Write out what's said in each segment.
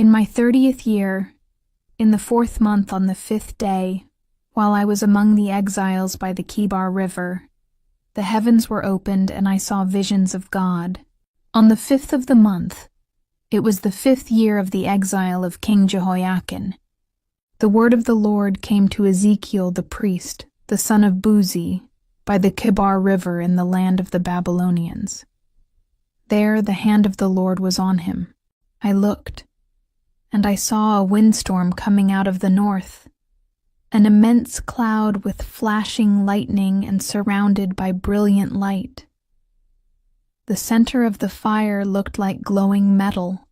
In my 30th year, in the 4th month on the 5th day, while I was among the exiles by the Kibar River, the heavens were opened and I saw visions of God. On the 5th of the month, it was the 5th year of the exile of King Jehoiakim, the word of the Lord came to Ezekiel the priest, the son of Buzi, by the Kibar River in the land of the Babylonians. There the hand of the Lord was on him. I looked, and I saw a windstorm coming out of the north, an immense cloud with flashing lightning and surrounded by brilliant light. The center of the fire looked like glowing metal,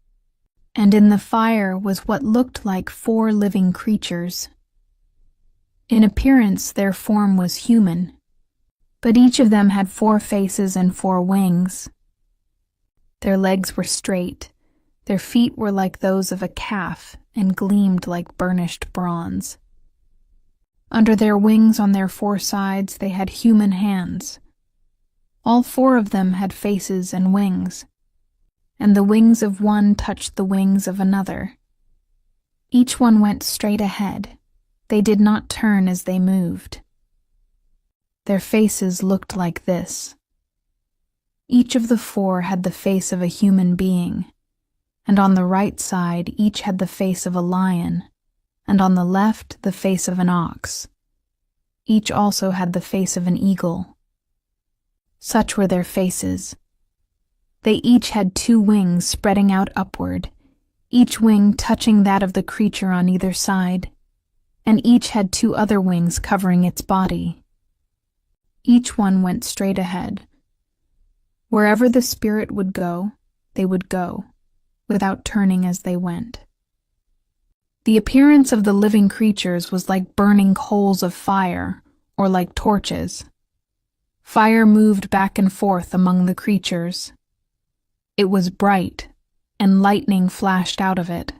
and in the fire was what looked like 4 living creatures. In appearance their form was human, but each of them had 4 faces and 4 wings. Their legs were straight, their feet were like those of a calf and gleamed like burnished bronze. Under their wings on their 4 sides they had human hands. All 4 of them had faces and wings, and the wings of one touched the wings of another. Each one went straight ahead. They did not turn as they moved. Their faces looked like this. Each of the 4 had the face of a human being, and on the right side each had the face of a lion, and on the left the face of an ox. Each also had the face of an eagle. Such were their faces. They each had 2 wings spreading out upward, each wing touching that of the creature on either side, and each had 2 other wings covering its body. Each one went straight ahead. Wherever the Spirit would go, they would go, without turning as they went. The appearance of the living creatures was like burning coals of fire, or like torches. Fire moved back and forth among the creatures. It was bright, and lightning flashed out of it.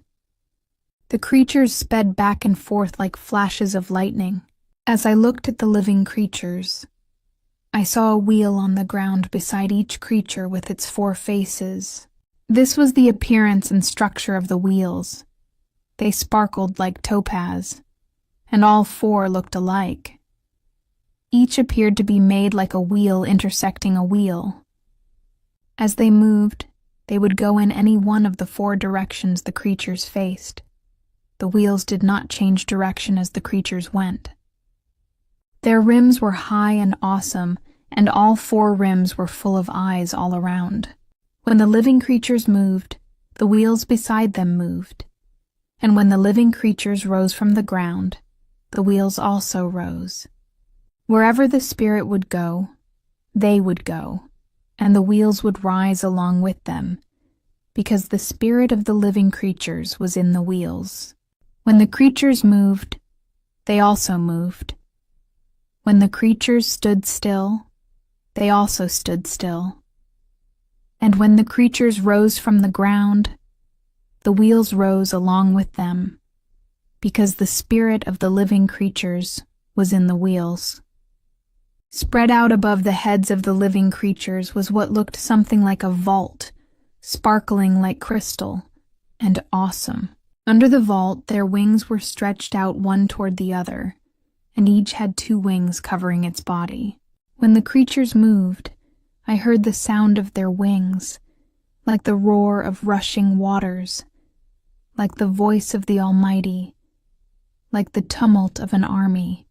The creatures sped back and forth like flashes of lightning. As I looked at the living creatures, I saw a wheel on the ground beside each creature with its 4 faces. This was the appearance and structure of the wheels. They sparkled like topaz, and all 4 looked alike. Each appeared to be made like a wheel intersecting a wheel. As they moved, they would go in any one of the 4 directions the creatures faced. The wheels did not change direction as the creatures went. Their rims were high and awesome, and all 4 rims were full of eyes all around. When the living creatures moved, the wheels beside them moved. And when the living creatures rose from the ground, the wheels also rose. Wherever the Spirit would go, they would go, and the wheels would rise along with them, because the spirit of the living creatures was in the wheels. When the creatures moved, they also moved. When the creatures stood still, they also stood still. And when the creatures rose from the ground, the wheels rose along with them, because the spirit of the living creatures was in the wheels. Spread out above the heads of the living creatures was what looked something like a vault, sparkling like crystal, and awesome. Under the vault, their wings were stretched out one toward the other, and each had 2 wings covering its body. When the creatures moved, I heard the sound of their wings, like the roar of rushing waters, like the voice of the Almighty, like the tumult of an army.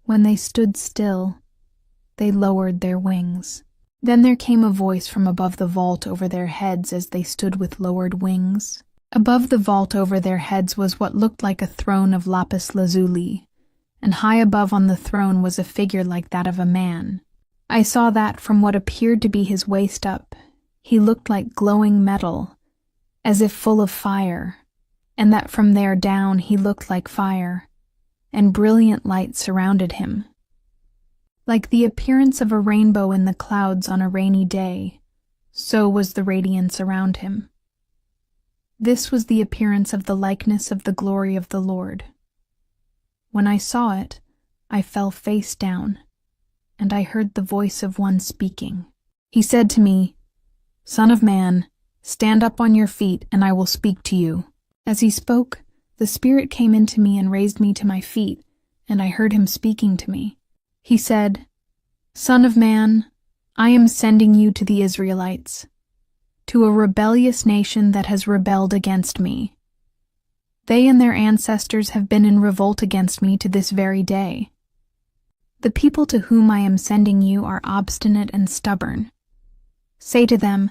When they stood still, they lowered their wings. Then there came a voice from above the vault over their heads as they stood with lowered wings. Above the vault over their heads was what looked like a throne of lapis lazuli, and high above on the throne was a figure like that of a man. I saw that from what appeared to be his waist up, he looked like glowing metal, as if full of fire, and that from there down he looked like fire, and brilliant light surrounded him. Like the appearance of a rainbow in the clouds on a rainy day, so was the radiance around him. This was the appearance of the likeness of the glory of the Lord. When I saw it, I fell face down, and I heard the voice of one speaking. He said to me, "Son of man, Stand up on your feet, and I will speak to you." As he spoke, the Spirit came into me and raised me to my feet, and I heard him speaking to me. He said, "Son of man, I am sending you to the Israelites, to a rebellious nation that has rebelled against me. They and their ancestors have been in revolt against me to this very day. The people to whom I am sending you are obstinate and stubborn. Say to them,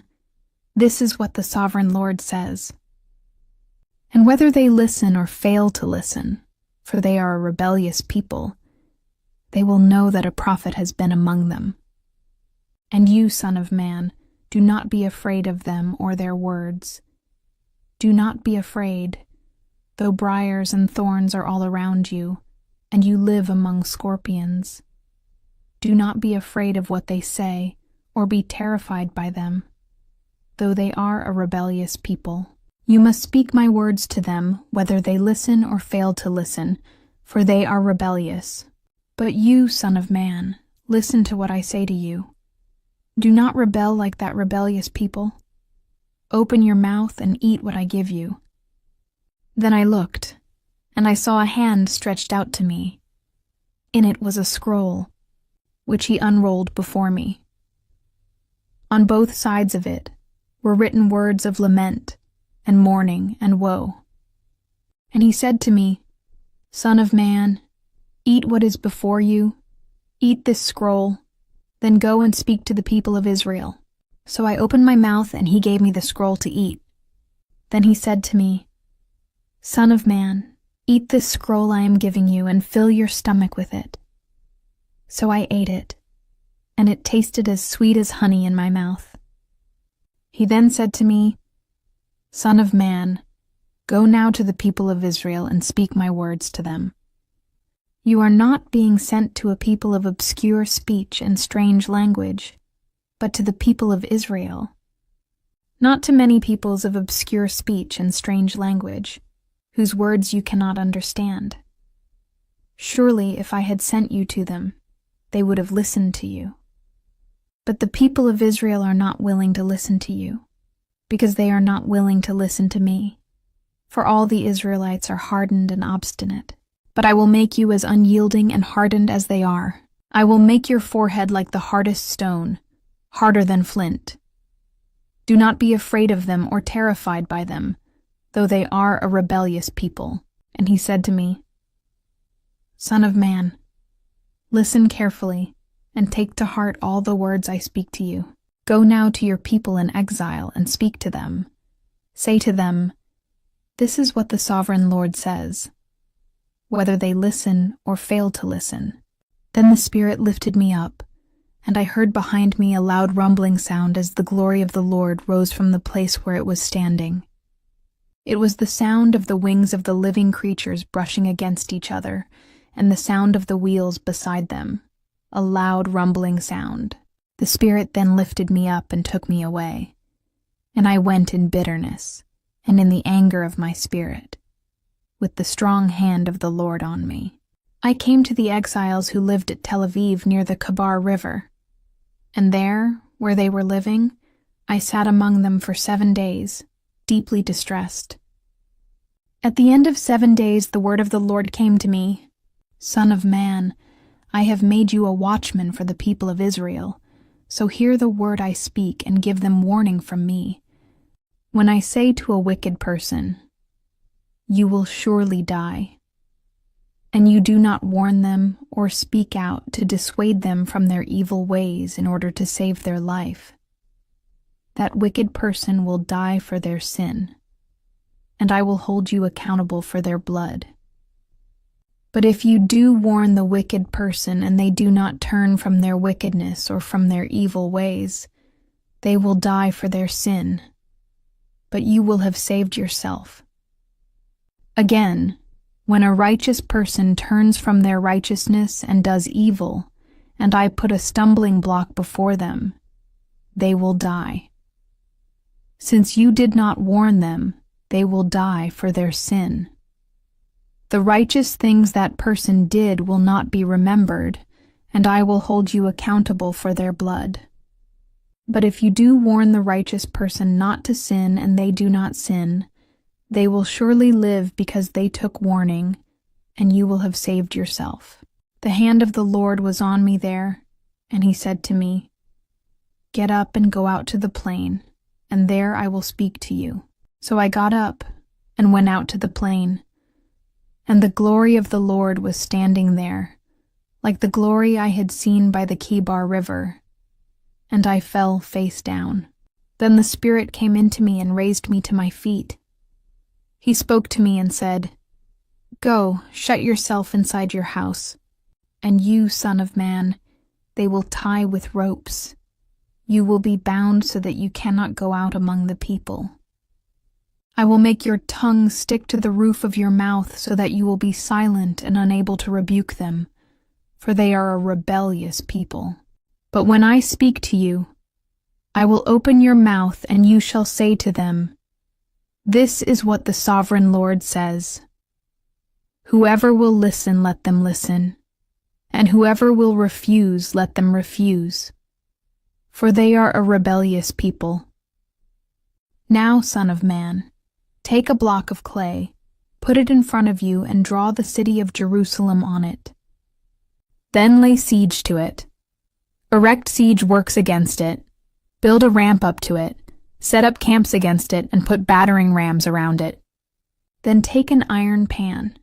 'This is what the Sovereign Lord says.' And whether they listen or fail to listen, for they are a rebellious people, they will know that a prophet has been among them. And you, son of man, do not be afraid of them or their words. Do not be afraid, though briars and thorns are all around you, and you live among scorpions. Do not be afraid of what they say, or be terrified by them, though they are a rebellious people. You must speak my words to them, whether they listen or fail to listen, for they are rebellious. But you, son of man, listen to what I say to you. Do not rebel like that rebellious people. Open your mouth and eat what I give you." Then I looked, and I saw a hand stretched out to me. In it was a scroll, which he unrolled before me. On both sides of it were written words of lament and mourning and woe. And he said to me, "Son of man, eat what is before you, eat this scroll, then go and speak to the people of Israel." So I opened my mouth, and he gave me the scroll to eat. Then he said to me, "Son of man, eat this scroll I am giving you, and fill your stomach with it." So I ate it, and it tasted as sweet as honey in my mouth. He then said to me, "Son of man, go now to the people of Israel and speak my words to them. You are not being sent to a people of obscure speech and strange language, but to the people of Israel. Not to many peoples of obscure speech and strange language, whose words you cannot understand. Surely, if I had sent you to them, they would have listened to you. But the people of Israel are not willing to listen to you, because they are not willing to listen to me. For all the Israelites are hardened and obstinate. But I will make you as unyielding and hardened as they are. I will make your forehead like the hardest stone, harder than flint. Do not be afraid of them or terrified by them, though they are a rebellious people." And he said to me, "Son of man, listen carefully and take to heart all the words I speak to you. Go now to your people in exile and speak to them. Say to them, 'This is what the Sovereign Lord says,' whether they listen or fail to listen." Then the Spirit lifted me up, and I heard behind me a loud rumbling sound as the glory of the Lord rose from the place where it was standing. It was the sound of the wings of the living creatures brushing against each other, and the sound of the wheels beside them, a loud rumbling sound. The Spirit then lifted me up and took me away, and I went in bitterness and in the anger of my spirit, with the strong hand of the Lord on me. I came to the exiles who lived at Tel Aviv near the Kebar River, and there, where they were living, I sat among them for 7 days, deeply distressed. At the end of 7 days the word of the Lord came to me, "Son of man, I have made you a watchman for the people of Israel, so hear the word I speak and give them warning from me. When I say to a wicked person, 'You will surely die,' and you do not warn them or speak out to dissuade them from their evil ways in order to save their life, that wicked person will die for their sin, and I will hold you accountable for their blood. But if you do warn the wicked person and they do not turn from their wickedness or from their evil ways, they will die for their sin, but you will have saved yourself. Again, when a righteous person turns from their righteousness and does evil, and I put a stumbling block before them, they will die. Since you did not warn them, they will die for their sin. The righteous things that person did will not be remembered, and I will hold you accountable for their blood. But if you do warn the righteous person not to sin and they do not sin, they will surely live because they took warning, and you will have saved yourself. The hand of the Lord was on me there, and he said to me, "Get up and go out to the plain, and there I will speak to you." So I got up and went out to the plain, and the glory of the Lord was standing there, like the glory I had seen by the Kibar River, and I fell face down. Then the Spirit came into me and raised me to my feet. He spoke to me and said, "Go, shut yourself inside your house, and you, son of man, they will tie with ropes. You will be bound so that you cannot go out among the people. I will make your tongue stick to the roof of your mouth so that you will be silent and unable to rebuke them, for they are a rebellious people. But when I speak to you, I will open your mouth and you shall say to them, 'This is what the Sovereign Lord says.' Whoever will listen, let them listen, and whoever will refuse, let them refuse, for they are a rebellious people. Now, son of man, take a block of clay, put it in front of you, and draw the city of Jerusalem on it. Then lay siege to it. Erect siege works against it. Build a ramp up to it. Set up camps against it, and put battering rams around it. Then take an iron pan.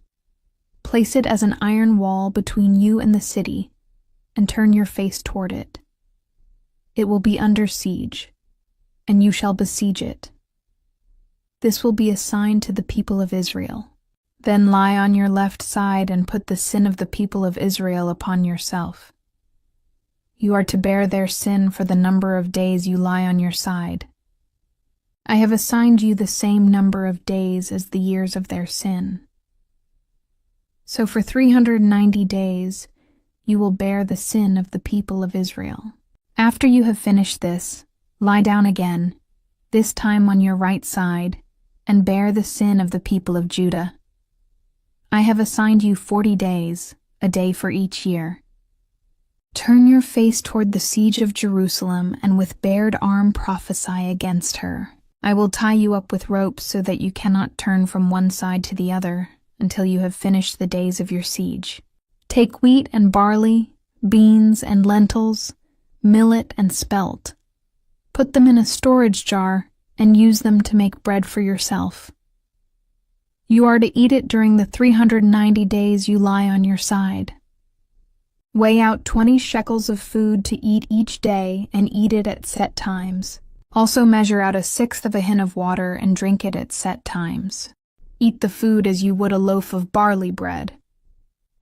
Place it as an iron wall between you and the city, and turn your face toward it. It will be under siege, and you shall besiege it. This will be a sign to the people of Israel. Then lie on your left side and put the sin of the people of Israel upon yourself. You are to bear their sin for the number of days you lie on your side. I have assigned you the same number of days as the years of their sin. So for 390 days you will bear the sin of the people of Israel. After you have finished this, lie down again, this time on your right side, and bear the sin of the people of Judah. I have assigned you 40 days, a day for each year. Turn your face toward the siege of Jerusalem, and with bared arm prophesy against her. I will tie you up with ropes so that you cannot turn from one side to the other until you have finished the days of your siege. Take wheat and barley, beans and lentils, millet and spelt. Put them in a storage jar and use them to make bread for yourself. You are to eat it during the 390 days you lie on your side. Weigh out 20 shekels of food to eat each day and eat it at set times. Also measure out 1/6 of a hin of water and drink it at set times. Eat the food as you would a loaf of barley bread.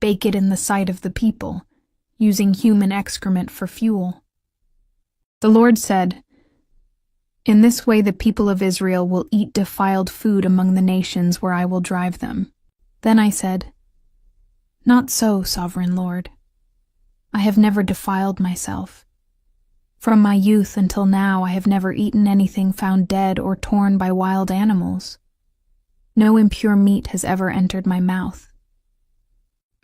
Bake it in the sight of the people, using human excrement for fuel. The Lord said, "In this way the people of Israel will eat defiled food among the nations where I will drive them." Then I said, "Not so, Sovereign Lord. I have never defiled myself. From my youth until now I have never eaten anything found dead or torn by wild animals. No impure meat has ever entered my mouth."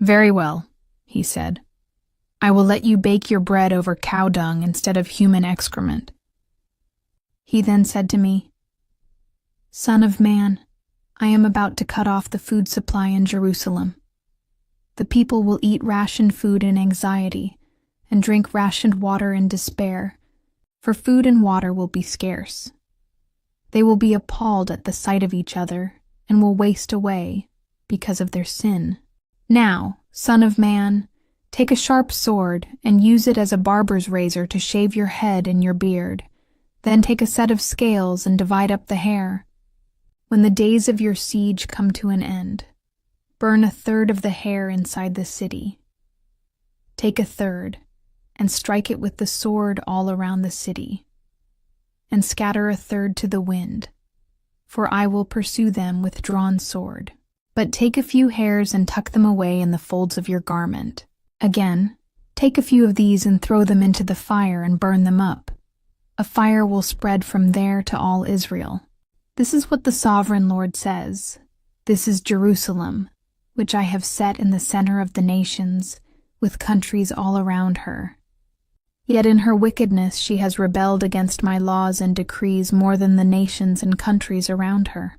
"Very well," he said. "I will let you bake your bread over cow dung instead of human excrement." He then said to me, "Son of man, I am about to cut off the food supply in Jerusalem. The people will eat rationed food in anxiety and drink rationed water in despair, for food and water will be scarce. They will be appalled at the sight of each other and will waste away because of their sin. Now, son of man, take a sharp sword and use it as a barber's razor to shave your head and your beard. Then take a set of scales and divide up the hair. When the days of your siege come to an end, burn 1/3 of the hair inside the city. Take 1/3 and strike it with the sword all around the city, and scatter 1/3 to the wind, for I will pursue them with drawn sword. But take a few hairs and tuck them away in the folds of your garment. Again, take a few of these and throw them into the fire and burn them up. A fire will spread from there to all Israel. This is what the Sovereign Lord says. This is Jerusalem, which I have set in the center of the nations, with countries all around her. Yet in her wickedness she has rebelled against my laws and decrees more than the nations and countries around her.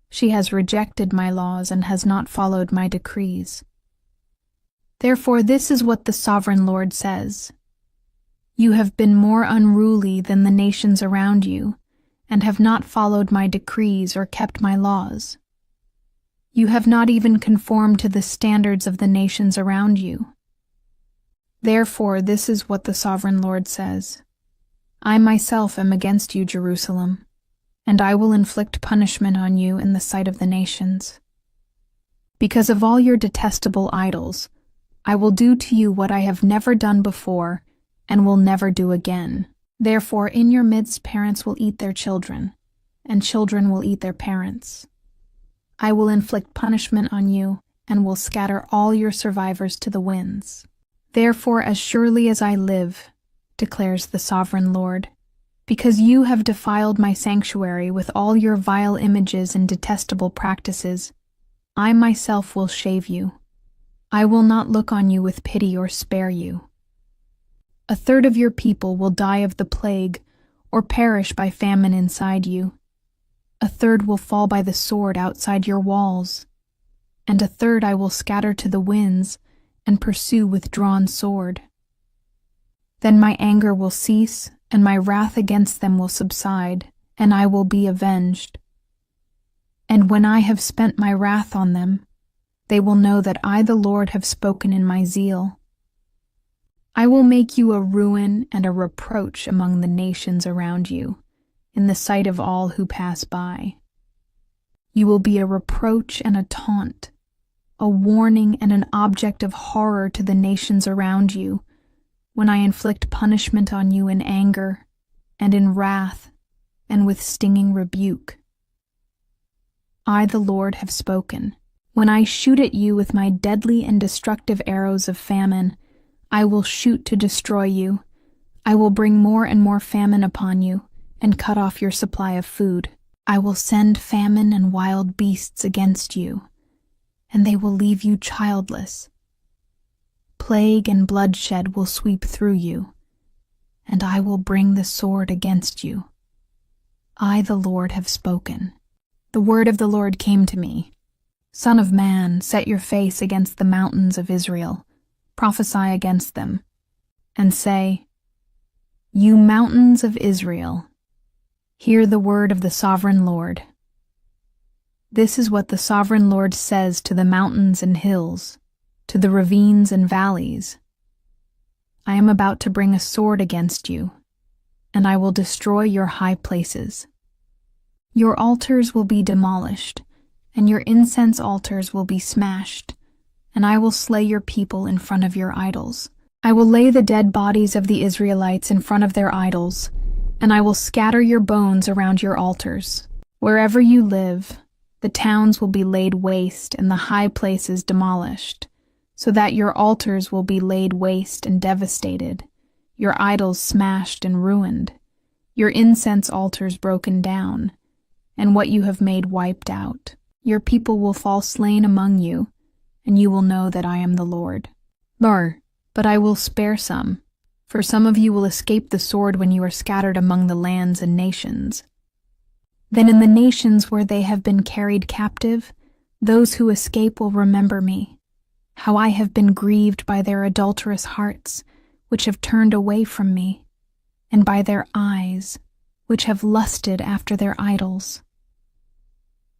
She has rejected my laws and has not followed my decrees. Therefore, this is what the Sovereign Lord says. You have been more unruly than the nations around you, and have not followed my decrees or kept my laws. You have not even conformed to the standards of the nations around you. Therefore, this is what the Sovereign Lord says. I myself am against you, Jerusalem, and I will inflict punishment on you in the sight of the nations. Because of all your detestable idols, I will do to you what I have never done before and will never do again. Therefore, in your midst parents will eat their children, and children will eat their parents. I will inflict punishment on you and will scatter all your survivors to the winds. Therefore, as surely as I live, declares the Sovereign Lord, because you have defiled my sanctuary with all your vile images and detestable practices, I myself will shave you. I will not look on you with pity or spare you. A third of your people will die of the plague or perish by famine inside you. A third will fall by the sword outside your walls, and a third I will scatter to the winds and pursue with drawn sword. Then my anger will cease, and my wrath against them will subside, and I will be avenged. And when I have spent my wrath on them, they will know that I, the Lord, have spoken in my zeal. I will make you a ruin and a reproach among the nations around you, in the sight of all who pass by. You will be a reproach and a taunt, a warning and an object of horror to the nations around you, when I inflict punishment on you in anger, and in wrath, and with stinging rebuke. I, the Lord, have spoken. When I shoot at you with my deadly and destructive arrows of famine, I will shoot to destroy you. I will bring more and more famine upon you, and cut off your supply of food. I will send famine and wild beasts against you, and they will leave you childless. Plague and bloodshed will sweep through you, and I will bring the sword against you. I, the Lord, have spoken. The word of the Lord came to me. Son of man, set your face against the mountains of Israel, prophesy against them, and say, You mountains of Israel, hear the word of the Sovereign Lord. This is what the Sovereign Lord says to the mountains and hills, to the ravines and valleys. I am about to bring a sword against you, and I will destroy your high places. Your altars will be demolished, and your incense altars will be smashed, and I will slay your people in front of your idols. I will lay the dead bodies of the Israelites in front of their idols, and I will scatter your bones around your altars. Wherever you live, the towns will be laid waste and the high places demolished, so that your altars will be laid waste and devastated, your idols smashed and ruined, your incense altars broken down, and what you have made wiped out. Your people will fall slain among you, and you will know that I am the Lord. But I will spare some, for some of you will escape the sword when you are scattered among the lands and nations. Then in the nations where they have been carried captive, those who escape will remember me, how I have been grieved by their adulterous hearts, which have turned away from me, and by their eyes, which have lusted after their idols.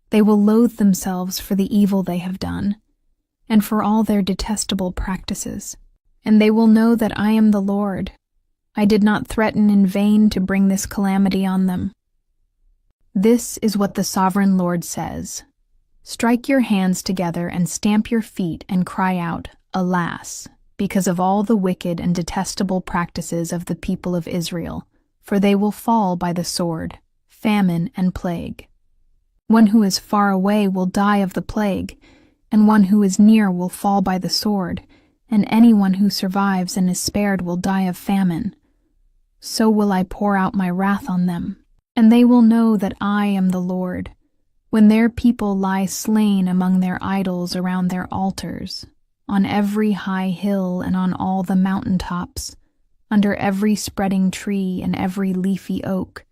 They will loathe themselves for the evil they have done, and for all their detestable practices. And they will know that I am the Lord. I did not threaten in vain to bring this calamity on them. This is what the Sovereign Lord says. Strike your hands together and stamp your feet and cry out, Alas, because of all the wicked and detestable practices of the people of Israel, for they will fall by the sword, famine, and plague. One who is far away will die of the plague, and one who is near will fall by the sword, and anyone who survives and is spared will die of famine. So will I pour out my wrath on them, and they will know that I am the Lord, when their people lie slain among their idols around their altars, on every high hill and on all the mountain tops, under every spreading tree and every leafy oak,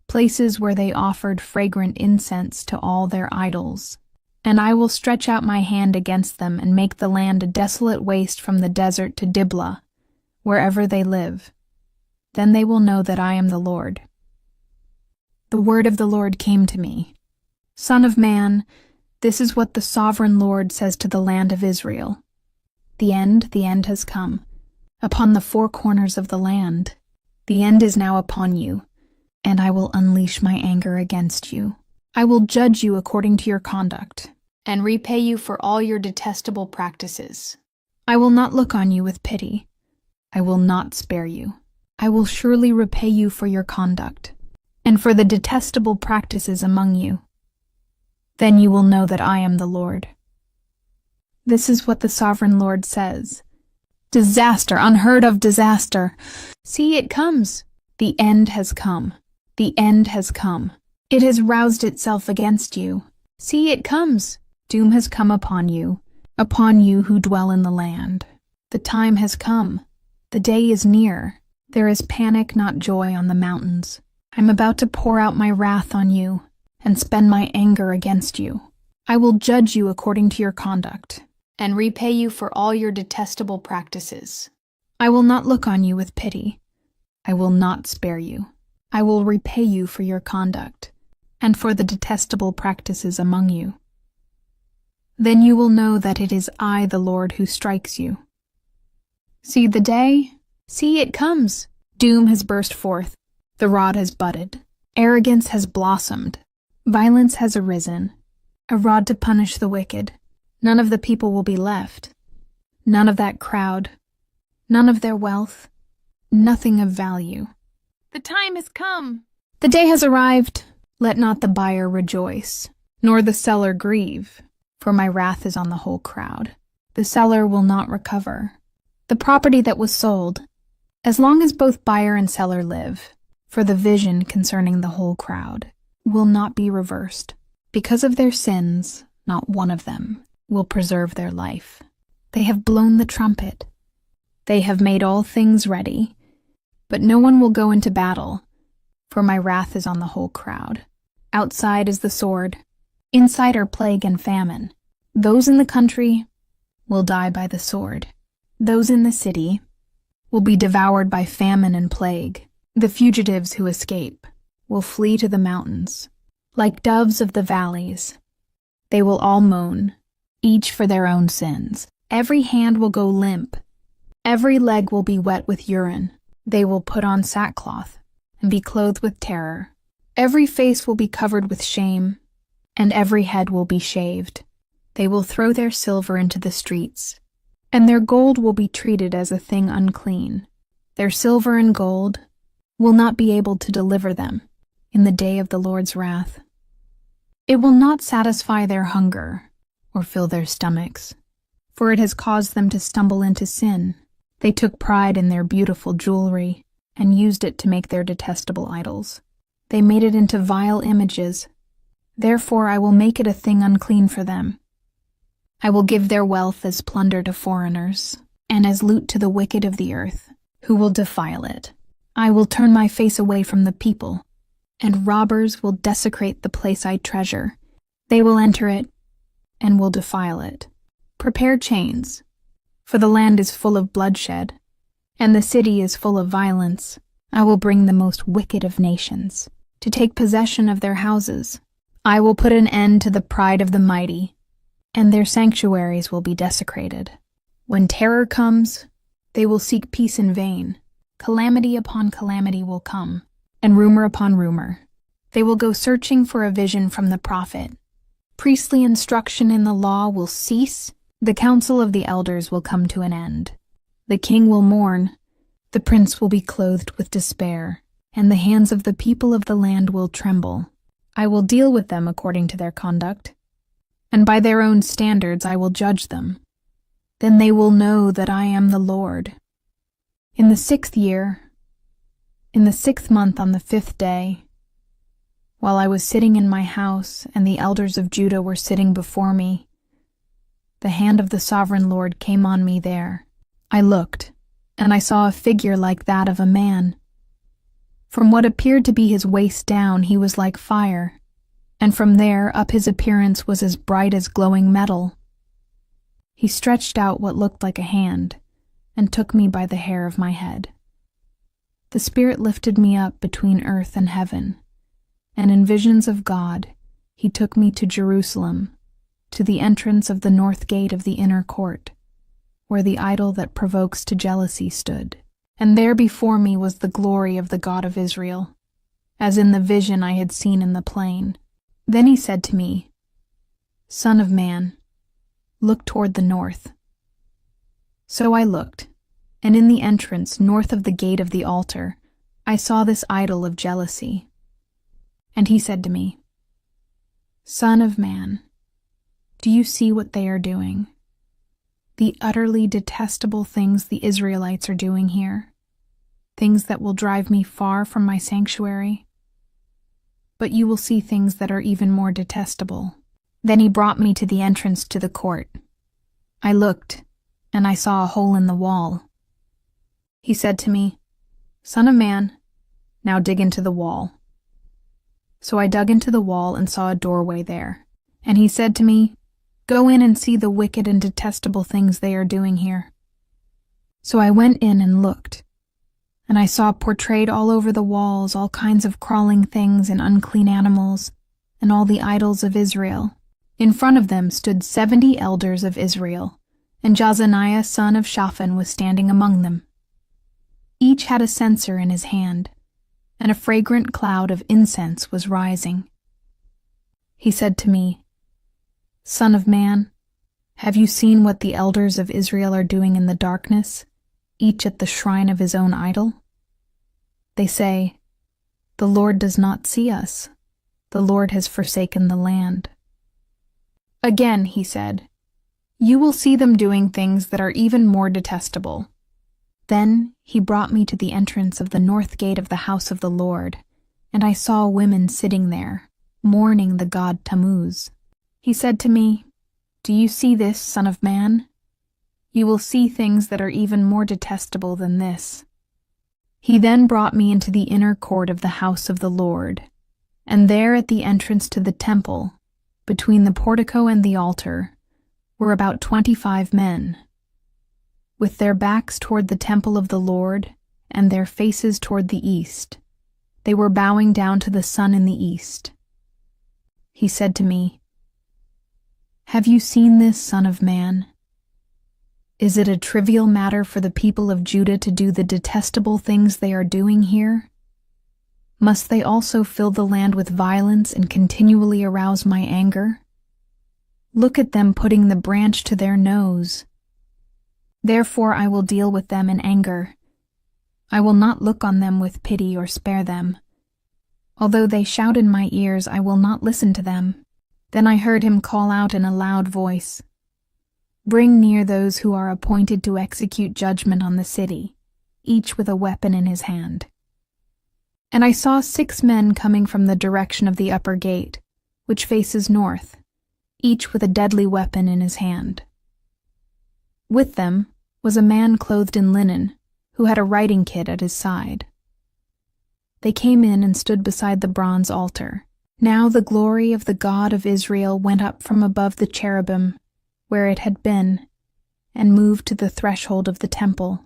places where they offered fragrant incense to all their idols. And I will stretch out my hand against them and make the land a desolate waste from the desert to Diblah, wherever they live. Then they will know that I am the Lord. The word of the Lord came to me. Son of man, this is what the sovereign Lord says to the land of Israel. The end has come. Upon the four corners of the land, the end is now upon you, and I will unleash my anger against you. I will judge you according to your conduct, and repay you for all your detestable practices. I will not look on you with pity. I will not spare you. I will surely repay you for your conduct, and for the detestable practices among you. Then you will know that I am the Lord. This is what the sovereign Lord says. Disaster, unheard of disaster. See, it comes. The end has come. The end has come. It has roused itself against you. See, it comes. Doom has come upon you who dwell in the land. The time has come. The day is near. There is panic, not joy, on the mountains. I'm about to pour out my wrath on you and spend my anger against you. I will judge you according to your conduct and repay you for all your detestable practices. I will not look on you with pity. I will not spare you. I will repay you for your conduct and for the detestable practices among you. Then you will know that it is I, the Lord, who strikes you. See the day? See, it comes. Doom has burst forth. The rod has budded. Arrogance has blossomed. Violence has arisen. A rod to punish the wicked. None of the people will be left. None of that crowd. None of their wealth. Nothing of value. The time has come. The day has arrived. Let not the buyer rejoice, nor the seller grieve, for my wrath is on the whole crowd. The seller will not recover the property that was sold, as long as both buyer and seller live, for the vision concerning the whole crowd will not be reversed. Because of their sins, not one of them will preserve their life. They have blown the trumpet. They have made all things ready, but no one will go into battle, for my wrath is on the whole crowd. Outside is the sword. Inside are plague and famine. Those in the country will die by the sword. Those in the city will be devoured by famine and plague. The fugitives who escape will flee to the mountains. Like doves of the valleys, they will all moan, each for their own sins. Every hand will go limp. Every leg will be wet with urine. They will put on sackcloth and be clothed with terror. Every face will be covered with shame, and every head will be shaved. They will throw their silver into the streets, and their gold will be treated as a thing unclean. Their silver and gold will not be able to deliver them in the day of the Lord's wrath. It will not satisfy their hunger or fill their stomachs, for it has caused them to stumble into sin. They took pride in their beautiful jewelry and used it to make their detestable idols. They made it into vile images. Therefore I will make it a thing unclean for them. I will give their wealth as plunder to foreigners, and as loot to the wicked of the earth, who will defile it. I will turn my face away from the people, and robbers will desecrate the place I treasure. They will enter it, and will defile it. Prepare chains, for the land is full of bloodshed, and the city is full of violence. I will bring the most wicked of nations to take possession of their houses. I will put an end to the pride of the mighty, and their sanctuaries will be desecrated. When terror comes, they will seek peace in vain. Calamity upon calamity will come, and rumor upon rumor. They will go searching for a vision from the prophet. Priestly instruction in the law will cease. The council of the elders will come to an end. The king will mourn. The prince will be clothed with despair, and the hands of the people of the land will tremble. I will deal with them according to their conduct, and by their own standards I will judge them. Then they will know that I am the Lord. In the 6th year, in the 6th month on the 5th day, while I was sitting in my house and the elders of Judah were sitting before me, the hand of the sovereign Lord came on me there. I looked, and I saw a figure like that of a man. From what appeared to be his waist down, he was like fire, and from there up his appearance was as bright as glowing metal. He stretched out what looked like a hand, and took me by the hair of my head. The Spirit lifted me up between earth and heaven, and in visions of God, he took me to Jerusalem, to the entrance of the north gate of the inner court, where the idol that provokes to jealousy stood. And there before me was the glory of the God of Israel, as in the vision I had seen in the plain. Then he said to me, "Son of man, look toward the north." So I looked, and in the entrance north of the gate of the altar, I saw this idol of jealousy. And he said to me, "Son of man, do you see what they are doing? The utterly detestable things the Israelites are doing here, things that will drive me far from my sanctuary. But you will see things that are even more detestable." Then he brought me to the entrance to the court. I looked, and I saw a hole in the wall. He said to me, "Son of man, now dig into the wall." So I dug into the wall and saw a doorway there. And he said to me, "Go in and see the wicked and detestable things they are doing here." So I went in and looked, and I saw portrayed all over the walls all kinds of crawling things and unclean animals, and all the idols of Israel. In front of them stood 70 elders of Israel, and Jazaniah son of Shaphan was standing among them. Each had a censer in his hand, and a fragrant cloud of incense was rising. He said to me, "Son of man, have you seen what the elders of Israel are doing in the darkness, each at the shrine of his own idol? They say, 'The Lord does not see us. The Lord has forsaken the land.'" Again he said, "You will see them doing things that are even more detestable." Then he brought me to the entrance of the north gate of the house of the Lord, and I saw women sitting there, mourning the god Tammuz. He said to me, "Do you see this, son of man? You will see things that are even more detestable than this." He then brought me into the inner court of the house of the Lord, and there at the entrance to the temple, between the portico and the altar, were about 25 men. With their backs toward the temple of the Lord and their faces toward the east, they were bowing down to the sun in the east. He said to me, "Have you seen this, son of man? Is it a trivial matter for the people of Judah to do the detestable things they are doing here? Must they also fill the land with violence and continually arouse my anger? Look at them putting the branch to their nose. Therefore I will deal with them in anger. I will not look on them with pity or spare them. Although they shout in my ears, I will not listen to them." Then I heard him call out in a loud voice, "Bring near those who are appointed to execute judgment on the city, each with a weapon in his hand." And I saw 6 men coming from the direction of the upper gate, which faces north, each with a deadly weapon in his hand. With them was a man clothed in linen, who had a writing kit at his side. They came in and stood beside the bronze altar. Now the glory of the God of Israel went up from above the cherubim, where it had been, and moved to the threshold of the temple.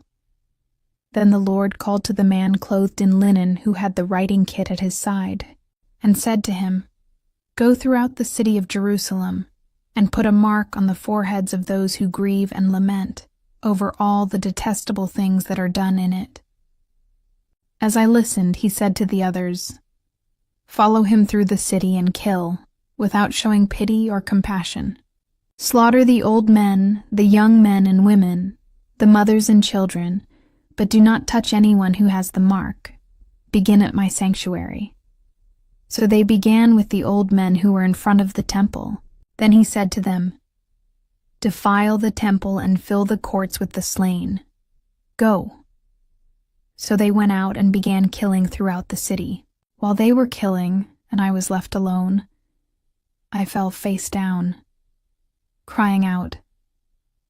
Then the Lord called to the man clothed in linen who had the writing kit at his side, and said to him, "Go throughout the city of Jerusalem, and put a mark on the foreheads of those who grieve and lament over all the detestable things that are done in it." As I listened, he said to the others, "Follow him through the city and kill, without showing pity or compassion. Slaughter the old men, the young men and women, the mothers and children, but do not touch anyone who has the mark. Begin at my sanctuary." So they began with the old men who were in front of the temple. Then he said to them, "Defile the temple and fill the courts with the slain. Go." So they went out and began killing throughout the city. While they were killing, and I was left alone, I fell face down, crying out,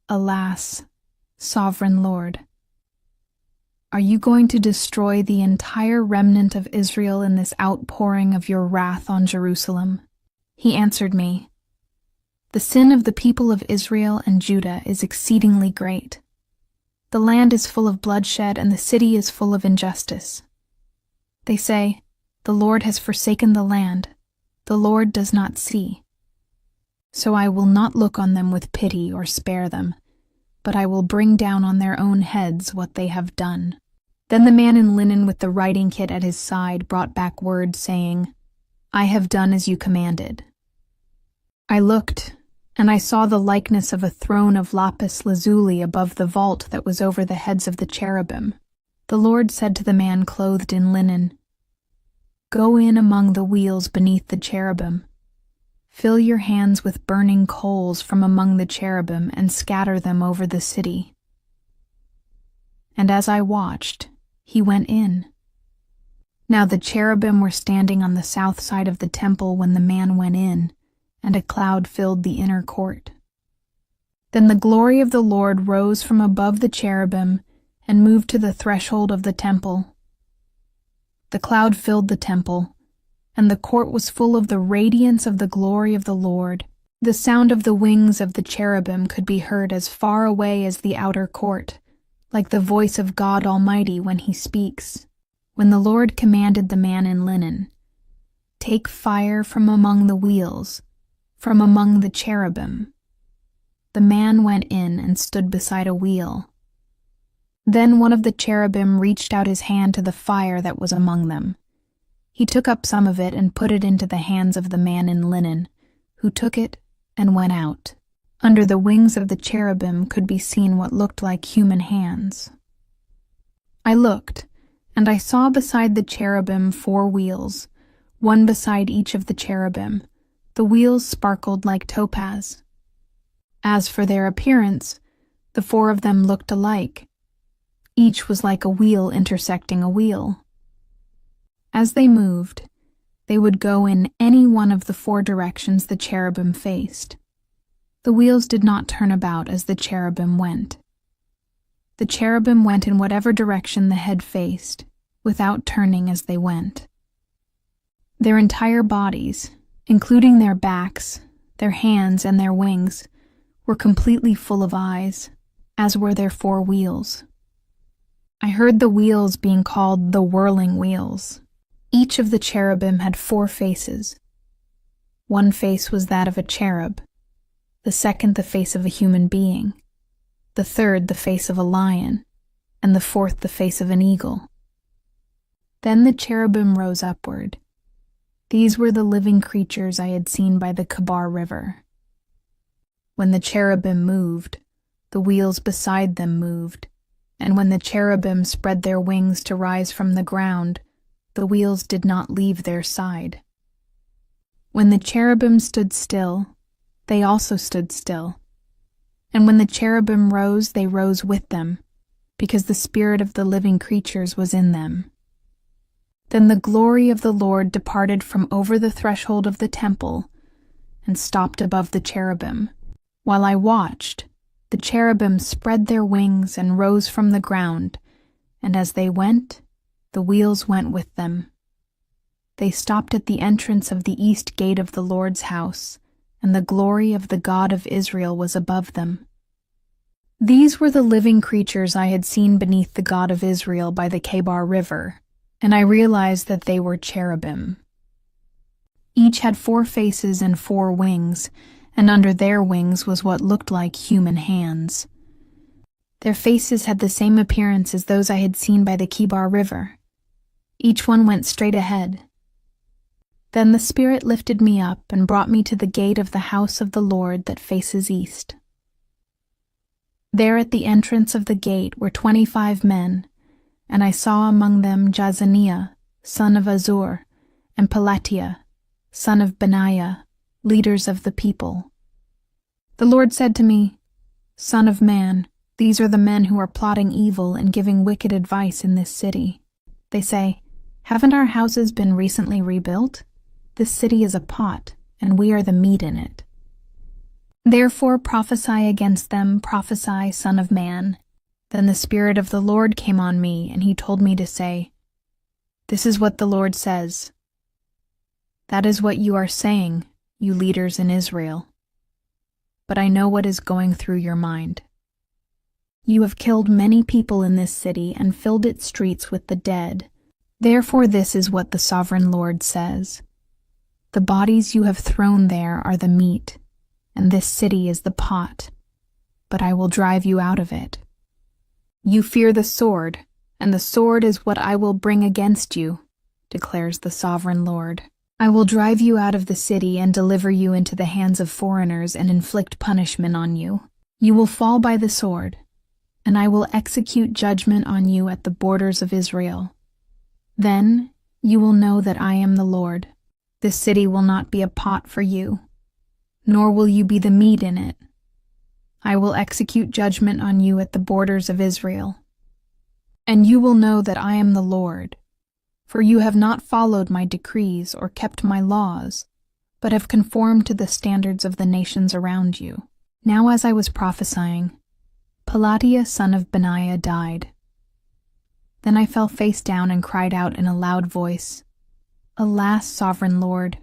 "Alas, Sovereign Lord, Are you going to destroy the entire remnant of Israel in this outpouring of your wrath on Jerusalem? He answered me, The sin of the people of Israel and Judah is exceedingly great. The land is full of bloodshed and the city is full of injustice. They say, The Lord has forsaken the land. The Lord does not see. So I will not look on them with pity or spare them, but I will bring down on their own heads what they have done. Then the man in linen with the writing kit at his side brought back word, saying, I have done as you commanded. I looked, and I saw the likeness of a throne of lapis lazuli above the vault that was over the heads of the cherubim. The Lord said to the man clothed in linen, Go in among the wheels beneath the cherubim. Fill your hands with burning coals from among the cherubim and scatter them over the city. And as I watched, he went in. Now the cherubim were standing on the south side of the temple when the man went in, and a cloud filled the inner court. Then the glory of the Lord rose from above the cherubim and moved to the threshold of the temple. The cloud filled the temple, and the court was full of the radiance of the glory of the Lord. The sound of the wings of the cherubim could be heard as far away as the outer court, like the voice of God Almighty when he speaks. When the Lord commanded the man in linen, Take fire from among the wheels, from among the cherubim. The man went in and stood beside a wheel. Then one of the cherubim reached out his hand to the fire that was among them. He took up some of it and put it into the hands of the man in linen, who took it and went out. Under the wings of the cherubim could be seen what looked like human hands. I looked, and I saw beside the cherubim 4 wheels, one beside each of the cherubim. The wheels sparkled like topaz. As for their appearance, the 4 of them looked alike. Each was like a wheel intersecting a wheel. As they moved, they would go in any one of the 4 directions the cherubim faced. The wheels did not turn about as the cherubim went. The cherubim went in whatever direction the head faced, without turning as they went. Their entire bodies, including their backs, their hands, and their wings, were completely full of eyes, as were their 4 wheels. I heard the wheels being called the whirling wheels. Each of the cherubim had 4 faces. One face was that of a cherub, the second the face of a human being, the third the face of a lion, and the fourth the face of an eagle. Then the cherubim rose upward. These were the living creatures I had seen by the Kebar River. When the cherubim moved, the wheels beside them moved, and when the cherubim spread their wings to rise from the ground, the wheels did not leave their side. When the cherubim stood still, they also stood still. And when the cherubim rose, they rose with them, because the spirit of the living creatures was in them. Then the glory of the Lord departed from over the threshold of the temple and stopped above the cherubim. While I watched, the cherubim spread their wings and rose from the ground, and as they went, the wheels went with them. They stopped at the entrance of the east gate of the Lord's house, and the glory of the God of Israel was above them. These were the living creatures I had seen beneath the God of Israel by the Kebar River, and I realized that they were cherubim. Each had 4 faces and 4 wings, and under their wings was what looked like human hands. Their faces had the same appearance as those I had seen by the Kebar River. Each one went straight ahead. Then the Spirit lifted me up and brought me to the gate of the house of the Lord that faces east. There at the entrance of the gate were 25 men, and I saw among them Jazaniah, son of Azur, and Pelatiah, son of Benaiah, leaders of the people. The Lord said to me, Son of man, these are the men who are plotting evil and giving wicked advice in this city. They say, Haven't our houses been recently rebuilt? This city is a pot, and we are the meat in it. Therefore prophesy against them, prophesy, Son of man. Then the Spirit of the Lord came on me, and he told me to say, "This is what the Lord says. That is what you are saying, you leaders in Israel. But I know what is going through your mind. You have killed many people in this city and filled its streets with the dead. Therefore this is what the sovereign Lord says. The bodies you have thrown there are the meat, and this city is the pot, but I will drive you out of it. You fear the sword, and the sword is what I will bring against you, declares the sovereign Lord. I will drive you out of the city and deliver you into the hands of foreigners and inflict punishment on you. You will fall by the sword, and I will execute judgment on you at the borders of Israel. Then you will know that I am the Lord. This city will not be a pot for you, nor will you be the meat in it. I will execute judgment on you at the borders of Israel. And you will know that I am the Lord, for you have not followed my decrees or kept my laws, but have conformed to the standards of the nations around you." Now as I was prophesying, Pelatiah son of Benaiah died. Then I fell face down and cried out in a loud voice, "Alas, sovereign Lord,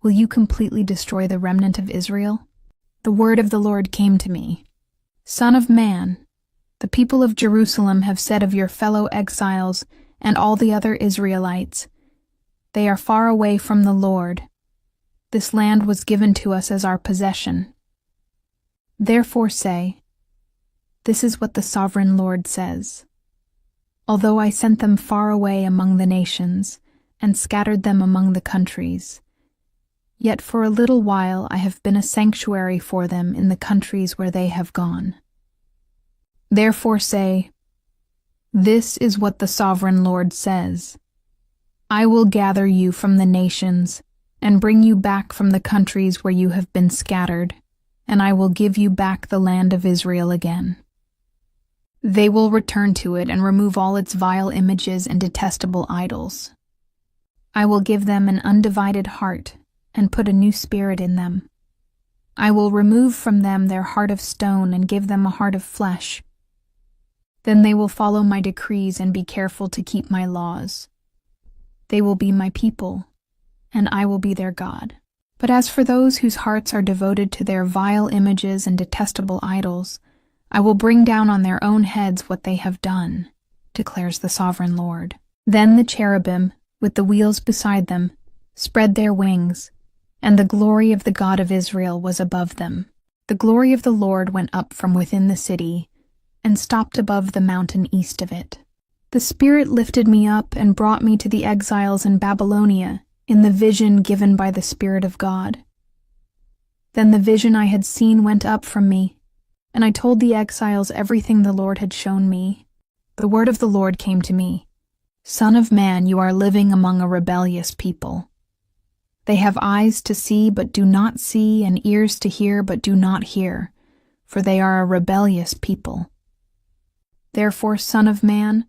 will you completely destroy the remnant of Israel?" The word of the Lord came to me, "Son of man, the people of Jerusalem have said of your fellow exiles and all the other Israelites, 'They are far away from the Lord. This land was given to us as our possession.' Therefore say, 'This is what the sovereign Lord says. Although I sent them far away among the nations and scattered them among the countries, yet for a little while I have been a sanctuary for them in the countries where they have gone. Therefore say, this is what the sovereign Lord says. I will gather you from the nations and bring you back from the countries where you have been scattered, and I will give you back the land of Israel again. They will return to it and remove all its vile images and detestable idols. I will give them an undivided heart and put a new spirit in them. I will remove from them their heart of stone and give them a heart of flesh. Then they will follow my decrees and be careful to keep my laws. They will be my people, and I will be their God. But as for those whose hearts are devoted to their vile images and detestable idols, I will bring down on their own heads what they have done, declares the sovereign Lord. Then the cherubim, with the wheels beside them, spread their wings, and the glory of the God of Israel was above them. The glory of the Lord went up from within the city, and stopped above the mountain east of it. The Spirit lifted me up and brought me to the exiles in Babylonia, in the vision given by the Spirit of God. Then the vision I had seen went up from me, and I told the exiles everything the Lord had shown me. The word of the Lord came to me, Son of man, you are living among a rebellious people. They have eyes to see but do not see, and ears to hear but do not hear, for they are a rebellious people. Therefore, Son of man,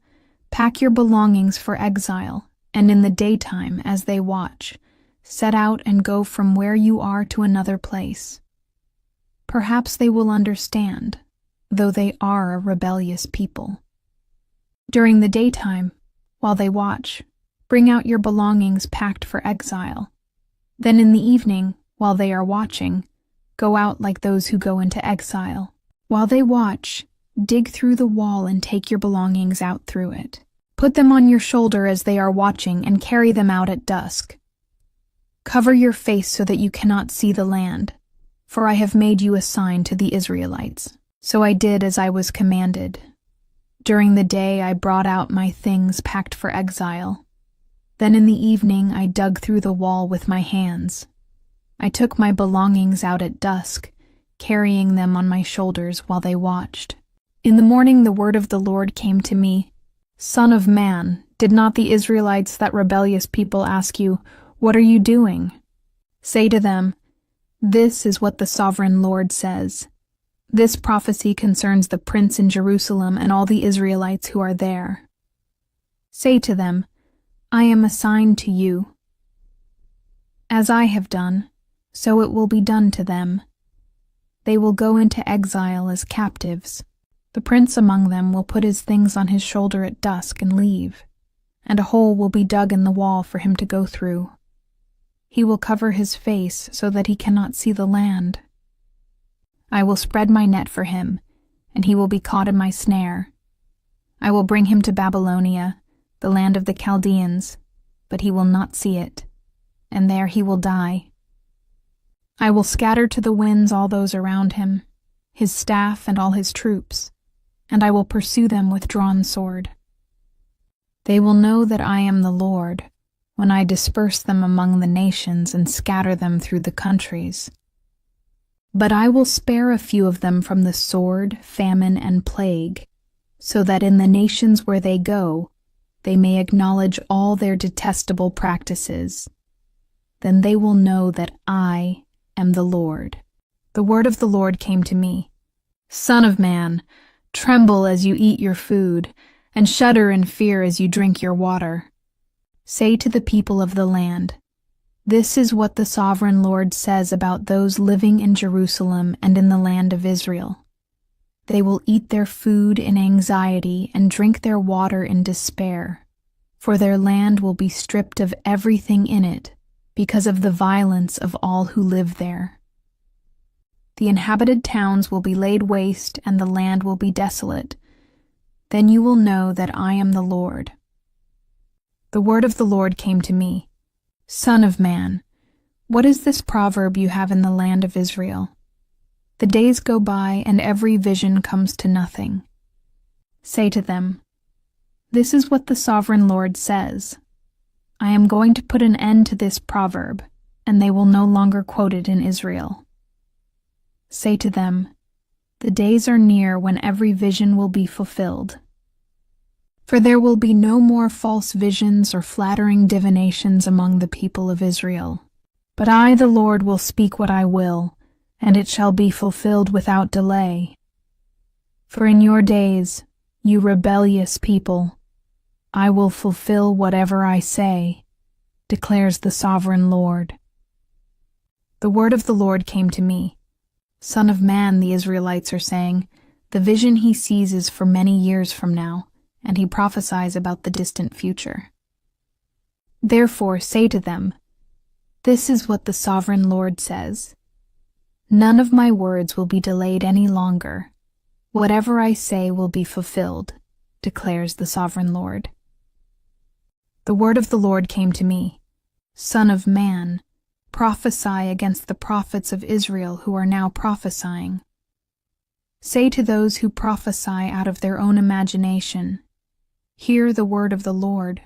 pack your belongings for exile, and in the daytime, as they watch, set out and go from where you are to another place. Perhaps they will understand, though they are a rebellious people. During the daytime, while they watch, bring out your belongings packed for exile. Then in the evening, while they are watching, go out like those who go into exile. While they watch, dig through the wall and take your belongings out through it. Put them on your shoulder as they are watching and carry them out at dusk. Cover your face so that you cannot see the land, for I have made you a sign to the Israelites. So I did as I was commanded. During the day I brought out my things packed for exile. Then in the evening I dug through the wall with my hands. I took my belongings out at dusk, carrying them on my shoulders while they watched. In the morning the word of the Lord came to me, Son of man, did not the Israelites, that rebellious people, ask you, what are you doing? Say to them, this is what the sovereign Lord says. This prophecy concerns the prince in Jerusalem and all the Israelites who are there. Say to them, I am a sign to you. As I have done, so it will be done to them. They will go into exile as captives. The prince among them will put his things on his shoulder at dusk and leave, and a hole will be dug in the wall for him to go through. He will cover his face so that he cannot see the land. I will spread my net for him, and he will be caught in my snare. I will bring him to Babylonia, the land of the Chaldeans, but he will not see it, and there he will die. I will scatter to the winds all those around him, his staff and all his troops, and I will pursue them with drawn sword. They will know that I am the Lord, when I disperse them among the nations and scatter them through the countries. But I will spare a few of them from the sword, famine, and plague, so that in the nations where they go, they may acknowledge all their detestable practices. Then they will know that I am the Lord. The word of the Lord came to me. Son of man, tremble as you eat your food, and shudder in fear as you drink your water. Say to the people of the land, this is what the sovereign Lord says about those living in Jerusalem and in the land of Israel. They will eat their food in anxiety and drink their water in despair, for their land will be stripped of everything in it because of the violence of all who live there. The inhabited towns will be laid waste and the land will be desolate. Then you will know that I am the Lord. The word of the Lord came to me. Son of man, what is this proverb you have in the land of Israel? The days go by and every vision comes to nothing. Say to them, this is what the sovereign Lord says. I am going to put an end to this proverb, and they will no longer quote it in Israel. Say to them, the days are near when every vision will be fulfilled. For there will be no more false visions or flattering divinations among the people of Israel. But I, the Lord, will speak what I will, and it shall be fulfilled without delay. For in your days, you rebellious people, I will fulfill whatever I say, declares the sovereign Lord. The word of the Lord came to me. Son of man, the Israelites are saying, the vision he sees is for many years from now, and he prophesies about the distant future. Therefore say to them, this is what the sovereign Lord says. None of my words will be delayed any longer. Whatever I say will be fulfilled, declares the sovereign Lord. The word of the Lord came to me. Son of man, prophesy against the prophets of Israel who are now prophesying. Say to those who prophesy out of their own imagination, hear the word of the Lord.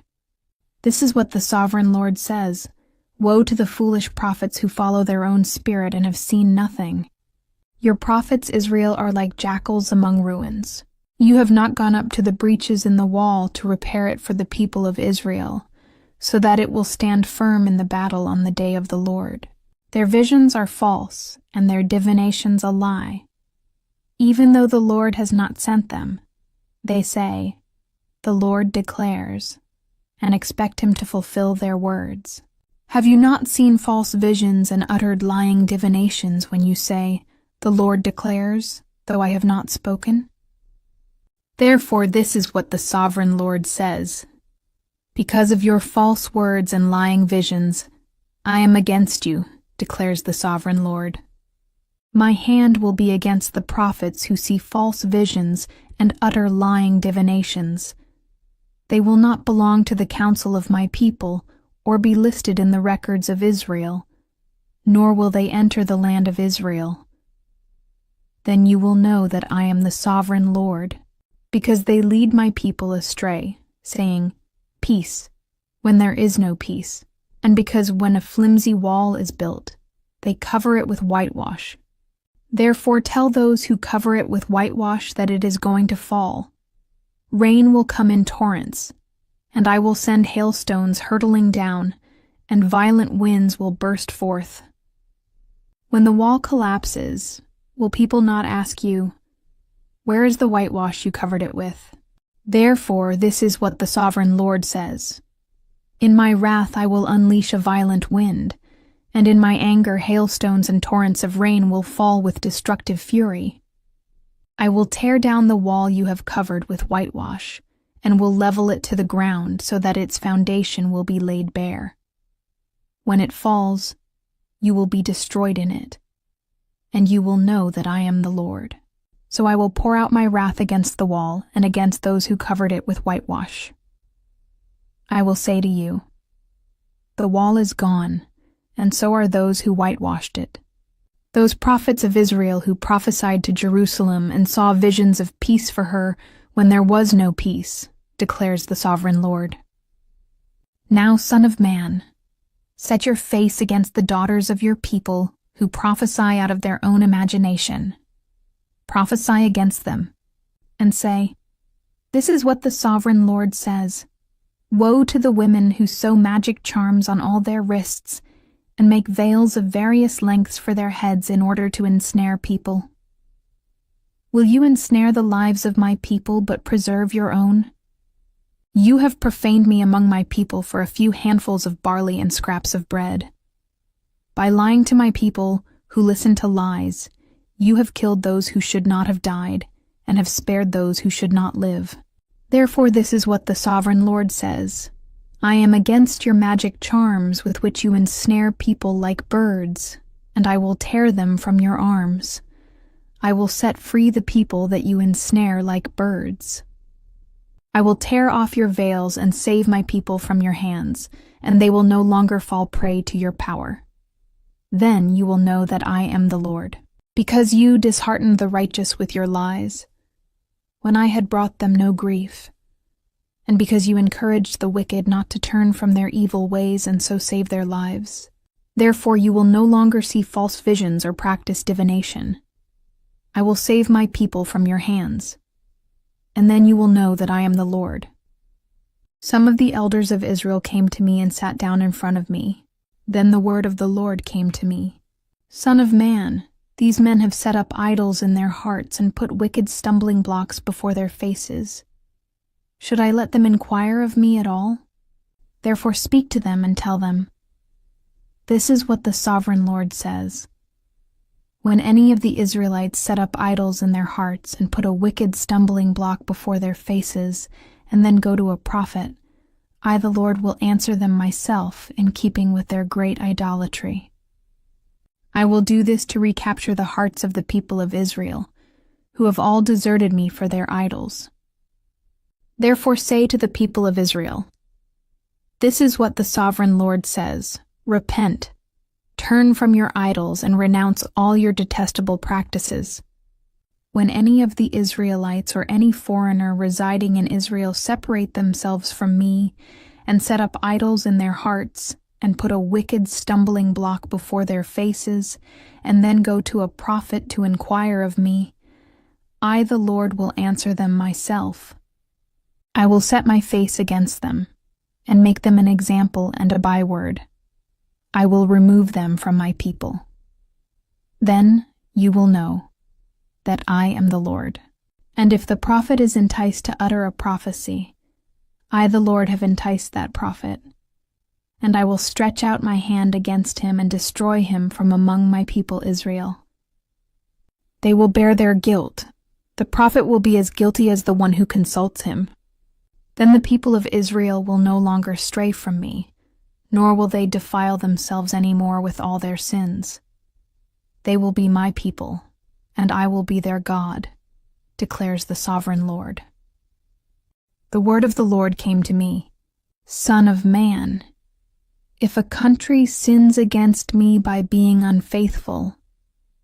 This is what the sovereign Lord says. Woe to the foolish prophets who follow their own spirit and have seen nothing. Your prophets, Israel, are like jackals among ruins. You have not gone up to the breaches in the wall to repair it for the people of Israel, so that it will stand firm in the battle on the day of the Lord. Their visions are false, and their divinations a lie. Even though the Lord has not sent them, they say, the Lord declares, and expect him to fulfill their words. Have you not seen false visions and uttered lying divinations when you say, the Lord declares, though I have not spoken? Therefore this is what the sovereign Lord says. Because of your false words and lying visions, I am against you, declares the sovereign Lord. My hand will be against the prophets who see false visions and utter lying divinations. They will not belong to the council of my people or be listed in the records of Israel, nor will they enter the land of Israel. Then you will know that I am the sovereign Lord, because they lead my people astray, saying, peace, when there is no peace, and because when a flimsy wall is built, they cover it with whitewash. Therefore tell those who cover it with whitewash that it is going to fall. Rain will come in torrents, and I will send hailstones hurtling down, and violent winds will burst forth. When the wall collapses, will people not ask you, where is the whitewash you covered it with? Therefore this is what the sovereign Lord says. In my wrath I will unleash a violent wind, and in my anger hailstones and torrents of rain will fall with destructive fury. I will tear down the wall you have covered with whitewash, and will level it to the ground so that its foundation will be laid bare. When it falls, you will be destroyed in it, and you will know that I am the Lord. So I will pour out my wrath against the wall and against those who covered it with whitewash. I will say to you, the wall is gone, and so are those who whitewashed it. Those prophets of Israel who prophesied to Jerusalem and saw visions of peace for her when there was no peace, declares the sovereign Lord. Now, Son of Man, set your face against the daughters of your people who prophesy out of their own imagination. Prophesy against them, and say, this is what the sovereign Lord says. Woe to the women who sew magic charms on all their wrists and make veils of various lengths for their heads in order to ensnare people. Will you ensnare the lives of my people but preserve your own? You have profaned me among my people for a few handfuls of barley and scraps of bread. By lying to my people who listen to lies, you have killed those who should not have died, and have spared those who should not live. Therefore this is what the sovereign Lord says. I am against your magic charms with which you ensnare people like birds, and I will tear them from your arms. I will set free the people that you ensnare like birds. I will tear off your veils and save my people from your hands, and they will no longer fall prey to your power. Then you will know that I am the Lord. Because you disheartened the righteous with your lies, when I had brought them no grief, and because you encouraged the wicked not to turn from their evil ways and so save their lives. Therefore you will no longer see false visions or practice divination. I will save my people from your hands, and then you will know that I am the Lord. Some of the elders of Israel came to me and sat down in front of me. Then the word of the Lord came to me. Son of man, these men have set up idols in their hearts and put wicked stumbling blocks before their faces. Should I let them inquire of me at all? Therefore speak to them and tell them, this is what the sovereign Lord says. When any of the Israelites set up idols in their hearts and put a wicked stumbling block before their faces and then go to a prophet, I the Lord will answer them myself in keeping with their great idolatry. I will do this to recapture the hearts of the people of Israel, who have all deserted me for their idols. Therefore say to the people of Israel, this is what the sovereign Lord says, repent, turn from your idols and renounce all your detestable practices. When any of the Israelites or any foreigner residing in Israel separate themselves from me and set up idols in their hearts, and put a wicked stumbling block before their faces, and then go to a prophet to inquire of me, I the Lord will answer them myself. I will set my face against them, and make them an example and a byword. I will remove them from my people. Then you will know that I am the Lord. And if the prophet is enticed to utter a prophecy, I the Lord have enticed that prophet. And I will stretch out my hand against him and destroy him from among my people Israel. They will bear their guilt. The prophet will be as guilty as the one who consults him. Then the people of Israel will no longer stray from me, nor will they defile themselves any more with all their sins. They will be my people, and I will be their God, declares the sovereign Lord. The word of the Lord came to me, Son of man, if a country sins against me by being unfaithful,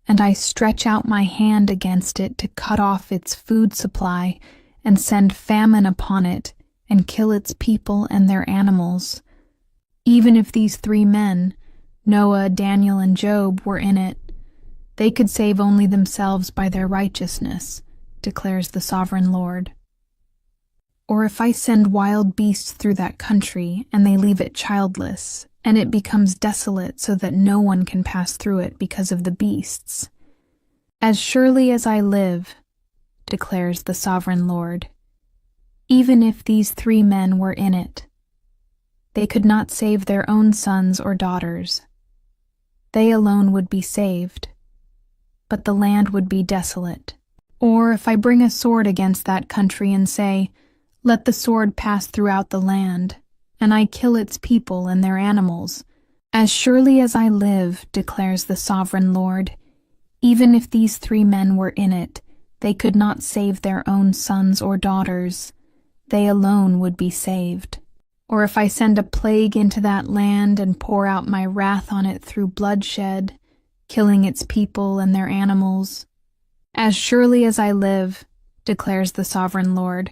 and I stretch out my hand against it to cut off its food supply and send famine upon it and kill its people and their animals, even if these three men, Noah, Daniel, and Job, were in it, they could save only themselves by their righteousness, declares the sovereign Lord. Or if I send wild beasts through that country and they leave it childless, and it becomes desolate so that no one can pass through it because of the beasts, as surely as I live, declares the sovereign Lord, even if these three men were in it, they could not save their own sons or daughters. They alone would be saved, but the land would be desolate. Or if I bring a sword against that country and say, let the sword pass throughout the land, and I kill its people and their animals, as surely as I live, declares the sovereign Lord, even if these 3 men were in it, they could not save their own sons or daughters. They alone would be saved. Or if I send a plague into that land and pour out my wrath on it through bloodshed, killing its people and their animals, as surely as I live, declares the sovereign Lord,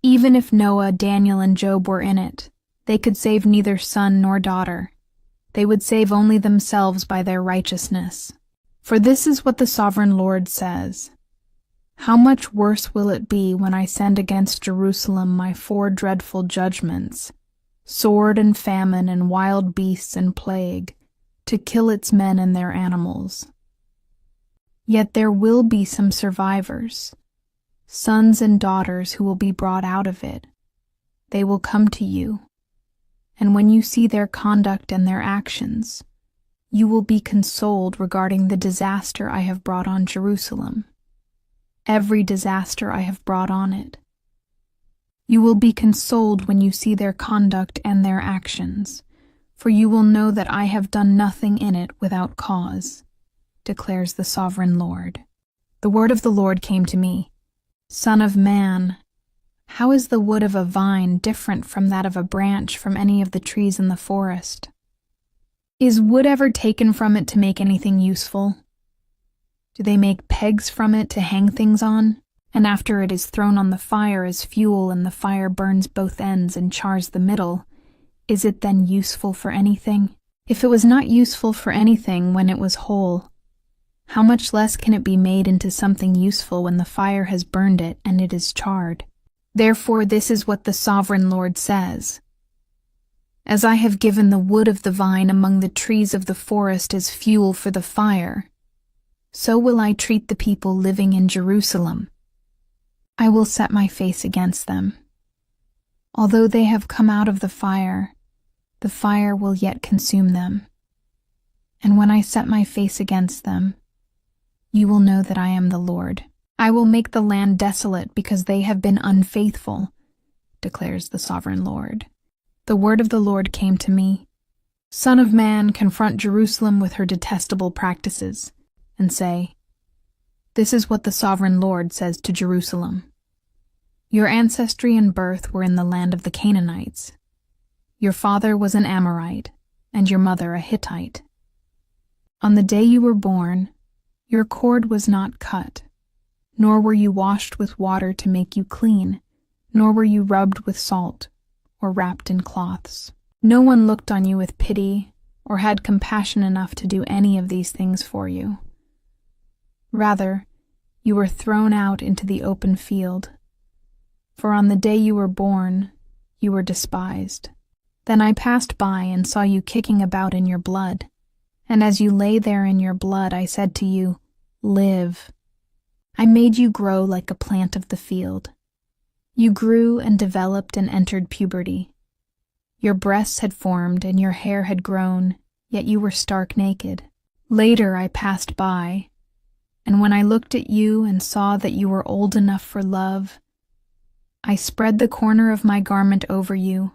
even if Noah, Daniel, and Job were in it, they could save neither son nor daughter. They would save only themselves by their righteousness. For this is what the sovereign Lord says: how much worse will it be when I send against Jerusalem my 4 dreadful judgments, sword and famine and wild beasts and plague, to kill its men and their animals. Yet there will be some survivors, sons and daughters who will be brought out of it. They will come to you, and when you see their conduct and their actions, you will be consoled regarding the disaster I have brought on Jerusalem, every disaster I have brought on it. You will be consoled when you see their conduct and their actions, for you will know that I have done nothing in it without cause, declares the sovereign Lord. The word of the Lord came to me. Son of man, how is the wood of a vine different from that of a branch from any of the trees in the forest? Is wood ever taken from it to make anything useful? Do they make pegs from it to hang things on? And after it is thrown on the fire as fuel and the fire burns both ends and chars the middle, is it then useful for anything? If it was not useful for anything when it was whole, how much less can it be made into something useful when the fire has burned it and it is charred? Therefore this is what the sovereign Lord says: as I have given the wood of the vine among the trees of the forest as fuel for the fire, so will I treat the people living in Jerusalem. I will set my face against them. Although they have come out of the fire will yet consume them. And when I set my face against them, you will know that I am the Lord. I will make the land desolate because they have been unfaithful, declares the sovereign Lord. The word of the Lord came to me. Son of man, confront Jerusalem with her detestable practices, and say, this is what the sovereign Lord says to Jerusalem. Your ancestry and birth were in the land of the Canaanites. Your father was an Amorite, and your mother a Hittite. On the day you were born, your cord was not cut, nor were you washed with water to make you clean, nor were you rubbed with salt, or wrapped in cloths. No one looked on you with pity, or had compassion enough to do any of these things for you. Rather, you were thrown out into the open field. For on the day you were born, you were despised. Then I passed by and saw you kicking about in your blood, and as you lay there in your blood, I said to you, live. I made you grow like a plant of the field. You grew and developed and entered puberty. Your breasts had formed and your hair had grown, yet you were stark naked. Later I passed by, and when I looked at you and saw that you were old enough for love, I spread the corner of my garment over you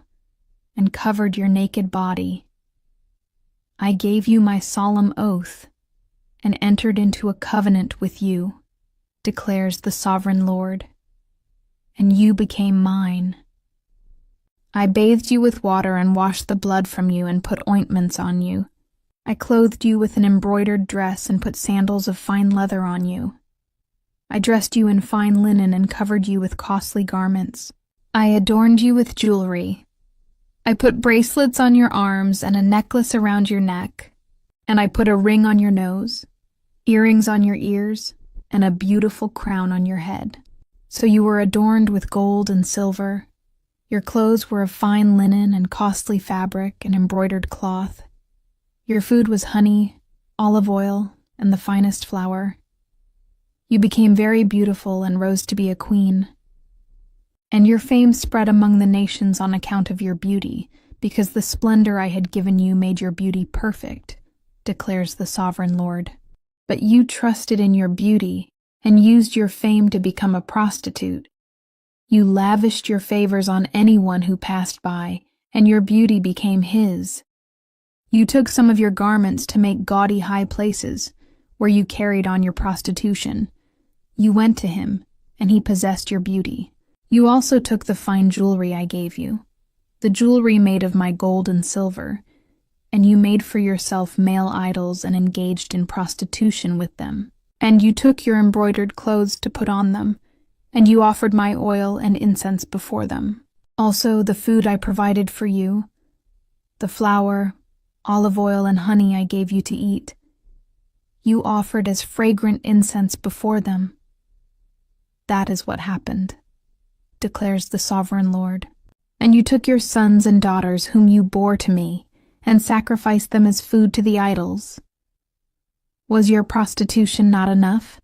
and covered your naked body. I gave you my solemn oath and entered into a covenant with you, declares the sovereign Lord, and you became mine. I bathed you with water and washed the blood from you and put ointments on you. I clothed you with an embroidered dress and put sandals of fine leather on you. I dressed you in fine linen and covered you with costly garments. I adorned you with jewelry. I put bracelets on your arms and a necklace around your neck, and I put a ring on your nose, earrings on your ears, and a beautiful crown on your head. So you were adorned with gold and silver. Your clothes were of fine linen and costly fabric and embroidered cloth. Your food was honey, olive oil, and the finest flour. You became very beautiful and rose to be a queen. And your fame spread among the nations on account of your beauty, because the splendor I had given you made your beauty perfect, declares the sovereign Lord. But you trusted in your beauty and used your fame to become a prostitute. You lavished your favors on anyone who passed by, and your beauty became his. You took some of your garments to make gaudy high places, where you carried on your prostitution. You went to him, and he possessed your beauty. You also took the fine jewelry I gave you, the jewelry made of my gold and silver, and you made for yourself male idols and engaged in prostitution with them. And you took your embroidered clothes to put on them, and you offered my oil and incense before them. Also the food I provided for you, the flour, olive oil, and honey I gave you to eat, you offered as fragrant incense before them. That is what happened, declares the Sovereign Lord. And you took your sons and daughters whom you bore to me, and sacrificed them as food to the idols. Was your prostitution not enough?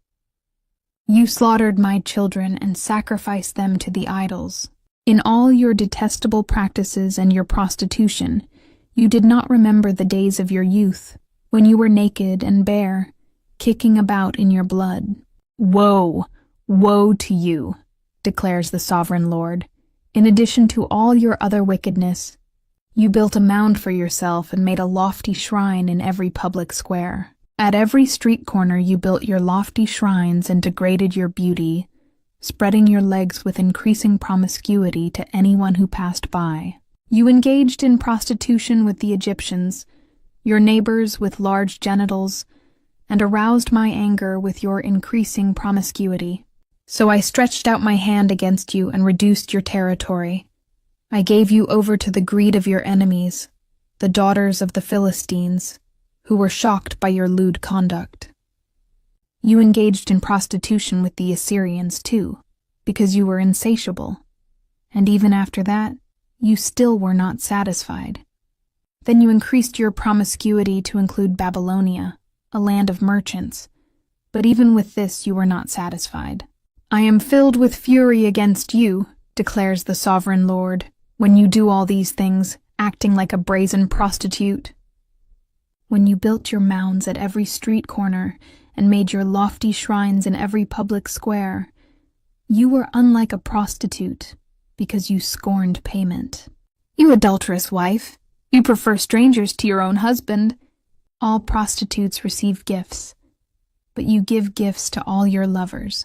You slaughtered my children and sacrificed them to the idols. In all your detestable practices and your prostitution, you did not remember the days of your youth, when you were naked and bare, kicking about in your blood. Woe, woe to you, declares the Sovereign Lord. In addition to all your other wickedness, you built a mound for yourself and made a lofty shrine in every public square. At every street corner you built your lofty shrines and degraded your beauty, spreading your legs with increasing promiscuity to anyone who passed by. You engaged in prostitution with the Egyptians, your neighbors with large genitals, and aroused my anger with your increasing promiscuity. So I stretched out my hand against you and reduced your territory. I gave you over to the greed of your enemies, the daughters of the Philistines, who were shocked by your lewd conduct. You engaged in prostitution with the Assyrians too, because you were insatiable, and even after that, you still were not satisfied. Then you increased your promiscuity to include Babylonia, a land of merchants, but even with this you were not satisfied. I am filled with fury against you, declares the Sovereign Lord, when you do all these things, acting like a brazen prostitute. When you built your mounds at every street corner and made your lofty shrines in every public square, you were unlike a prostitute because you scorned payment. You adulterous wife, you prefer strangers to your own husband. All prostitutes receive gifts, but you give gifts to all your lovers,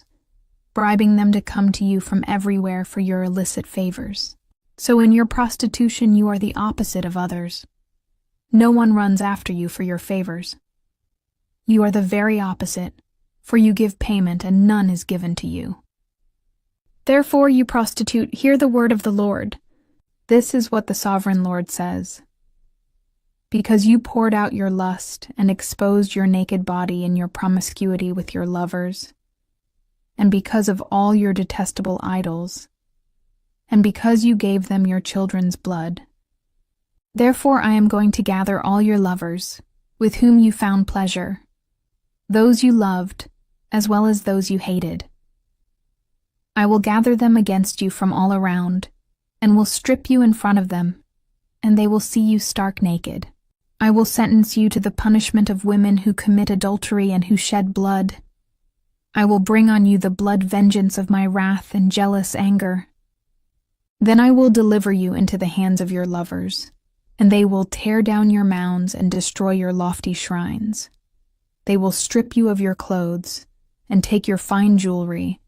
bribing them to come to you from everywhere for your illicit favors. So in your prostitution you are the opposite of others. No one runs after you for your favors. You are the very opposite, for you give payment and none is given to you. Therefore, you prostitute, hear the word of the Lord. This is what the Sovereign Lord says. Because you poured out your lust and exposed your naked body in your promiscuity with your lovers, and because of all your detestable idols, and because you gave them your children's blood, therefore I am going to gather all your lovers, with whom you found pleasure, those you loved, as well as those you hated. I will gather them against you from all around, and will strip you in front of them, and they will see you stark naked. I will sentence you to the punishment of women who commit adultery and who shed blood. I will bring on you the blood vengeance of my wrath and jealous anger. Then I will deliver you into the hands of your lovers, and they will tear down your mounds and destroy your lofty shrines. They will strip you of your clothes, and take your fine jewelry,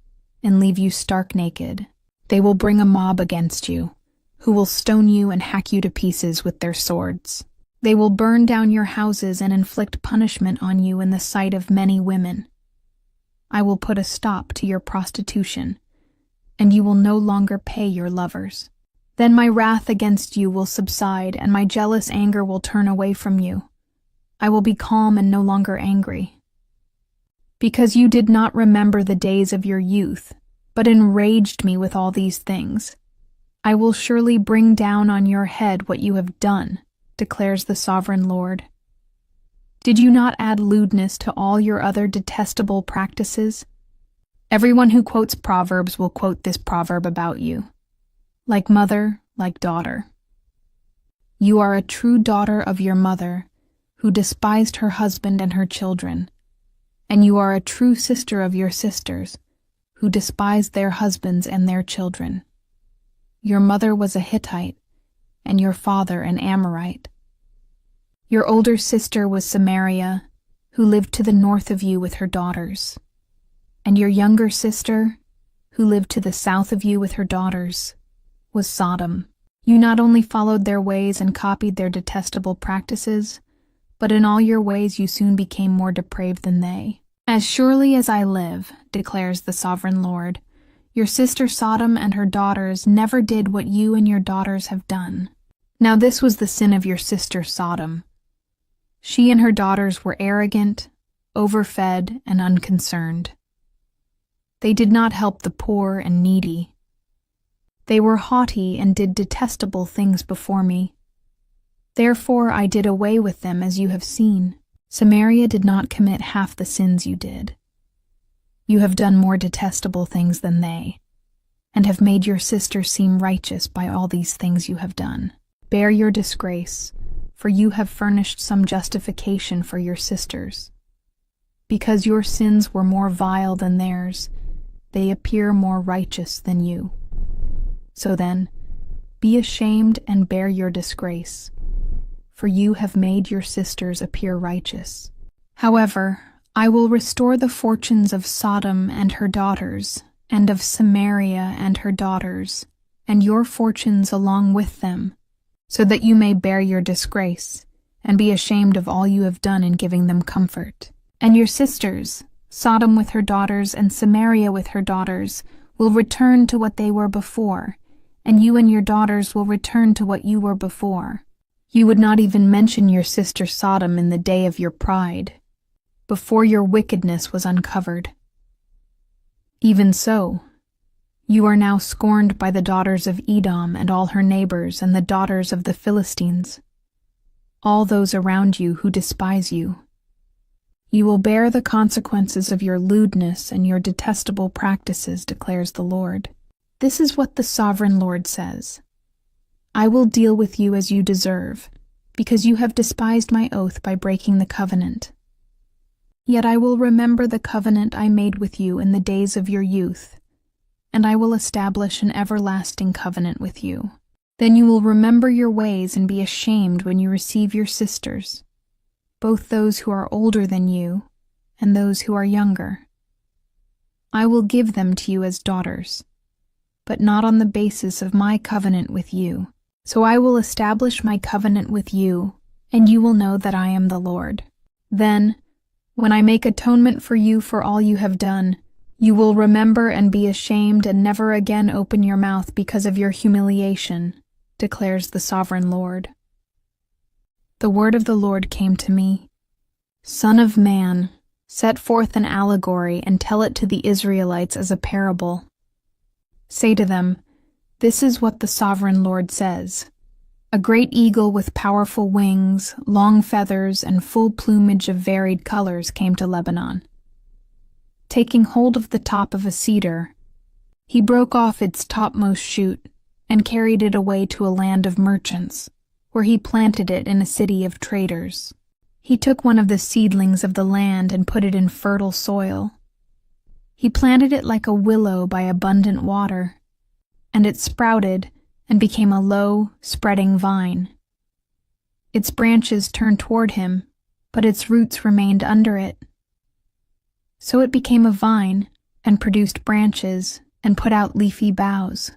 and leave you stark naked. They will bring a mob against you, who will stone you and hack you to pieces with their swords. They will burn down your houses and inflict punishment on you in the sight of many women. I will put a stop to your prostitution, and you will no longer pay your lovers. Then my wrath against you will subside, and my jealous anger will turn away from you. I will be calm and no longer angry. Because you did not remember the days of your youth, but enraged me with all these things, I will surely bring down on your head what you have done, declares the Sovereign Lord. Did you not add lewdness to all your other detestable practices? Everyone who quotes Proverbs will quote this proverb about you. Like mother, like daughter. You are a true daughter of your mother, who despised her husband and her children. and you are a true sister of your sisters, who despised their husbands and their children. Your mother was a Hittite, and your father an Amorite. Your older sister was Samaria, who lived to the north of you with her daughters. And your younger sister, who lived to the south of you with her daughters, was Sodom. You not only followed their ways and copied their detestable practices, but in all your ways you soon became more depraved than they. As surely as I live, declares the sovereign Lord, your sister Sodom and her daughters never did what you and your daughters have done. Now this was the sin of your sister Sodom. She and her daughters were arrogant, overfed, and unconcerned. They did not help the poor and needy. They were haughty and did detestable things before me. Therefore I did away with them, as you have seen. Samaria did not commit half the sins you did. You have done more detestable things than they, and have made your sister seem righteous by all these things you have done. Bear your disgrace, for you have furnished some justification for your sisters. Because your sins were more vile than theirs, they appear more righteous than you. So then, be ashamed and bear your disgrace, for you have made your sisters appear righteous. However, I will restore the fortunes of Sodom and her daughters, and of Samaria and her daughters, and your fortunes along with them, so that you may bear your disgrace, and be ashamed of all you have done in giving them comfort. And your sisters, Sodom with her daughters and Samaria with her daughters, will return to what they were before, and you and your daughters will return to what you were before. You would not even mention your sister Sodom in the day of your pride, before your wickedness was uncovered. Even so, you are now scorned by the daughters of Edom and all her neighbors and the daughters of the Philistines, all those around you who despise you. You will bear the consequences of your lewdness and your detestable practices, declares the Lord. This is what the sovereign Lord says. I will deal with you as you deserve, because you have despised my oath by breaking the covenant. Yet I will remember the covenant I made with you in the days of your youth, and I will establish an everlasting covenant with you. Then you will remember your ways and be ashamed when you receive your sisters, both those who are older than you and those who are younger. I will give them to you as daughters, but not on the basis of my covenant with you. So I will establish my covenant with you, and you will know that I am the Lord. Then, when I make atonement for you for all you have done, you will remember and be ashamed and never again open your mouth because of your humiliation, declares the sovereign Lord. The word of the Lord came to me. Son of man, set forth an allegory and tell it to the Israelites as a parable. Say to them, this is what the sovereign Lord says. A great eagle with powerful wings, long feathers, and full plumage of varied colors came to Lebanon. Taking hold of the top of a cedar, he broke off its topmost shoot and carried it away to a land of merchants, where he planted it in a city of traders. He took one of the seedlings of the land and put it in fertile soil. He planted it like a willow by abundant water, and it sprouted and became a low, spreading vine. Its branches turned toward him, but its roots remained under it. So it became a vine, and produced branches, and put out leafy boughs.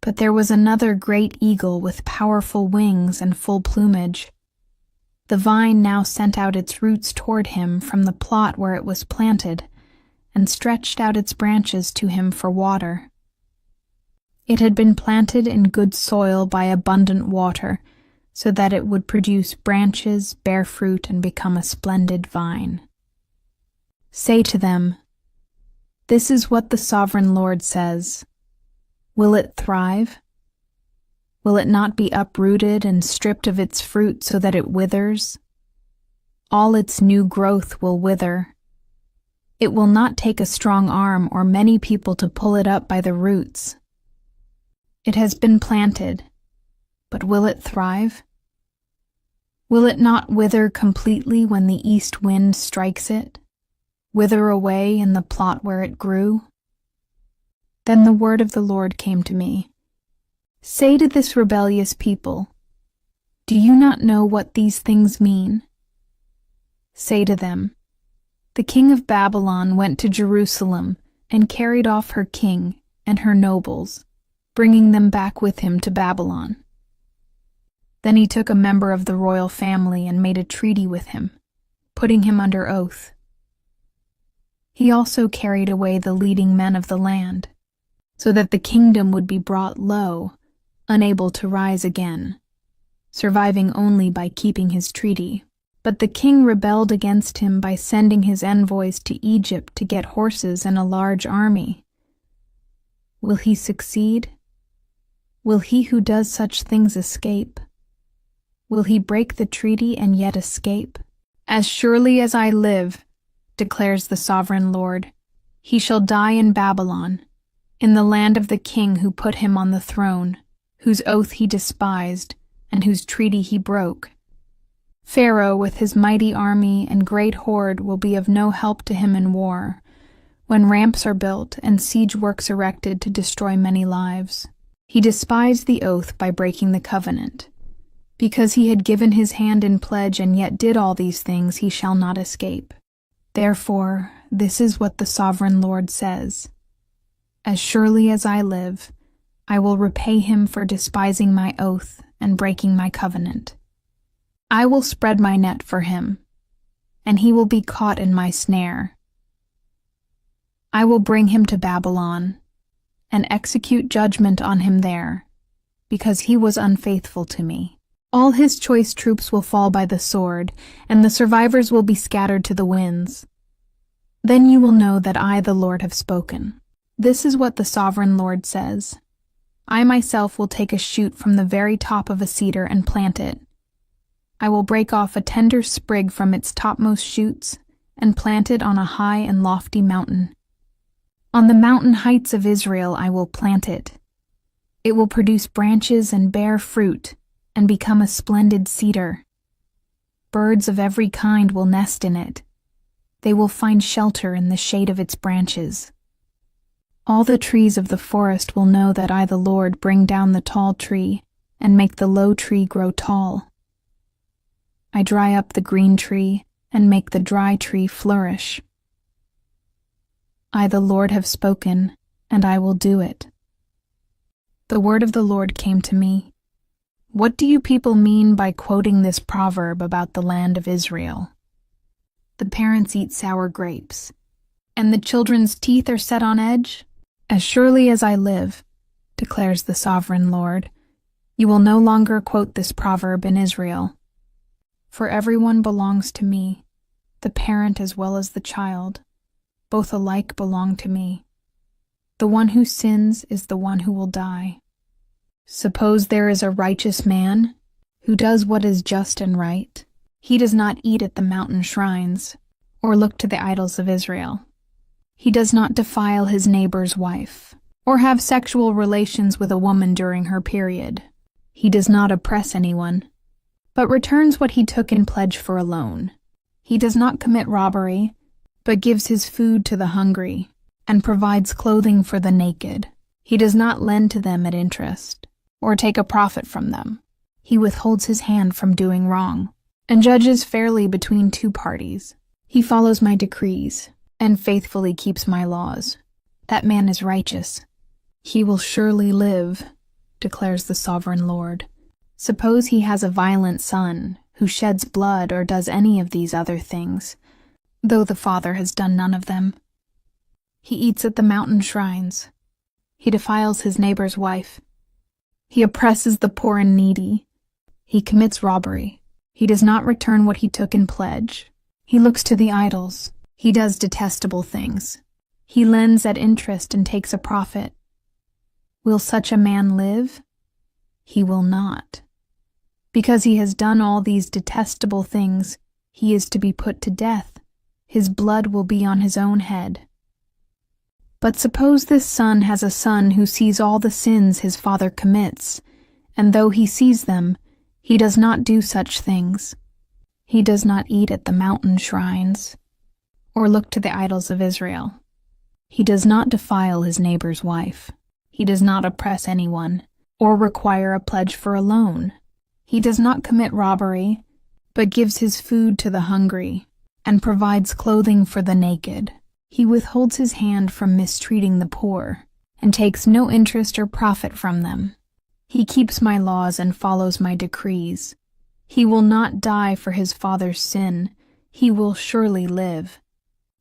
But there was another great eagle with powerful wings and full plumage. The vine now sent out its roots toward him from the plot where it was planted, and stretched out its branches to him for water. It had been planted in good soil by abundant water, so that it would produce branches, bear fruit, and become a splendid vine. Say to them, this is what the sovereign Lord says. Will it thrive? Will it not be uprooted and stripped of its fruit so that it withers? All its new growth will wither. It will not take a strong arm or many people to pull it up by the roots. It has been planted, but will it thrive? Will it not wither completely when the east wind strikes it? wither away in the plot where it grew? Then the word of the Lord came to me. Say to this rebellious people, do you not know what these things mean? Say to them, the king of Babylon went to Jerusalem and carried off her king and her nobles, bringing them back with him to Babylon. Then he took a member of the royal family and made a treaty with him, putting him under oath. He also carried away the leading men of the land, so that the kingdom would be brought low, unable to rise again, surviving only by keeping his treaty. But the king rebelled against him by sending his envoys to Egypt to get horses and a large army. Will he succeed? Will he who does such things escape? Will he break the treaty and yet escape? As surely as I live, declares the sovereign Lord, he shall die in Babylon, in the land of the king who put him on the throne, whose oath he despised, and whose treaty he broke. Pharaoh with his mighty army and great horde will be of no help to him in war, when ramps are built and siege works erected to destroy many lives. He despised the oath by breaking the covenant. Because he had given his hand in pledge and yet did all these things, he shall not escape. Therefore, this is what the sovereign Lord says. As surely as I live, I will repay him for despising my oath and breaking my covenant. I will spread my net for him, and he will be caught in my snare. I will bring him to Babylon, and execute judgment on him there, because he was unfaithful to me. All his choice troops will fall by the sword, and the survivors will be scattered to the winds. Then you will know that I, the Lord, have spoken. This is what the sovereign Lord says. I myself will take a shoot from the very top of a cedar and plant it. I will break off a tender sprig from its topmost shoots and plant it on a high and lofty mountain. On the mountain heights of Israel I will plant it. It will produce branches and bear fruit and become a splendid cedar. Birds of every kind will nest in it. They will find shelter in the shade of its branches. All the trees of the forest will know that I, the Lord, bring down the tall tree and make the low tree grow tall. I dry up the green tree and make the dry tree flourish. I, the Lord, have spoken, and I will do it. The word of the Lord came to me. What do you people mean by quoting this proverb about the land of Israel? The parents eat sour grapes, and the children's teeth are set on edge? As surely as I live, declares the sovereign Lord, you will no longer quote this proverb in Israel. For everyone belongs to me, the parent as well as the child. Both alike belong to me. The one who sins is the one who will die. Suppose there is a righteous man who does what is just and right. He does not eat at the mountain shrines or look to the idols of Israel. He does not defile his neighbor's wife or have sexual relations with a woman during her period. He does not oppress anyone, but returns what he took in pledge for a loan. He does not commit robbery, but gives his food to the hungry and provides clothing for the naked. He does not lend to them at interest or take a profit from them. He withholds his hand from doing wrong and judges fairly between two parties. He follows my decrees and faithfully keeps my laws. That man is righteous. He will surely live, declares the sovereign Lord. Suppose he has a violent son who sheds blood or does any of these other things, though the father has done none of them. He eats at the mountain shrines. He defiles his neighbor's wife. He oppresses the poor and needy. He commits robbery. He does not return what he took in pledge. He looks to the idols. He does detestable things. He lends at interest and takes a profit. Will such a man live? He will not. Because he has done all these detestable things, he is to be put to death. His blood will be on his own head. But suppose this son has a son who sees all the sins his father commits, and though he sees them, he does not do such things. He does not eat at the mountain shrines, or look to the idols of Israel. He does not defile his neighbor's wife. He does not oppress anyone, or require a pledge for a loan. He does not commit robbery, but gives his food to the hungry, and provides clothing for the naked. He withholds his hand from mistreating the poor, and takes no interest or profit from them. He keeps my laws and follows my decrees. He will not die for his father's sin. He will surely live.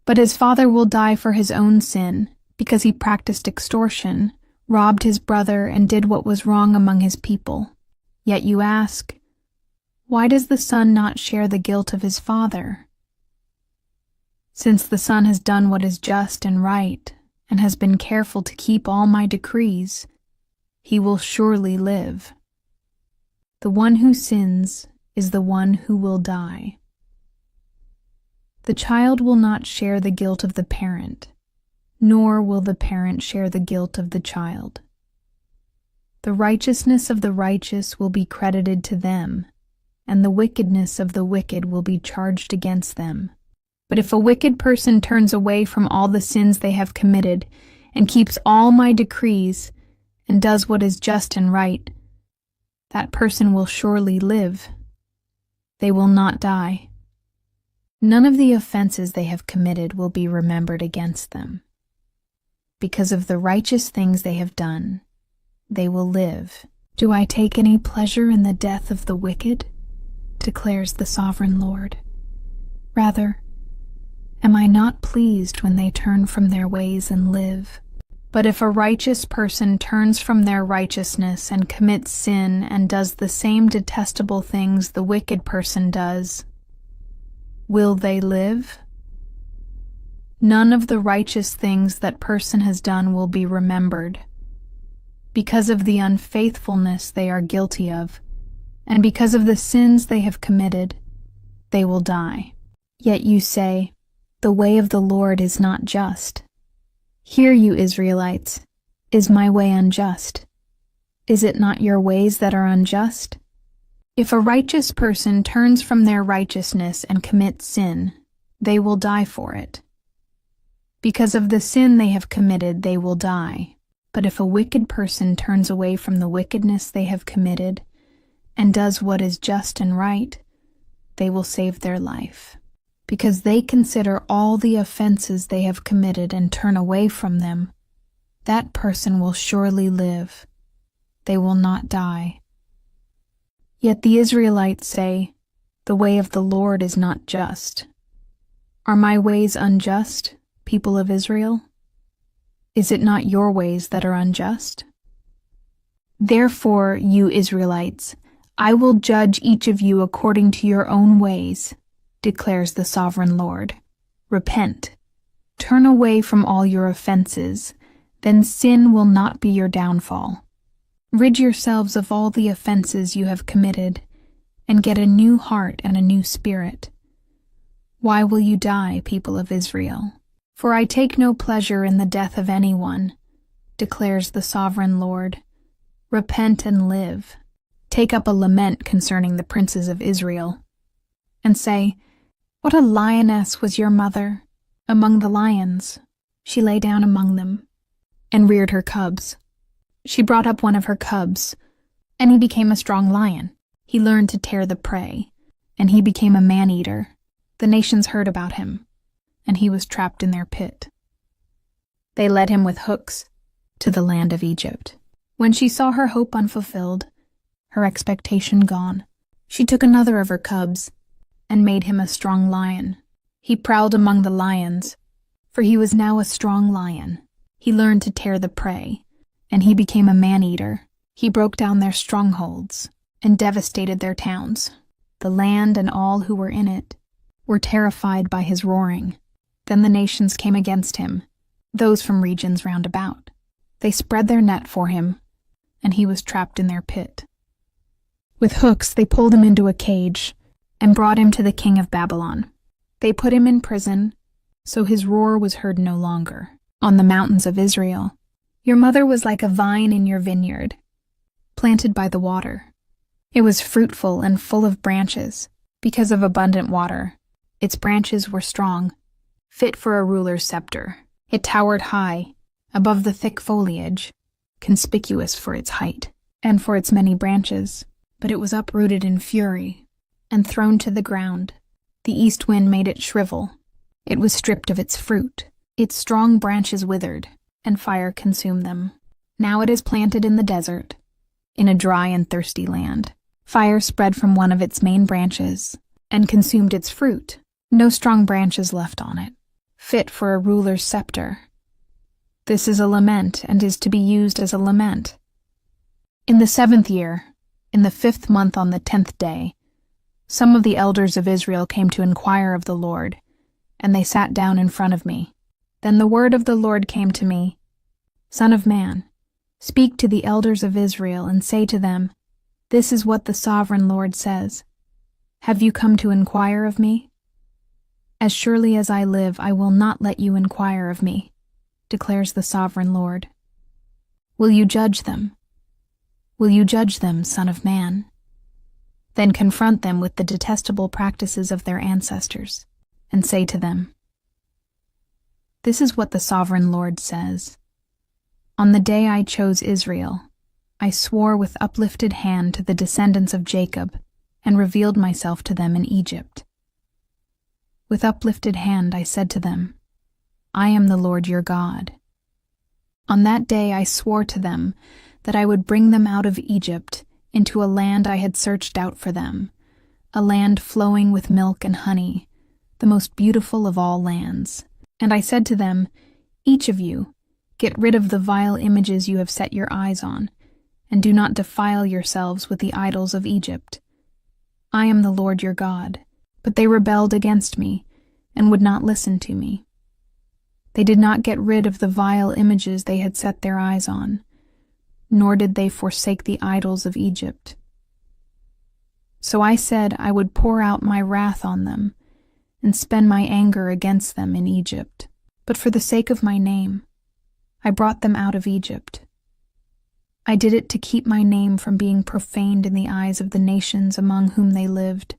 But his father will die for his own sin, because he practiced extortion, robbed his brother, and did what was wrong among his people. Yet you ask, why does the son not share the guilt of his father? Since the son has done what is just and right, and has been careful to keep all my decrees, he will surely live. The one who sins is the one who will die. The child will not share the guilt of the parent, nor will the parent share the guilt of the child. The righteousness of the righteous will be credited to them, and the wickedness of the wicked will be charged against them. But if a wicked person turns away from all the sins they have committed, and keeps all my decrees, and does what is just and right, that person will surely live. They will not die. None of the offenses they have committed will be remembered against them. Because of the righteous things they have done, they will live. Do I take any pleasure in the death of the wicked? Declares the sovereign Lord. Rather, am I not pleased when they turn from their ways and live? But if a righteous person turns from their righteousness and commits sin and does the same detestable things the wicked person does, will they live? None of the righteous things that person has done will be remembered, because of the unfaithfulness they are guilty of, and because of the sins they have committed, they will die. Yet you say, the way of the Lord is not just. Hear you, Israelites, is my way unjust? Is it not your ways that are unjust? If a righteous person turns from their righteousness and commits sin, they will die for it. Because of the sin they have committed, they will die. But if a wicked person turns away from the wickedness they have committed and does what is just and right, they will save their life. Because they consider all the offenses they have committed and turn away from them, that person will surely live. They will not die. Yet the Israelites say, the way of the Lord is not just. Are my ways unjust, people of Israel? Is it not your ways that are unjust? Therefore, you Israelites, I will judge each of you according to your own ways, declares the sovereign Lord. Repent. Turn away from all your offenses, then sin will not be your downfall. Rid yourselves of all the offenses you have committed, and get a new heart and a new spirit. Why will you die, people of Israel? For I take no pleasure in the death of anyone, declares the sovereign Lord. Repent and live. Take up a lament concerning the princes of Israel, and say, what a lioness was your mother among the lions. She lay down among them and reared her cubs. She brought up one of her cubs, and he became a strong lion. He learned to tear the prey, and he became a man-eater. The nations heard about him, and he was trapped in their pit. They led him with hooks to the land of Egypt. When she saw her hope unfulfilled, her expectation gone, she took another of her cubs and made him a strong lion. He prowled among the lions, for he was now a strong lion. He learned to tear the prey, and he became a man-eater. He broke down their strongholds and devastated their towns. The land and all who were in it were terrified by his roaring. Then the nations came against him, those from regions round about. They spread their net for him, and he was trapped in their pit. With hooks they pulled him into a cage and brought him to the king of Babylon. They put him in prison, so his roar was heard no longer. On the mountains of Israel, your mother was like a vine in your vineyard, planted by the water. It was fruitful and full of branches, because of abundant water. Its branches were strong, fit for a ruler's scepter. It towered high, above the thick foliage, conspicuous for its height, and for its many branches. But it was uprooted in fury, and thrown to the ground. The east wind made it shrivel. It was stripped of its fruit. Its strong branches withered, and fire consumed them. Now it is planted in the desert, in a dry and thirsty land. Fire spread from one of its main branches, and consumed its fruit. No strong branches left on it, fit for a ruler's scepter. This is a lament, and is to be used as a lament. In the 7th year, in the 5th month on the 10th day, some of the elders of Israel came to inquire of the Lord, and they sat down in front of me. Then the word of the Lord came to me, Son of man, speak to the elders of Israel and say to them, This is what the sovereign Lord says. Have you come to inquire of me? As surely as I live, I will not let you inquire of me, declares the sovereign Lord. Will you judge them? Will you judge them, Son of man? Then confront them with the detestable practices of their ancestors, and say to them, This is what the sovereign Lord says. On the day I chose Israel, I swore with uplifted hand to the descendants of Jacob, and revealed myself to them in Egypt. With uplifted hand I said to them, I am the Lord your God. On that day I swore to them that I would bring them out of Egypt into a land I had searched out for them, a land flowing with milk and honey, the most beautiful of all lands. And I said to them, Each of you, get rid of the vile images you have set your eyes on, and do not defile yourselves with the idols of Egypt. I am the Lord your God. But they rebelled against me, and would not listen to me. They did not get rid of the vile images they had set their eyes on, nor did they forsake the idols of Egypt. So I said I would pour out my wrath on them, and spend my anger against them in Egypt. But for the sake of my name, I brought them out of Egypt. I did it to keep my name from being profaned in the eyes of the nations among whom they lived,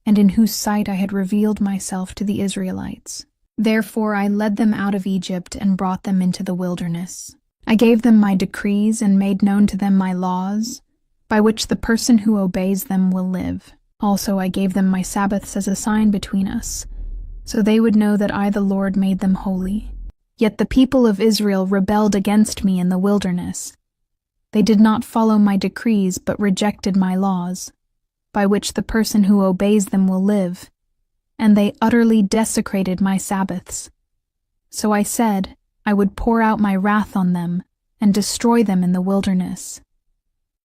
and in whose sight I had revealed myself to the Israelites. Therefore I led them out of Egypt and brought them into the wilderness. I gave them my decrees and made known to them my laws, by which the person who obeys them will live. Also I gave them my Sabbaths as a sign between us, so they would know that I the Lord made them holy. Yet the people of Israel rebelled against me in the wilderness. They did not follow my decrees but rejected my laws, by which the person who obeys them will live, and they utterly desecrated my Sabbaths. So I said I would pour out my wrath on them and destroy them in the wilderness.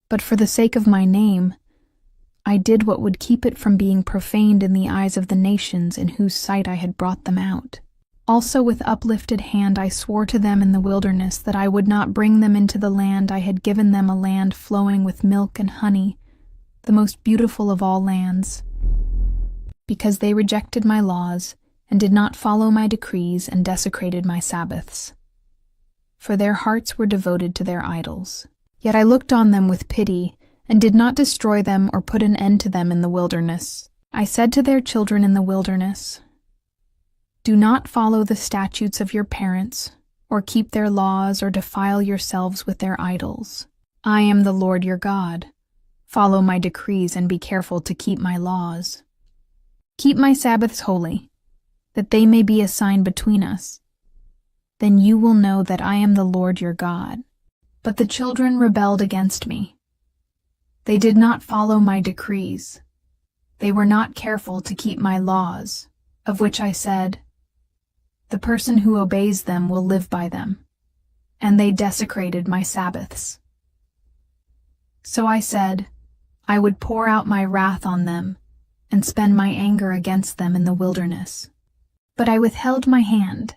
But for the sake of my name, I did what would keep it from being profaned in the eyes of the nations in whose sight I had brought them out. Also with uplifted hand I swore to them in the wilderness that I would not bring them into the land I had given them, a land flowing with milk and honey, the most beautiful of all lands, because they rejected my laws and did not follow my decrees and desecrated my Sabbaths. For their hearts were devoted to their idols. Yet I looked on them with pity and did not destroy them or put an end to them in the wilderness. I said to their children in the wilderness, Do not follow the statutes of your parents, or keep their laws, or defile yourselves with their idols. I am the Lord your God. Follow my decrees and be careful to keep my laws. Keep my Sabbaths holy, that they may be a sign between us. Then you will know that I am the Lord your God. But the children rebelled against me. They did not follow my decrees. They were not careful to keep my laws, of which I said, The person who obeys them will live by them. And they desecrated my Sabbaths. So I said, I would pour out my wrath on them and spend my anger against them in the wilderness. But I withheld my hand,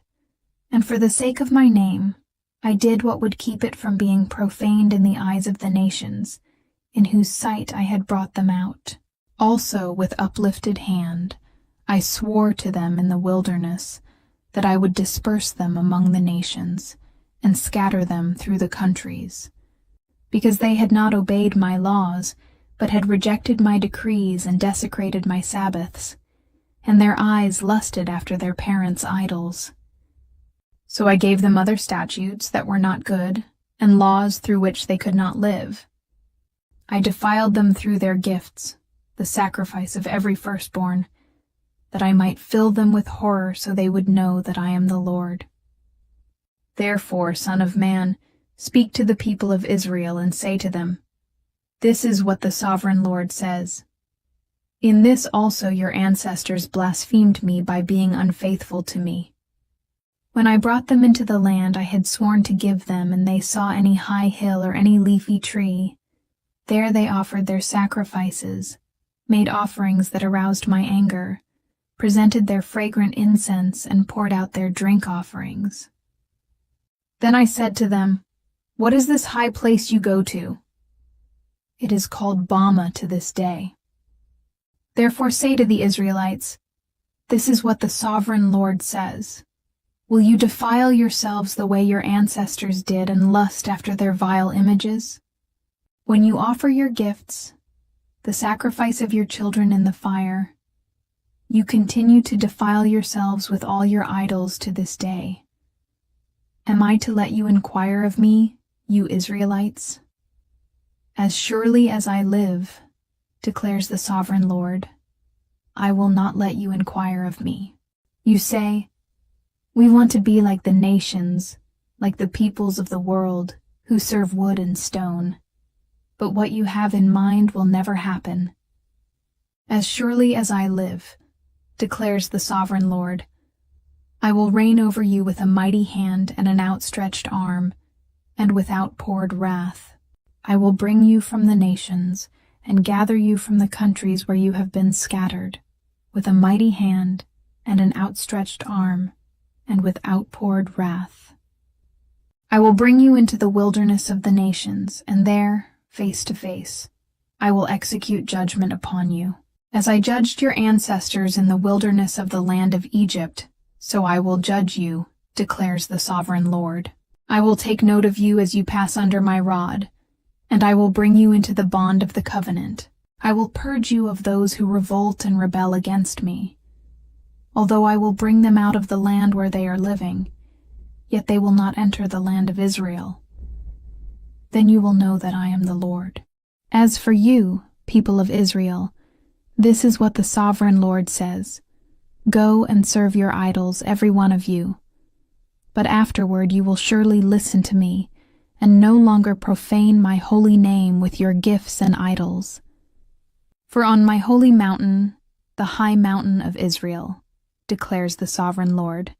and for the sake of my name, I did what would keep it from being profaned in the eyes of the nations, in whose sight I had brought them out. Also with uplifted hand, I swore to them in the wilderness that I would disperse them among the nations and scatter them through the countries, because they had not obeyed my laws, but had rejected my decrees and desecrated my Sabbaths. and their eyes lusted after their parents' idols. So I gave them other statutes that were not good, and laws through which they could not live. I defiled them through their gifts, the sacrifice of every firstborn, that I might fill them with horror so they would know that I am the Lord. Therefore, Son of man, speak to the people of Israel and say to them, This is what the sovereign Lord says. In this also your ancestors blasphemed me by being unfaithful to me. When I brought them into the land I had sworn to give them, and they saw any high hill or any leafy tree, there they offered their sacrifices, made offerings that aroused my anger, presented their fragrant incense, and poured out their drink offerings. Then I said to them, What is this high place you go to? It is called Bama to this day. Therefore say to the Israelites, This is what the sovereign Lord says. Will you defile yourselves the way your ancestors did and lust after their vile images? When you offer your gifts, the sacrifice of your children in the fire, you continue to defile yourselves with all your idols to this day. Am I to let you inquire of me, you Israelites? As surely as I live, declares the sovereign Lord, I will not let you inquire of me. You say, We want to be like the nations, like the peoples of the world, who serve wood and stone. But what you have in mind will never happen. As surely as I live, declares the sovereign Lord, I will reign over you with a mighty hand and an outstretched arm, and with outpoured wrath. I will bring you from the nations, and gather you from the countries where you have been scattered, with a mighty hand and an outstretched arm, and with outpoured wrath. I will bring you into the wilderness of the nations, and there, face to face, I will execute judgment upon you. As I judged your ancestors in the wilderness of the land of Egypt, so I will judge you, declares the sovereign Lord. I will take note of you as you pass under my rod, and I will bring you into the bond of the covenant. I will purge you of those who revolt and rebel against me. Although I will bring them out of the land where they are living, yet they will not enter the land of Israel. Then you will know that I am the Lord. As for you, people of Israel, this is what the sovereign Lord says. Go and serve your idols, every one of you. But afterward you will surely listen to me, and no longer profane my holy name with your gifts and idols. For on my holy mountain, the high mountain of Israel, declares the sovereign Lord,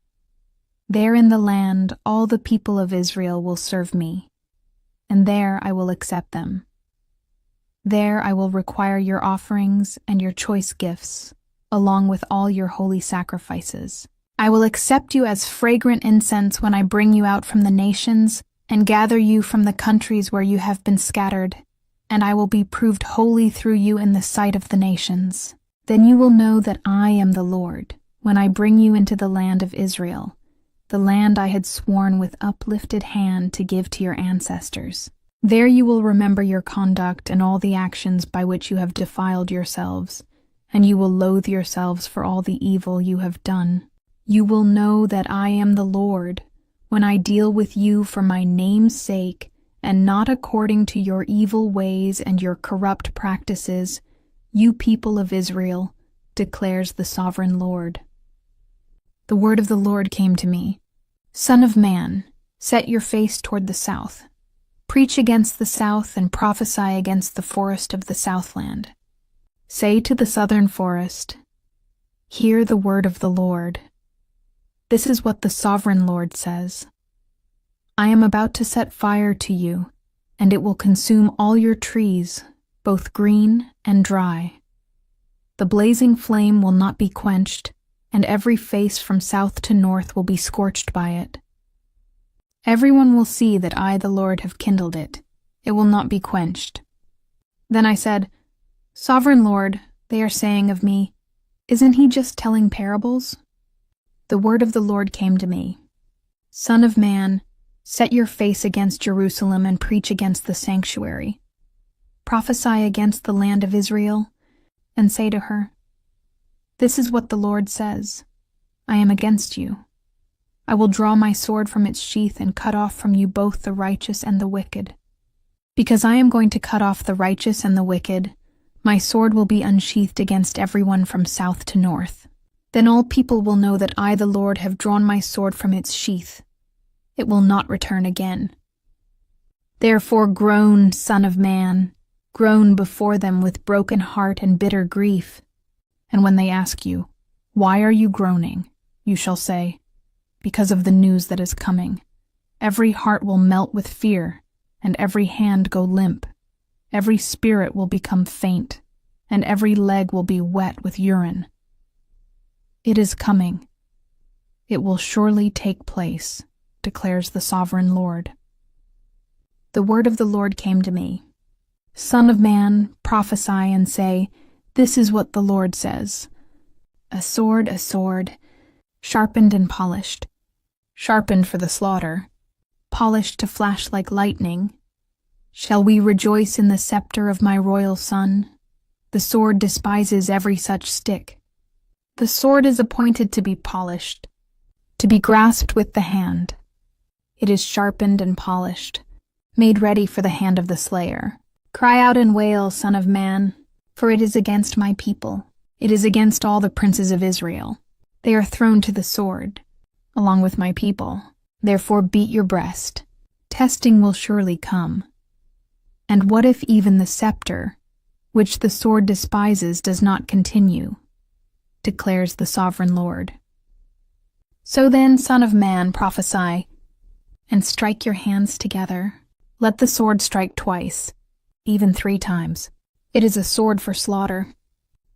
there in the land all the people of Israel will serve me, and there I will accept them. There I will require your offerings and your choice gifts, along with all your holy sacrifices. I will accept you as fragrant incense when I bring you out from the nations and gather you from the countries where you have been scattered, and I will be proved holy through you in the sight of the nations. Then you will know that I am the Lord, when I bring you into the land of Israel, the land I had sworn with uplifted hand to give to your ancestors. There you will remember your conduct and all the actions by which you have defiled yourselves, and you will loathe yourselves for all the evil you have done. You will know that I am the Lord, when I deal with you for my name's sake, and not according to your evil ways and your corrupt practices, you people of Israel, declares the sovereign Lord. The word of the Lord came to me. Son of man, set your face toward the south. Preach against the south and prophesy against the forest of the southland. Say to the southern forest, Hear the word of the Lord. This is what the sovereign Lord says. I am about to set fire to you, and it will consume all your trees, both green and dry. The blazing flame will not be quenched, and every face from south to north will be scorched by it. Everyone will see that I, the Lord, have kindled it. It will not be quenched. Then I said, Sovereign Lord, they are saying of me, isn't he just telling parables? The word of the Lord came to me. Son of man, set your face against Jerusalem and preach against the sanctuary. Prophesy against the land of Israel, and say to her, This is what the Lord says. I am against you. I will draw my sword from its sheath and cut off from you both the righteous and the wicked. Because I am going to cut off the righteous and the wicked, my sword will be unsheathed against everyone from south to north. Then all people will know that I, the Lord, have drawn my sword from its sheath. It will not return again. Therefore groan, Son of Man, groan before them with broken heart and bitter grief. And when they ask you, why are you groaning? You shall say, because of the news that is coming. Every heart will melt with fear, and every hand go limp. Every spirit will become faint, and every leg will be wet with urine. It is coming. It will surely take place, declares the sovereign Lord. The word of the Lord came to me. Son of man, prophesy and say, this is what the Lord says. A sword, sharpened and polished, sharpened for the slaughter, polished to flash like lightning. Shall we rejoice in the scepter of my royal son? The sword despises every such stick. The sword is appointed to be polished, to be grasped with the hand. It is sharpened and polished, made ready for the hand of the slayer. Cry out and wail, Son of man, for it is against my people. It is against all the princes of Israel. They are thrown to the sword, along with my people. Therefore beat your breast. Testing will surely come. And what if even the scepter, which the sword despises, does not continue? Declares the sovereign Lord. So then, Son of man, prophesy, and strike your hands together. Let the sword strike twice, even 3 times. It is a sword for slaughter,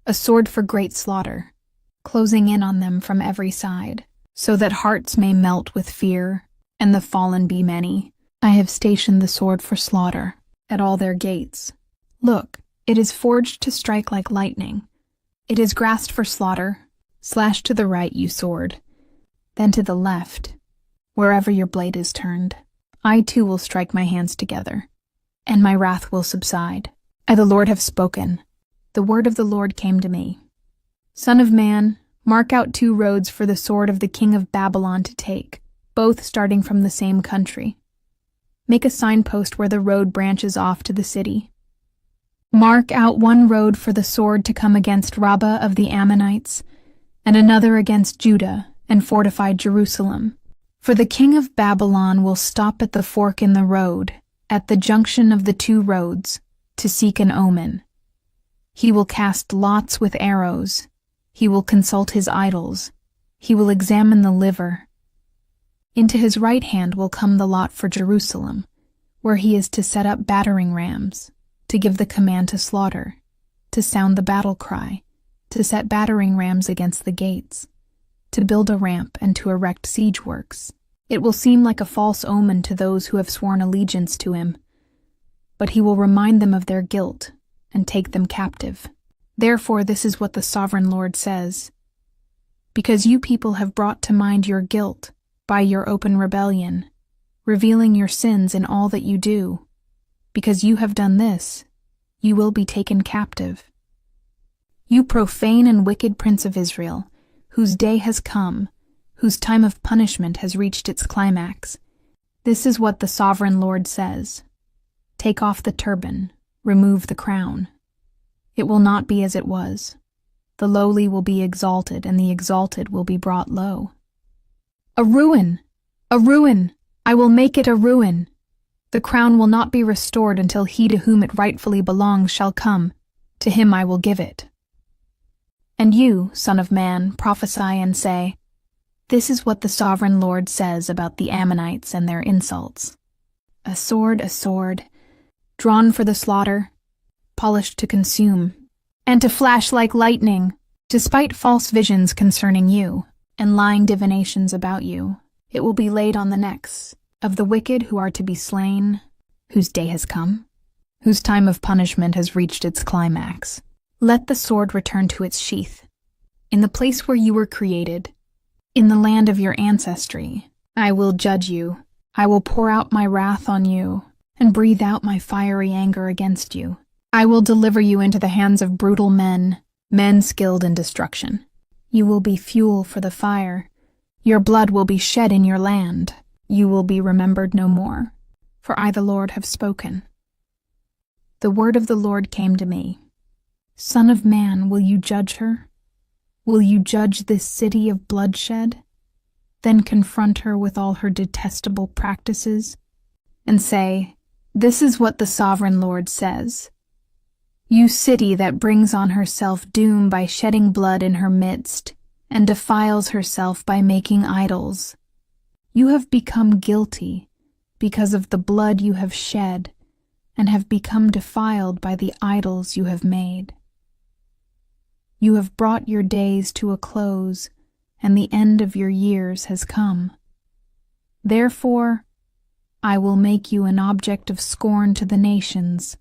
a sword for great slaughter, closing in on them from every side, so that hearts may melt with fear, and the fallen be many. I have stationed the sword for slaughter at all their gates. Look, it is forged to strike like lightning. It is grasped for slaughter. Slash to the right, you sword, then to the left, wherever your blade is turned. I too will strike my hands together, and my wrath will subside. I, the Lord, have spoken. The word of the Lord came to me. Son of man, mark out 2 roads for the sword of the king of Babylon to take, both starting from the same country. Make a signpost where the road branches off to the city. Mark out 1 road for the sword to come against Rabbah of the Ammonites, and another against Judah and fortified Jerusalem. For the king of Babylon will stop at the fork in the road, at the junction of the 2 roads, to seek an omen. He will cast lots with arrows. He will consult his idols. He will examine the liver. Into his right hand will come the lot for Jerusalem, where he is to set up battering rams, to give the command to slaughter, to sound the battle cry, to set battering rams against the gates, to build a ramp and to erect siege works. It will seem like a false omen to those who have sworn allegiance to him, but he will remind them of their guilt and take them captive. Therefore, this is what the sovereign Lord says. Because you people have brought to mind your guilt by your open rebellion, revealing your sins in all that you do, because you have done this, you will be taken captive. You profane and wicked prince of Israel, whose day has come, whose time of punishment has reached its climax. This is what the sovereign Lord says. Take off the turban, remove the crown. It will not be as it was. The lowly will be exalted, and the exalted will be brought low. A ruin! A ruin! I will make it a ruin. The crown will not be restored until he to whom it rightfully belongs shall come. To him I will give it. And you, Son of man, prophesy and say, this is what the sovereign Lord says about the Ammonites and their insults. A sword, drawn for the slaughter, polished to consume, and to flash like lightning, despite false visions concerning you, and lying divinations about you. It will be laid on the necks of the wicked who are to be slain, whose day has come, whose time of punishment has reached its climax. Let the sword return to its sheath. In the place where you were created, in the land of your ancestry, I will judge you. I will pour out my wrath on you, and breathe out my fiery anger against you. I will deliver you into the hands of brutal men, men skilled in destruction. You will be fuel for the fire. Your blood will be shed in your land. You will be remembered no more, for I, the Lord, have spoken. The word of the Lord came to me. Son of man, will you judge her? Will you judge this city of bloodshed? Then confront her with all her detestable practices, and say, This is what the sovereign Lord says. You city that brings on herself doom by shedding blood in her midst, and defiles herself by making idols. You have become guilty because of the blood you have shed, and have become defiled by the idols you have made. You have brought your days to a close, and the end of your years has come. Therefore, I will make you an object of scorn to the nations,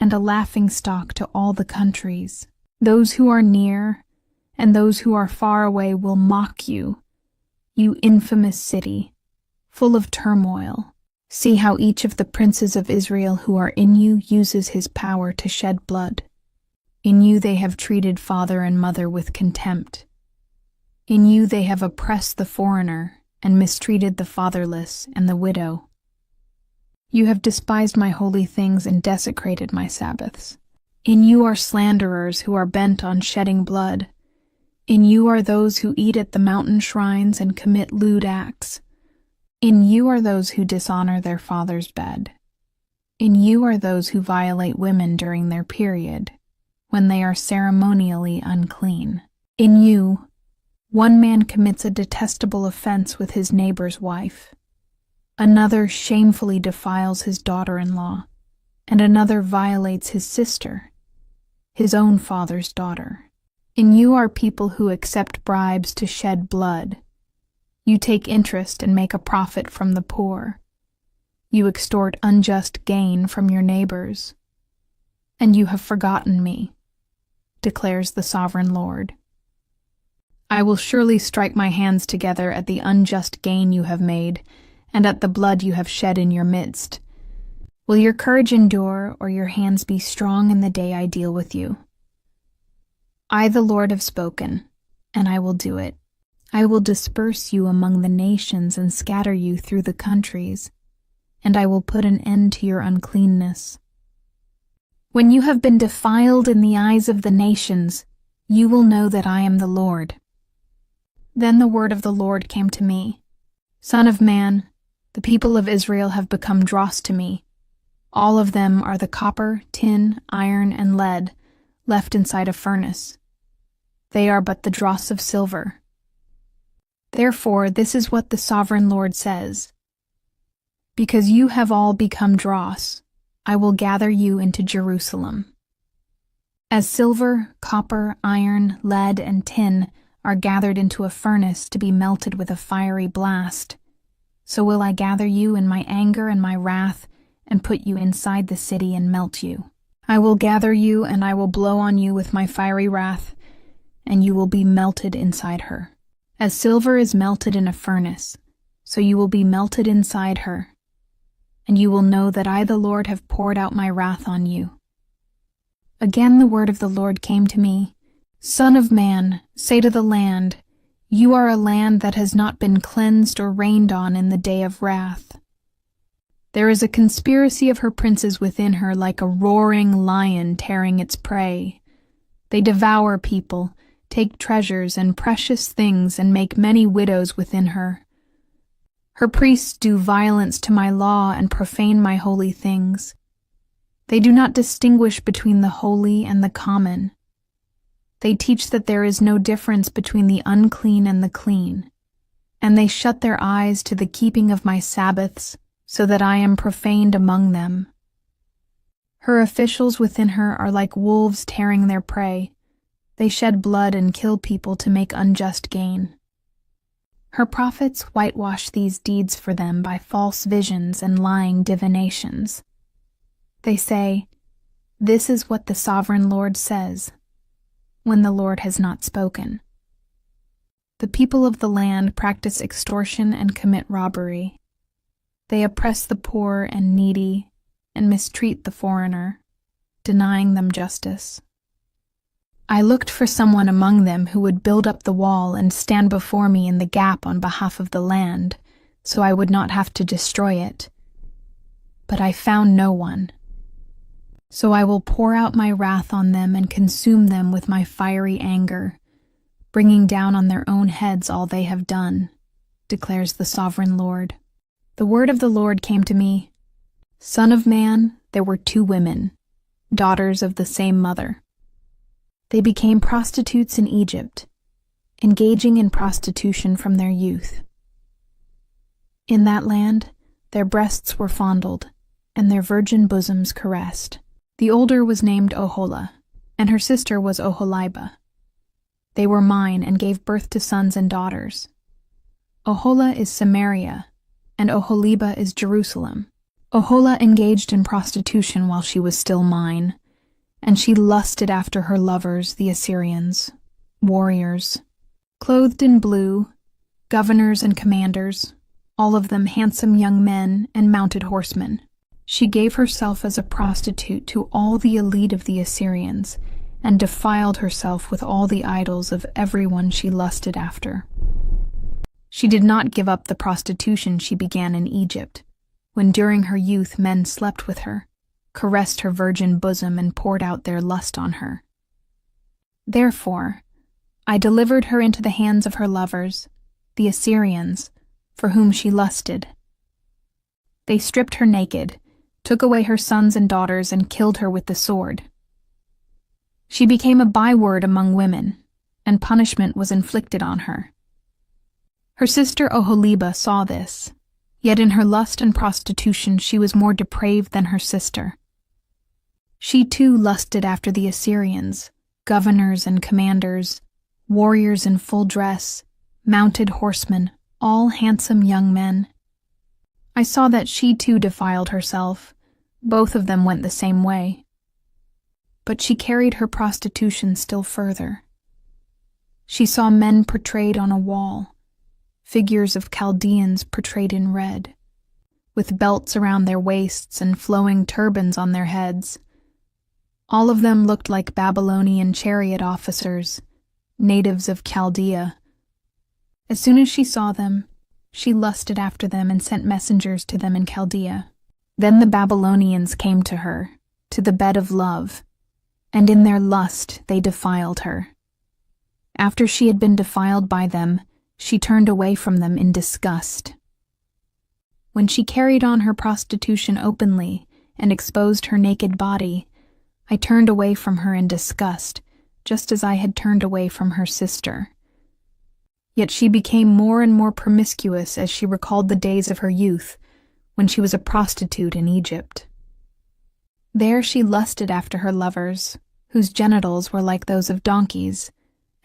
and a laughingstock to all the countries. Those who are near and those who are far away will mock you, you infamous city, full of turmoil. See how each of the princes of Israel who are in you uses his power to shed blood. In you they have treated father and mother with contempt. In you they have oppressed the foreigner and mistreated the fatherless and the widow. You have despised my holy things and desecrated my Sabbaths. In you are slanderers who are bent on shedding blood. In you are those who eat at the mountain shrines and commit lewd acts. In you are those who dishonor their father's bed. In you are those who violate women during their period, when they are ceremonially unclean. In you, one man commits a detestable offense with his neighbor's wife. Another shamefully defiles his daughter-in-law, and another violates his sister, his own father's daughter. In you are people who accept bribes to shed blood. You take interest and make a profit from the poor. You extort unjust gain from your neighbors. And you have forgotten me, declares the sovereign Lord. I will surely strike my hands together at the unjust gain you have made, and at the blood you have shed in your midst. Will your courage endure, or your hands be strong in the day I deal with you? I, the Lord, have spoken, and I will do it. I will disperse you among the nations and scatter you through the countries, and I will put an end to your uncleanness. When you have been defiled in the eyes of the nations, you will know that I am the Lord. Then the word of the Lord came to me. Son of man, the people of Israel have become dross to me. All of them are the copper, tin, iron, and lead left inside a furnace. They are but the dross of silver. Therefore, this is what the sovereign Lord says. Because you have all become dross, I will gather you into Jerusalem. As silver, copper, iron, lead, and tin are gathered into a furnace to be melted with a fiery blast, so will I gather you in my anger and my wrath and put you inside the city and melt you. I will gather you and I will blow on you with my fiery wrath, and you will be melted inside her. As silver is melted in a furnace, so you will be melted inside her, and you will know that I, the Lord, have poured out my wrath on you. Again the word of the Lord came to me. Son of man, say to the land, you are a land that has not been cleansed or rained on in the day of wrath. There is a conspiracy of her princes within her like a roaring lion tearing its prey. They devour people, take treasures and precious things, and make many widows within her. Her priests do violence to my law and profane my holy things. They do not distinguish between the holy and the common. They teach that there is no difference between the unclean and the clean, and they shut their eyes to the keeping of my Sabbaths, so that I am profaned among them. Her officials within her are like wolves tearing their prey. They shed blood and kill people to make unjust gain. Her prophets whitewash these deeds for them by false visions and lying divinations. They say, "This is what the sovereign Lord says," when the Lord has not spoken. The people of the land practice extortion and commit robbery. They oppress the poor and needy and mistreat the foreigner, denying them justice. I looked for someone among them who would build up the wall and stand before me in the gap on behalf of the land, so I would not have to destroy it. But I found no one. So I will pour out my wrath on them and consume them with my fiery anger, bringing down on their own heads all they have done, declares the sovereign Lord. The word of the Lord came to me. Son of man, there were 2 women, daughters of the same mother. They became prostitutes in Egypt, engaging in prostitution from their youth. In that land, their breasts were fondled, and their virgin bosoms caressed. The older was named Oholah, and her sister was Oholibah. They were mine and gave birth to sons and daughters. Oholah is Samaria, and Oholibah is Jerusalem. Oholah engaged in prostitution while she was still mine, and she lusted after her lovers, the Assyrians, warriors, clothed in blue, governors and commanders, all of them handsome young men and mounted horsemen. She gave herself as a prostitute to all the elite of the Assyrians, and defiled herself with all the idols of everyone she lusted after. She did not give up the prostitution she began in Egypt, when during her youth men slept with her, caressed her virgin bosom, and poured out their lust on her. Therefore, I delivered her into the hands of her lovers, the Assyrians, for whom she lusted. They stripped her naked, took away her sons and daughters, and killed her with the sword. She became a byword among women, and punishment was inflicted on her. Her sister Oholibah saw this, yet in her lust and prostitution she was more depraved than her sister. She too lusted after the Assyrians, governors and commanders, warriors in full dress, mounted horsemen, all handsome young men. I saw that she too defiled herself. Both of them went the same way. But she carried her prostitution still further. She saw men portrayed on a wall, figures of Chaldeans portrayed in red, with belts around their waists and flowing turbans on their heads. All of them looked like Babylonian chariot officers, natives of Chaldea. As soon as she saw them, she lusted after them and sent messengers to them in Chaldea. Then the Babylonians came to her, to the bed of love, and in their lust they defiled her. After she had been defiled by them, she turned away from them in disgust. When she carried on her prostitution openly and exposed her naked body, I turned away from her in disgust, just as I had turned away from her sister. Yet she became more and more promiscuous as she recalled the days of her youth, when she was a prostitute in Egypt. There she lusted after her lovers, whose genitals were like those of donkeys,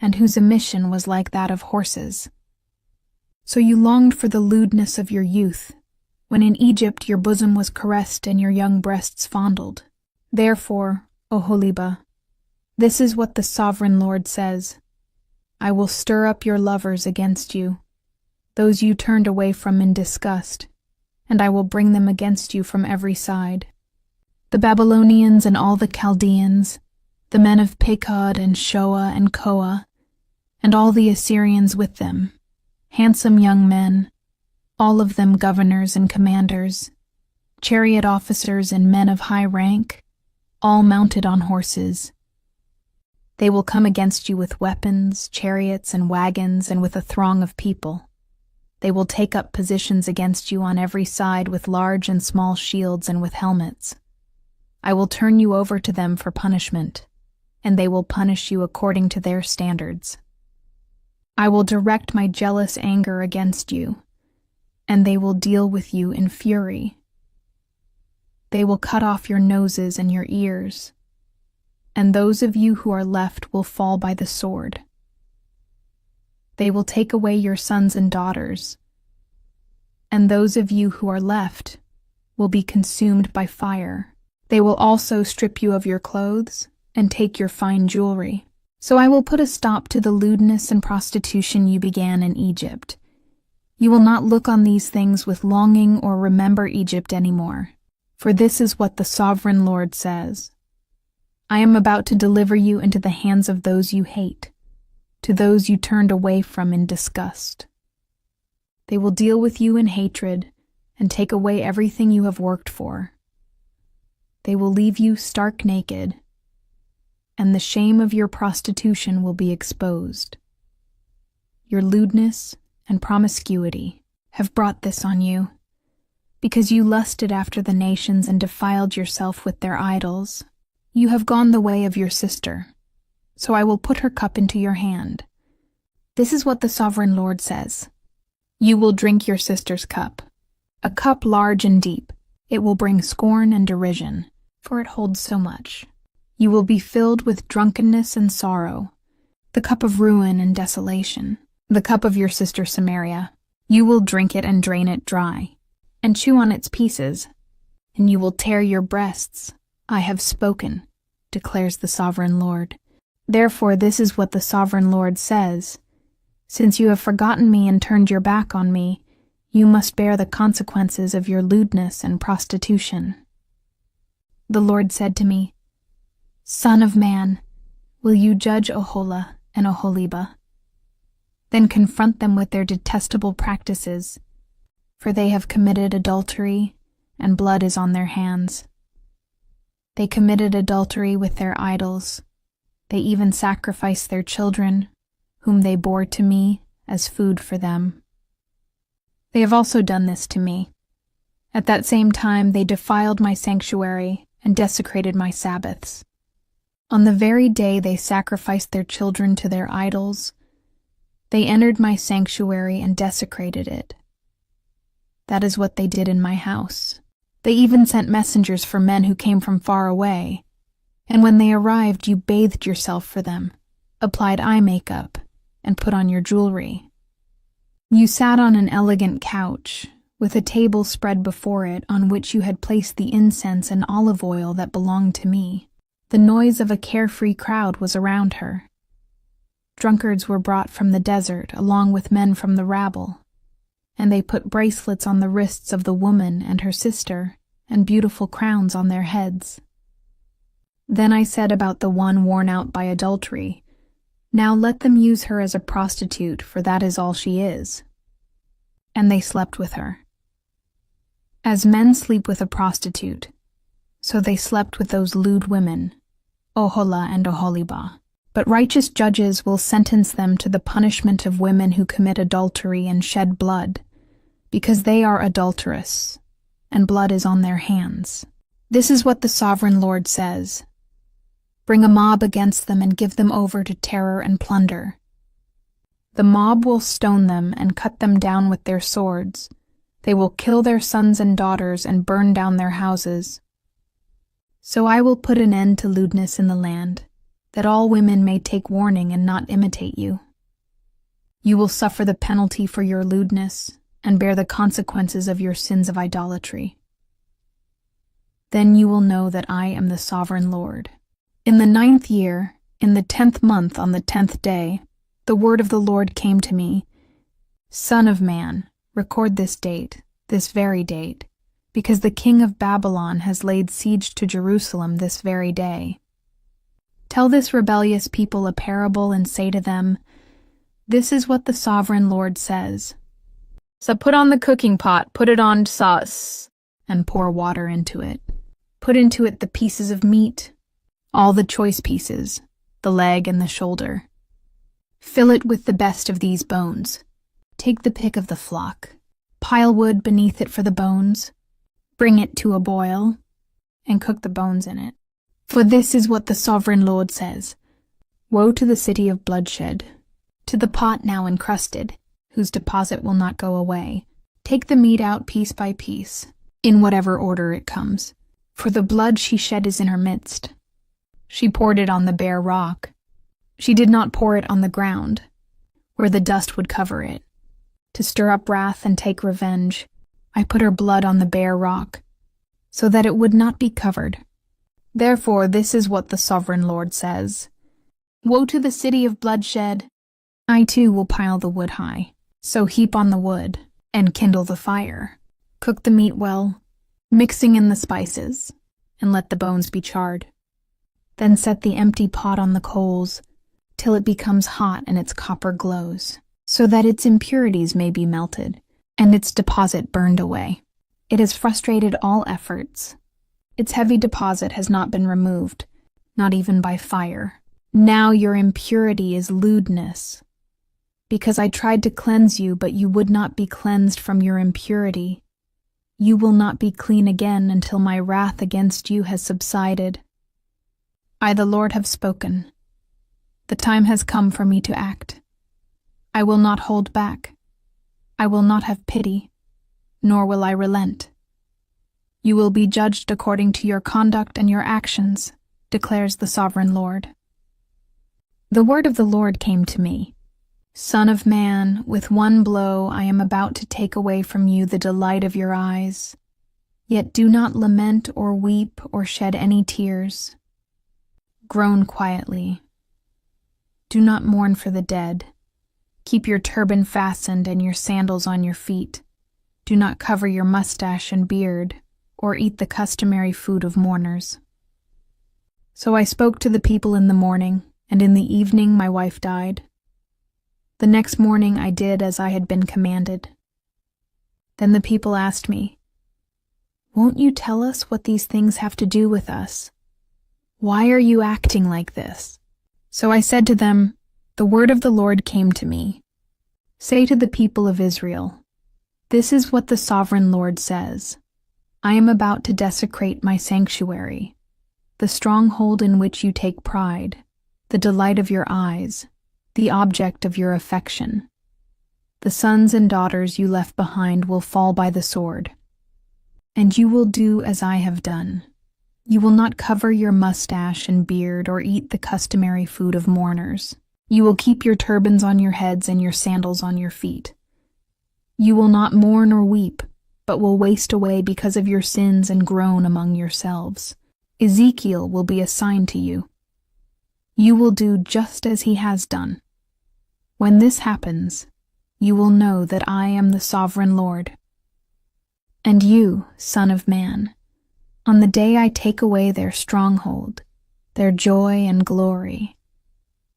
and whose emission was like that of horses. So you longed for the lewdness of your youth, when in Egypt your bosom was caressed and your young breasts fondled. Therefore, Oholibah, this is what the sovereign Lord says: I will stir up your lovers against you, those you turned away from in disgust, and I will bring them against you from every side. The Babylonians and all the Chaldeans, the men of Pekod and Shoa and Koa, and all the Assyrians with them, handsome young men, all of them governors and commanders, chariot officers and men of high rank, all mounted on horses. They will come against you with weapons, chariots, and wagons, and with a throng of people. They will take up positions against you on every side with large and small shields and with helmets. I will turn you over to them for punishment, and they will punish you according to their standards. I will direct my jealous anger against you, and they will deal with you in fury. They will cut off your noses and your ears, and those of you who are left will fall by the sword. They will take away your sons and daughters, and those of you who are left will be consumed by fire. They will also strip you of your clothes and take your fine jewelry. So I will put a stop to the lewdness and prostitution you began in Egypt. You will not look on these things with longing or remember Egypt anymore. For this is what the sovereign Lord says: I am about to deliver you into the hands of those you hate, to those you turned away from in disgust. They will deal with you in hatred and take away everything you have worked for. They will leave you stark naked, and the shame of your prostitution will be exposed. Your lewdness and promiscuity have brought this on you, because you lusted after the nations and defiled yourself with their idols. You have gone the way of your sister, so I will put her cup into your hand. This is what the Sovereign Lord says. You will drink your sister's cup, a cup large and deep. It will bring scorn and derision, for it holds so much. You will be filled with drunkenness and sorrow, the cup of ruin and desolation, the cup of your sister Samaria. You will drink it and drain it dry, and chew on its pieces, and you will tear your breasts. I have spoken, declares the Sovereign Lord. Therefore, this is what the Sovereign Lord says. Since you have forgotten me and turned your back on me, you must bear the consequences of your lewdness and prostitution. The Lord said to me, Son of man, will you judge Oholah and Oholiba? Then confront them with their detestable practices, for they have committed adultery, and blood is on their hands. They committed adultery with their idols. They even sacrificed their children, whom they bore to me as food for them. They have also done this to me. At that same time they defiled my sanctuary and desecrated my Sabbaths. On the very day they sacrificed their children to their idols, they entered my sanctuary and desecrated it. That is what they did in my house. They even sent messengers for men who came from far away, and when they arrived you bathed yourself for them, applied eye makeup, and put on your jewelry. You sat on an elegant couch, with a table spread before it on which you had placed the incense and olive oil that belonged to me. The noise of a carefree crowd was around her. Drunkards were brought from the desert along with men from the rabble, and they put bracelets on the wrists of the woman and her sister, and beautiful crowns on their heads. Then I said about the one worn out by adultery, Now let them use her as a prostitute, for that is all she is. And they slept with her. As men sleep with a prostitute, so they slept with those lewd women, Oholah and Oholiba. But righteous judges will sentence them to the punishment of women who commit adultery and shed blood, because they are adulterous, and blood is on their hands. This is what the Sovereign Lord says. Bring a mob against them and give them over to terror and plunder. The mob will stone them and cut them down with their swords. They will kill their sons and daughters and burn down their houses. So I will put an end to lewdness in the land, that all women may take warning and not imitate you. You will suffer the penalty for your lewdness and bear the consequences of your sins of idolatry. Then you will know that I am the Sovereign Lord. In the 9th year, in the 10th month on the 10th day, the word of the Lord came to me, Son of man, record this date, this very date, because the king of Babylon has laid siege to Jerusalem this very day. Tell this rebellious people a parable and say to them, This is what the Sovereign Lord says. So put on the cooking pot, put it on sauce, and pour water into it. Put into it the pieces of meat, all the choice pieces, the leg and the shoulder. Fill it with the best of these bones. Take the pick of the flock. Pile wood beneath it for the bones. Bring it to a boil, and cook the bones in it. For this is what the Sovereign Lord says. Woe to the city of bloodshed, to the pot now encrusted, whose deposit will not go away. Take the meat out piece by piece, in whatever order it comes, for the blood she shed is in her midst. She poured it on the bare rock. She did not pour it on the ground, where the dust would cover it. To stir up wrath and take revenge, I put her blood on the bare rock, so that it would not be covered. Therefore, this is what the Sovereign Lord says. Woe to the city of bloodshed! I too will pile the wood high, so heap on the wood, and kindle the fire. Cook the meat well, mixing in the spices, and let the bones be charred. Then set the empty pot on the coals, till it becomes hot and its copper glows, so that its impurities may be melted, and its deposit burned away. It has frustrated all efforts. Its heavy deposit has not been removed, not even by fire. Now your impurity is lewdness. Because I tried to cleanse you, but you would not be cleansed from your impurity. You will not be clean again until my wrath against you has subsided. I, the Lord, have spoken. The time has come for me to act. I will not hold back. I will not have pity, nor will I relent. You will be judged according to your conduct and your actions, declares the sovereign Lord. The word of the Lord came to me. Son of man, with one blow I am about to take away from you the delight of your eyes. Yet do not lament or weep or shed any tears. Groan quietly. Do not mourn for the dead. Keep your turban fastened and your sandals on your feet. Do not cover your mustache and beard, or eat the customary food of mourners. So I spoke to the people in the morning, and in the evening my wife died. The next morning I did as I had been commanded. Then the people asked me, "Won't you tell us what these things have to do with us? Why are you acting like this?" So I said to them, "The word of the Lord came to me. Say to the people of Israel, this is what the sovereign Lord says. I am about to desecrate my sanctuary, the stronghold in which you take pride, the delight of your eyes, the object of your affection. The sons and daughters you left behind will fall by the sword. And you will do as I have done. You will not cover your mustache and beard or eat the customary food of mourners. You will keep your turbans on your heads and your sandals on your feet. You will not mourn or weep, but will waste away because of your sins and groan among yourselves. Ezekiel will be a sign to you. You will do just as he has done. When this happens, you will know that I am the sovereign Lord. And you, son of man, on the day I take away their stronghold, their joy and glory,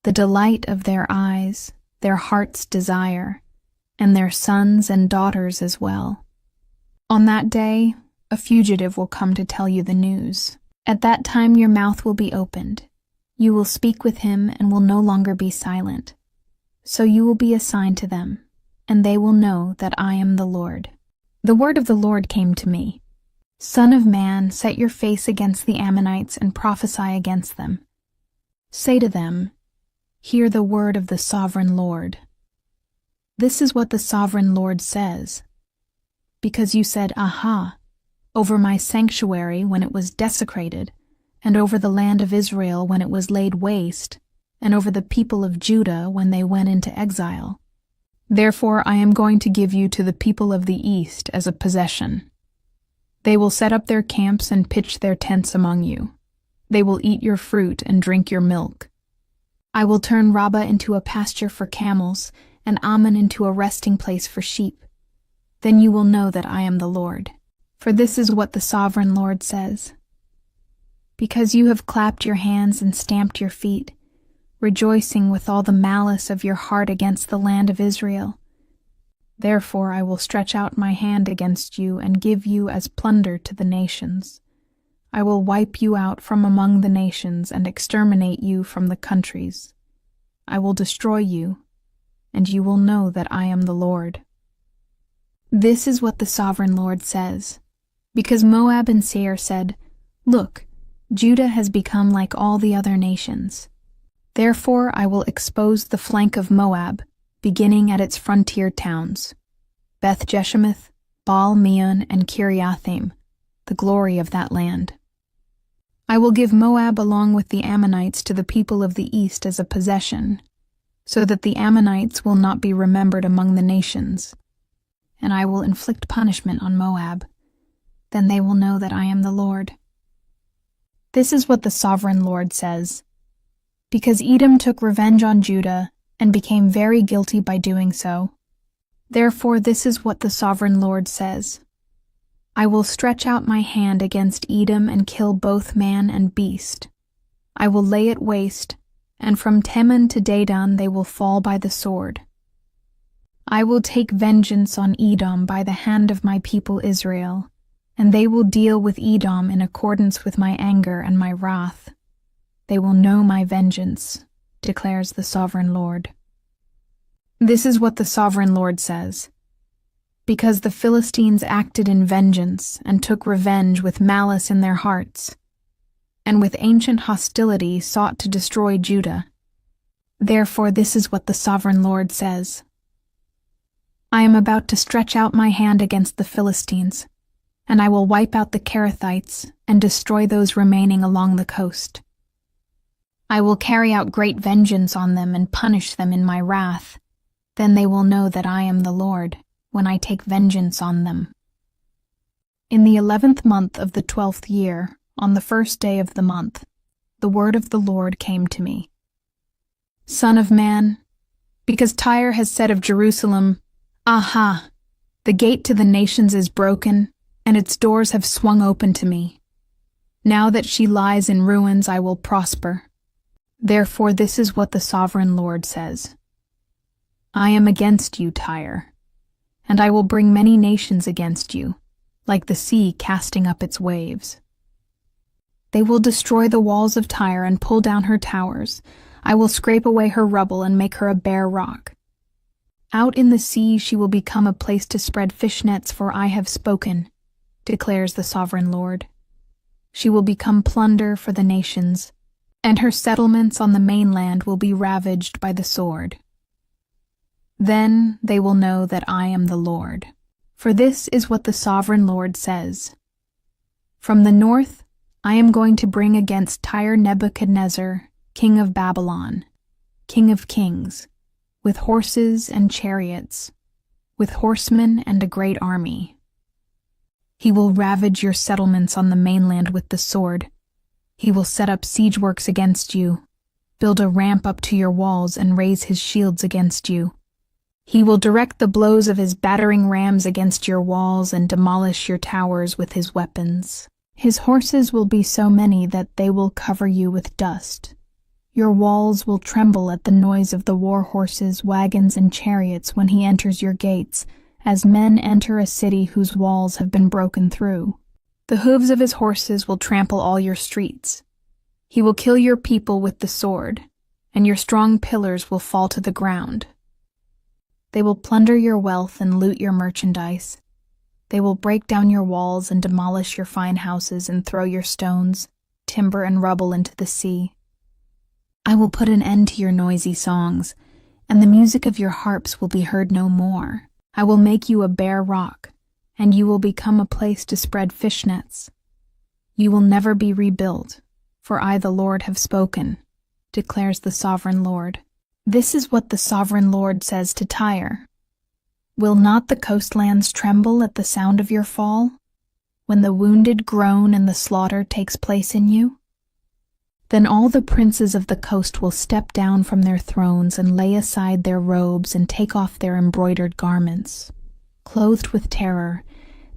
the delight of their eyes, their heart's desire, and their sons and daughters as well. On that day, a fugitive will come to tell you the news. At that time your mouth will be opened. You will speak with him and will no longer be silent. So you will be a sign to them, and they will know that I am the Lord. The word of the Lord came to me. Son of man, set your face against the Ammonites and prophesy against them. Say to them, hear the word of the sovereign Lord. This is what the sovereign Lord says. Because you said, aha, over my sanctuary when it was desecrated, and over the land of Israel when it was laid waste, and over the people of Judah when they went into exile. Therefore I am going to give you to the people of the east as a possession. They will set up their camps and pitch their tents among you. They will eat your fruit and drink your milk. I will turn Rabbah into a pasture for camels, and Ammon into a resting place for sheep. Then you will know that I am the Lord. For this is what the sovereign Lord says. Because you have clapped your hands and stamped your feet, rejoicing with all the malice of your heart against the land of Israel, therefore I will stretch out my hand against you and give you as plunder to the nations. I will wipe you out from among the nations and exterminate you from the countries. I will destroy you, and you will know that I am the Lord. This is what the sovereign Lord says. Because Moab and Seir said, look, Judah has become like all the other nations. Therefore I will expose the flank of Moab, beginning at its frontier towns, Beth-Jeshimoth, Baal-Meon, and Kiriathaim, the glory of that land. I will give Moab along with the Ammonites to the people of the east as a possession, so that the Ammonites will not be remembered among the nations. And I will inflict punishment on Moab. Then they will know that I am the Lord. This is what the sovereign Lord says. Because Edom took revenge on Judah and became very guilty by doing so, therefore this is what the sovereign Lord says. I will stretch out my hand against Edom and kill both man and beast. I will lay it waste, and from Teman to Dedan they will fall by the sword. I will take vengeance on Edom by the hand of my people Israel, and they will deal with Edom in accordance with my anger and my wrath. They will know my vengeance, declares the Sovereign Lord. This is what the Sovereign Lord says. Because the Philistines acted in vengeance and took revenge with malice in their hearts, and with ancient hostility sought to destroy Judah. Therefore this is what the Sovereign Lord says. I am about to stretch out my hand against the Philistines, and I will wipe out the Kerethites and destroy those remaining along the coast. I will carry out great vengeance on them and punish them in my wrath. Then they will know that I am the Lord, when I take vengeance on them. In the 11th month of the 12th year, on the first day of the month, the word of the Lord came to me. Son of man, because Tyre has said of Jerusalem, Aha! The gate to the nations is broken, and its doors have swung open to me. Now that she lies in ruins, I will prosper. Therefore this is what the Sovereign Lord says. I am against you, Tyre, and I will bring many nations against you, like the sea casting up its waves. They will destroy the walls of Tyre and pull down her towers. I will scrape away her rubble and make her a bare rock. Out in the sea she will become a place to spread fish nets, for I have spoken, declares the Sovereign Lord. She will become plunder for the nations, and her settlements on the mainland will be ravaged by the sword. Then they will know that I am the Lord. For this is what the Sovereign Lord says. From the north I am going to bring against Tyre Nebuchadnezzar, king of Babylon, king of kings, with horses and chariots, with horsemen and a great army. He will ravage your settlements on the mainland with the sword. He will set up siege works against you, build a ramp up to your walls, and raise his shields against you. He will direct the blows of his battering rams against your walls and demolish your towers with his weapons. His horses will be so many that they will cover you with dust. Your walls will tremble at the noise of the war horses, wagons, and chariots when he enters your gates, as men enter a city whose walls have been broken through. The hooves of his horses will trample all your streets. He will kill your people with the sword, and your strong pillars will fall to the ground. They will plunder your wealth and loot your merchandise. They will break down your walls and demolish your fine houses and throw your stones, timber, and rubble into the sea. I will put an end to your noisy songs, and the music of your harps will be heard no more. I will make you a bare rock, and you will become a place to spread fish nets. You will never be rebuilt, for I, the Lord, have spoken, declares the Sovereign Lord. This is what the Sovereign Lord says to Tyre. Will not the coastlands tremble at the sound of your fall, when the wounded groan and the slaughter takes place in you? Then all the princes of the coast will step down from their thrones and lay aside their robes and take off their embroidered garments. Clothed with terror,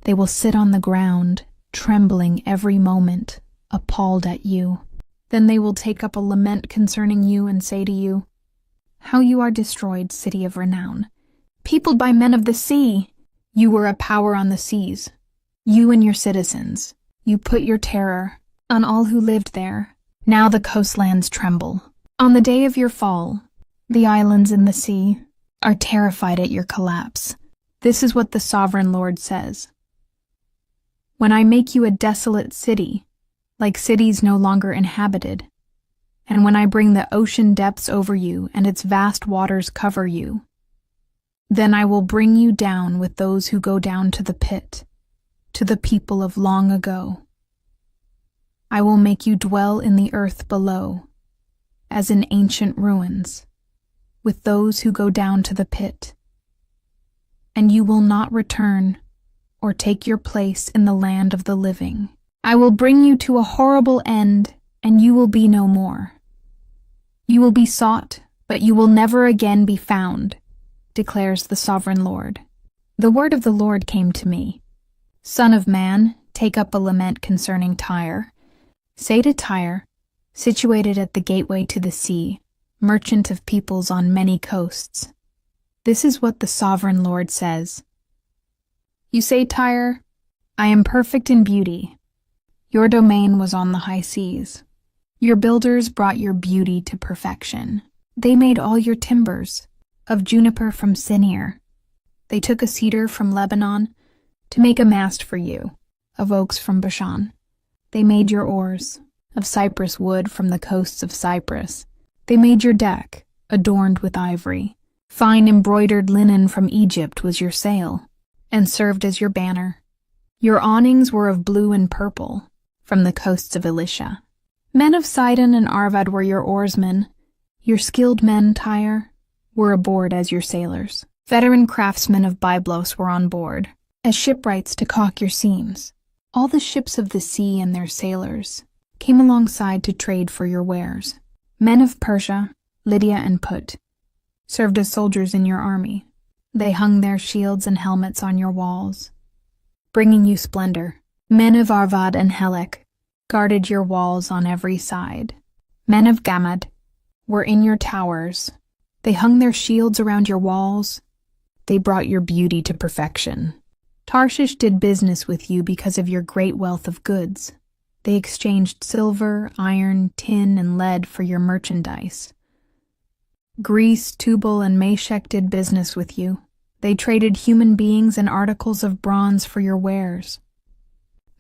they will sit on the ground, trembling every moment, appalled at you. Then they will take up a lament concerning you and say to you, How you are destroyed, city of renown! Peopled by men of the sea! You were a power on the seas. You and your citizens. You put your terror on all who lived there. Now the coastlands tremble. On the day of your fall, the islands in the sea are terrified at your collapse. This is what the Sovereign Lord says. When I make you a desolate city, like cities no longer inhabited, and when I bring the ocean depths over you and its vast waters cover you, then I will bring you down with those who go down to the pit, to the people of long ago. I will make you dwell in the earth below, as in ancient ruins, with those who go down to the pit. And you will not return or take your place in the land of the living. I will bring you to a horrible end, and you will be no more. You will be sought, but you will never again be found, declares the Sovereign Lord. The word of the Lord came to me. Son of man, take up a lament concerning Tyre. Say to Tyre, situated at the gateway to the sea, merchant of peoples on many coasts. This is what the sovereign Lord says. You say, Tyre, I am perfect in beauty. Your domain was on the high seas. Your builders brought your beauty to perfection. They made all your timbers, of juniper from Sinir. They took a cedar from Lebanon to make a mast for you, of oaks from Bashan. They made your oars, of cypress wood from the coasts of Cyprus. They made your deck, adorned with ivory. Fine embroidered linen from Egypt was your sail, and served as your banner. Your awnings were of blue and purple, from the coasts of Elisha. Men of Sidon and Arvad were your oarsmen. Your skilled men, Tyre, were aboard as your sailors. Veteran craftsmen of Byblos were on board, as shipwrights to caulk your seams. All the ships of the sea and their sailors came alongside to trade for your wares. Men of Persia, Lydia and Put, served as soldiers in your army. They hung their shields and helmets on your walls, bringing you splendor. Men of Arvad and Helek guarded your walls on every side. Men of Gamad were in your towers. They hung their shields around your walls. They brought your beauty to perfection. Tarshish did business with you because of your great wealth of goods. They exchanged silver, iron, tin, and lead for your merchandise. Greece, Tubal, and Meshech did business with you. They traded human beings and articles of bronze for your wares.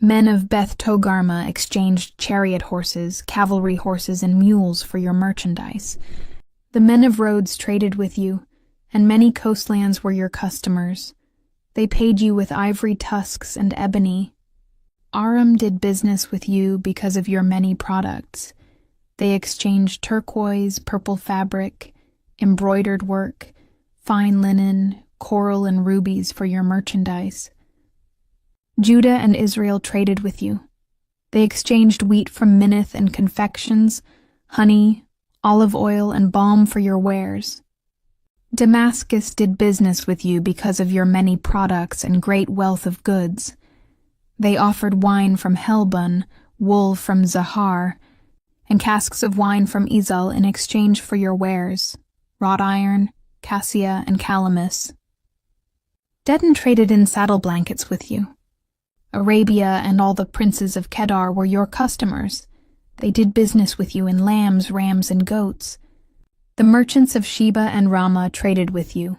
Men of Beth Togarmah exchanged chariot horses, cavalry horses, and mules for your merchandise. The men of Rhodes traded with you, and many coastlands were your customers. They paid you with ivory tusks and ebony. Aram did business with you because of your many products. They exchanged turquoise, purple fabric, embroidered work, fine linen, coral, and rubies for your merchandise. Judah and Israel traded with you. They exchanged wheat from Minnith and confections, honey, olive oil, and balm for your wares. Damascus did business with you because of your many products and great wealth of goods. They offered wine from Helbon, wool from Zahar, and casks of wine from Ezal in exchange for your wares, wrought iron, cassia, and calamus. Dedan traded in saddle blankets with you. Arabia and all the princes of Kedar were your customers. They did business with you in lambs, rams, and goats. The merchants of Sheba and Ramah traded with you.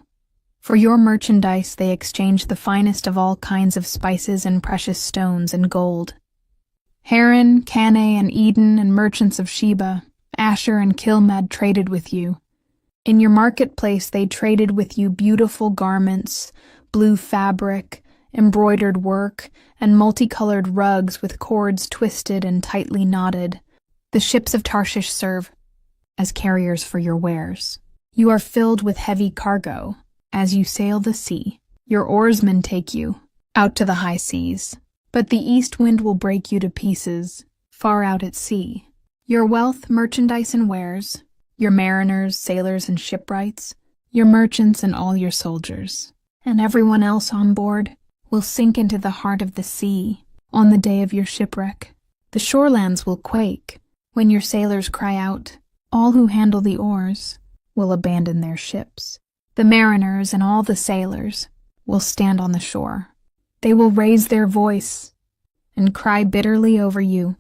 For your merchandise they exchanged the finest of all kinds of spices and precious stones and gold. Haran, Caneh, and Eden and merchants of Sheba, Asher and Kilmad traded with you. In your marketplace they traded with you beautiful garments, blue fabric, embroidered work, and multicolored rugs with cords twisted and tightly knotted. The ships of Tarshish serve as carriers for your wares. You are filled with heavy cargo. As you sail the sea, your oarsmen take you out to the high seas, but the east wind will break you to pieces, far out at sea. Your wealth, merchandise, and wares, your mariners, sailors, and shipwrights, your merchants, and all your soldiers, and everyone else on board, will sink into the heart of the sea on the day of your shipwreck. The shorelands will quake when your sailors cry out. All who handle the oars will abandon their ships. The mariners and all the sailors will stand on the shore. They will raise their voice and cry bitterly over you.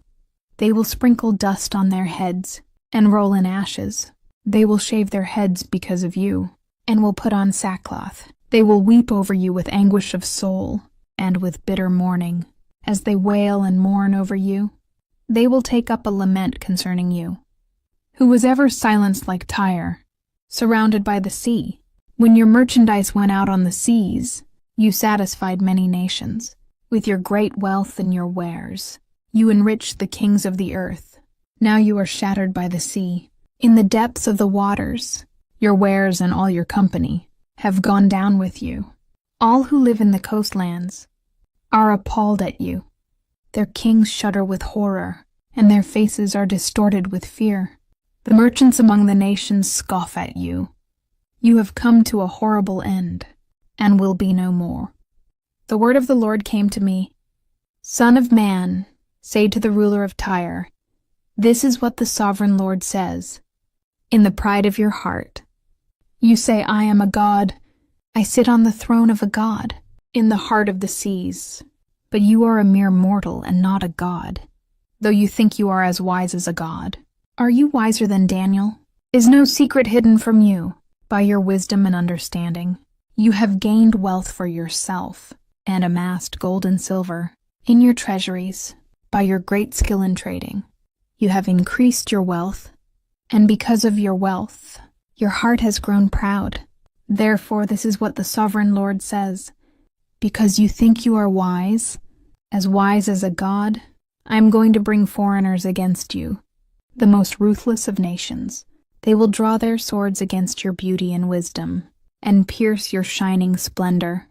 They will sprinkle dust on their heads and roll in ashes. They will shave their heads because of you and will put on sackcloth. They will weep over you with anguish of soul and with bitter mourning. As they wail and mourn over you, they will take up a lament concerning you. Who was ever silenced like Tyre, surrounded by the sea? When your merchandise went out on the seas, you satisfied many nations. With your great wealth and your wares, you enriched the kings of the earth. Now you are shattered by the sea. In the depths of the waters, your wares and all your company have gone down with you. All who live in the coastlands are appalled at you. Their kings shudder with horror, and their faces are distorted with fear. The merchants among the nations scoff at you. You have come to a horrible end, and will be no more. The word of the Lord came to me. Son of man, say to the ruler of Tyre, This is what the sovereign Lord says. In the pride of your heart, you say, I am a god. I sit on the throne of a god, in the heart of the seas. But you are a mere mortal and not a god, though you think you are as wise as a god. Are you wiser than Daniel? Is no secret hidden from you? By your wisdom and understanding, you have gained wealth for yourself and amassed gold and silver in your treasuries. By your great skill in trading, you have increased your wealth, and because of your wealth, your heart has grown proud. Therefore, this is what the sovereign Lord says. Because you think you are wise as a god, I am going to bring foreigners against you, the most ruthless of nations. They will draw their swords against your beauty and wisdom, and pierce your shining splendor.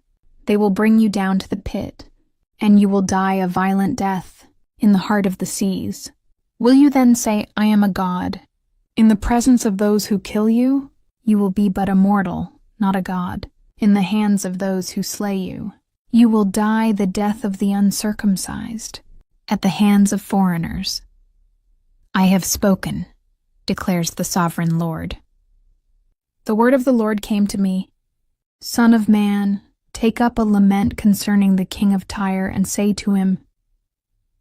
They will bring you down to the pit, and you will die a violent death in the heart of the seas. Will you then say, I am a god? In the presence of those who kill you, you will be but a mortal, not a god. In the hands of those who slay you, you will die the death of the uncircumcised, at the hands of foreigners. I have spoken, declares the sovereign Lord. The word of the Lord came to me. Son of man, take up a lament concerning the king of Tyre and say to him,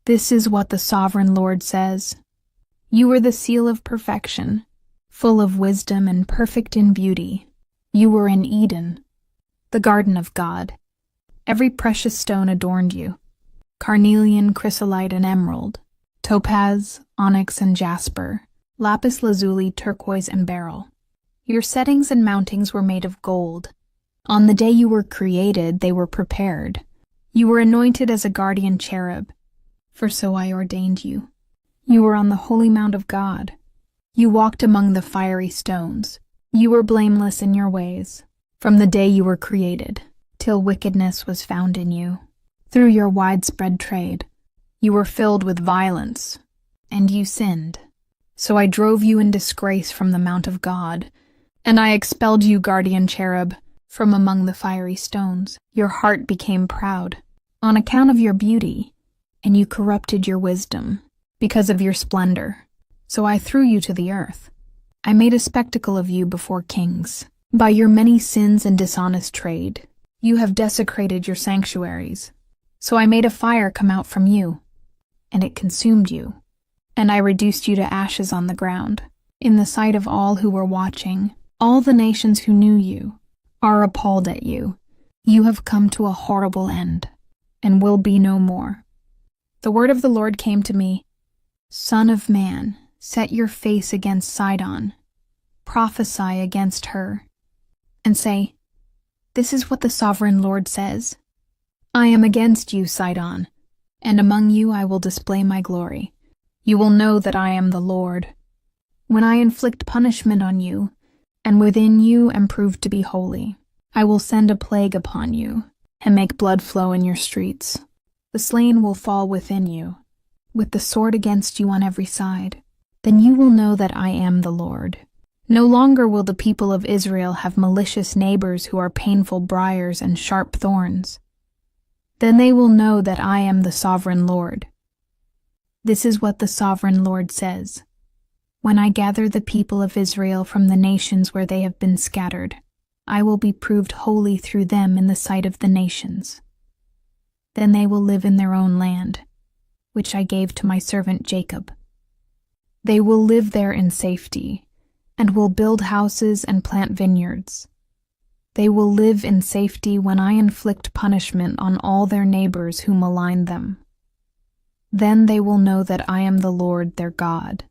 This is what the sovereign Lord says. You were the seal of perfection, full of wisdom and perfect in beauty. You were in Eden, the garden of God. Every precious stone adorned you, carnelian, chrysolite, and emerald, topaz, onyx, and jasper, lapis lazuli, turquoise, and beryl. Your settings and mountings were made of gold. On the day you were created, they were prepared. You were anointed as a guardian cherub, for so I ordained you. You were on the holy mount of God. You walked among the fiery stones. You were blameless in your ways, from the day you were created, till wickedness was found in you. Through your widespread trade, you were filled with violence, and you sinned. So I drove you in disgrace from the mount of God, and I expelled you, guardian cherub, from among the fiery stones. Your heart became proud on account of your beauty, and you corrupted your wisdom because of your splendor. So I threw you to the earth. I made a spectacle of you before kings. By your many sins and dishonest trade, you have desecrated your sanctuaries. So I made a fire come out from you, and it consumed you. And I reduced you to ashes on the ground. In the sight of all who were watching, all the nations who knew you are appalled at you. You have come to a horrible end, and will be no more. The word of the Lord came to me. Son of man, set your face against Sidon, prophesy against her, and say, This is what the sovereign Lord says. I am against you, Sidon, and among you I will display my glory. You will know that I am the Lord, when I inflict punishment on you, and within you am proved to be holy. I will send a plague upon you, and make blood flow in your streets. The slain will fall within you, with the sword against you on every side. Then you will know that I am the Lord. No longer will the people of Israel have malicious neighbors who are painful briars and sharp thorns. Then they will know that I am the sovereign Lord. This is what the sovereign Lord says. When I gather the people of Israel from the nations where they have been scattered, I will be proved holy through them in the sight of the nations. Then they will live in their own land, which I gave to my servant Jacob. They will live there in safety, and will build houses and plant vineyards. They will live in safety when I inflict punishment on all their neighbors who malign them. Then they will know that I am the Lord their God.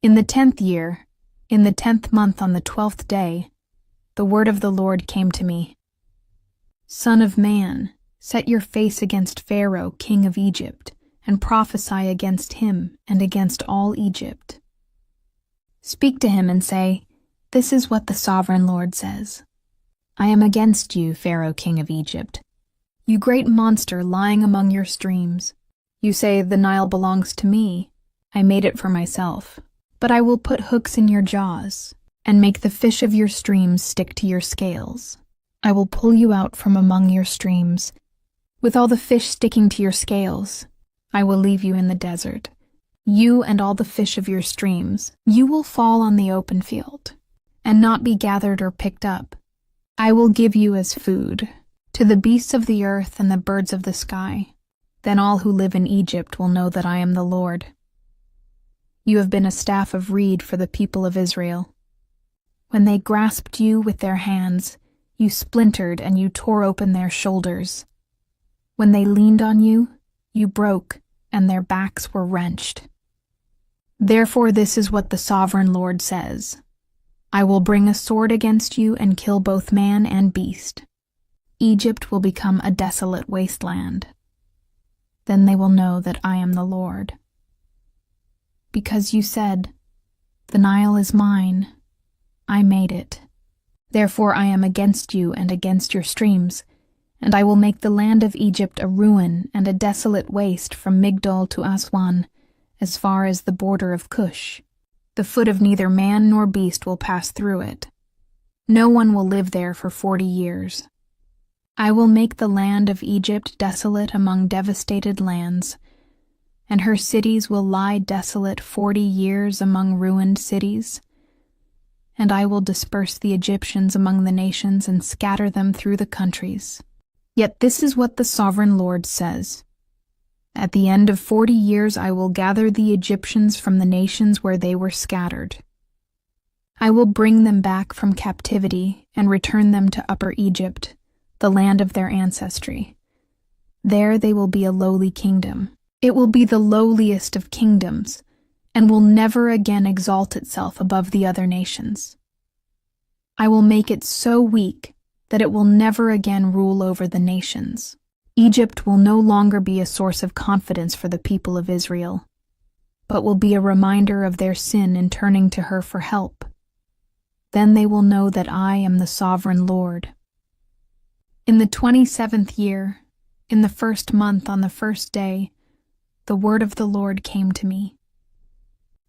In the 10th year, in the 10th month on the 12th day, the word of the Lord came to me. Son of man, set your face against Pharaoh, king of Egypt, and prophesy against him and against all Egypt. Speak to him and say, This is what the sovereign Lord says. I am against you, Pharaoh, king of Egypt, you great monster lying among your streams. You say, The Nile belongs to me. I made it for myself. But I will put hooks in your jaws, and make the fish of your streams stick to your scales. I will pull you out from among your streams, with all the fish sticking to your scales. I will leave you in the desert, You and all the fish of your streams. You will fall on the open field, and not be gathered or picked up. I will give you as food to the beasts of the earth and the birds of the sky. Then all who live in Egypt will know that I am the Lord. You have been a staff of reed for the people of Israel. When they grasped you with their hands, you splintered and you tore open their shoulders. When they leaned on you, you broke, and their backs were wrenched. Therefore this is what the sovereign Lord says. I will bring a sword against you and kill both man and beast. Egypt will become a desolate wasteland. Then they will know that I am the Lord. Because you said, "The Nile is mine, I made it. Therefore I am against you and against your streams, and I will make the land of Egypt a ruin and a desolate waste from Migdol to Aswan, as far as the border of Cush. The foot of neither man nor beast will pass through it. No one will live there for 40 years. I will make the land of Egypt desolate among devastated lands, and her cities will lie desolate 40 years among ruined cities. And I will disperse the Egyptians among the nations and scatter them through the countries. Yet this is what the sovereign Lord says. At the end of 40 years I will gather the Egyptians from the nations where they were scattered. I will bring them back from captivity and return them to Upper Egypt, the land of their ancestry. There they will be a lowly kingdom. It will be the lowliest of kingdoms, and will never again exalt itself above the other nations. I will make it so weak that it will never again rule over the nations. Egypt will no longer be a source of confidence for the people of Israel, but will be a reminder of their sin in turning to her for help. Then they will know that I am the sovereign Lord. In the 27th year, in the 1st month on the 1st day, the word of the Lord came to me.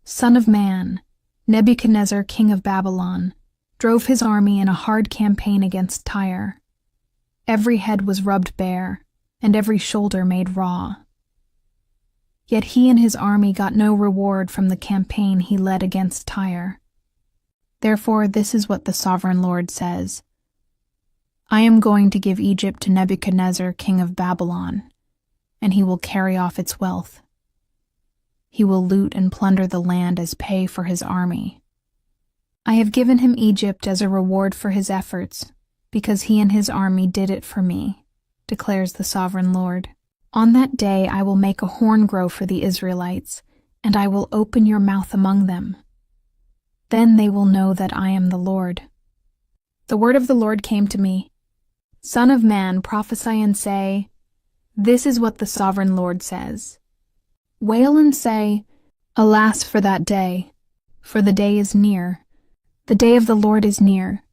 Son of man, Nebuchadnezzar, king of Babylon, drove his army in a hard campaign against Tyre. Every head was rubbed bare, and every shoulder made raw. Yet he and his army got no reward from the campaign he led against Tyre. Therefore this is what the sovereign Lord says. I am going to give Egypt to Nebuchadnezzar, king of Babylon, and he will carry off its wealth. He will loot and plunder the land as pay for his army. I have given him Egypt as a reward for his efforts, because he and his army did it for me, declares the sovereign Lord. On that day I will make a horn grow for the Israelites, and I will open your mouth among them. Then they will know that I am the Lord. The word of the Lord came to me. Son of man, prophesy and say, this is what the sovereign Lord says. Wail and say, alas for that day, for the day is near. The day of the Lord is near,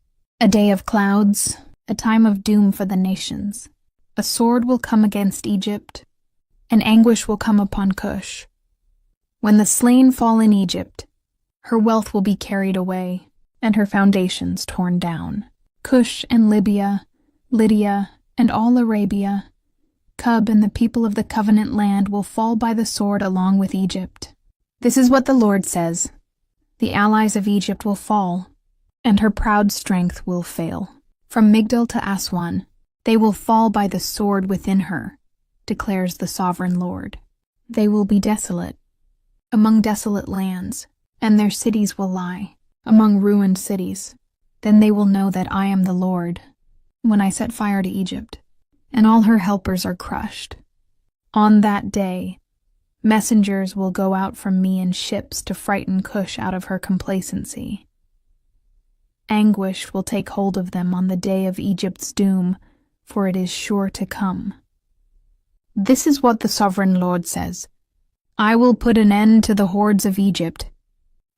a day of clouds, a time of doom for the nations. A sword will come against Egypt, and anguish will come upon Cush. When the slain fall in Egypt, her wealth will be carried away, and her foundations torn down. Cush and Libya, Lydia, and all Arabia, Cub and the people of the covenant land will fall by the sword along with Egypt. This is what the Lord says. The allies of Egypt will fall, and her proud strength will fail. From Migdol to Aswan, they will fall by the sword within her, declares the sovereign Lord. They will be desolate, among desolate lands, and their cities will lie, among ruined cities. Then they will know that I am the Lord, when I set fire to Egypt, and all her helpers are crushed. On that day, messengers will go out from me in ships to frighten Cush out of her complacency. Anguish will take hold of them on the day of Egypt's doom, for it is sure to come. This is what the sovereign Lord says. I will put an end to the hordes of Egypt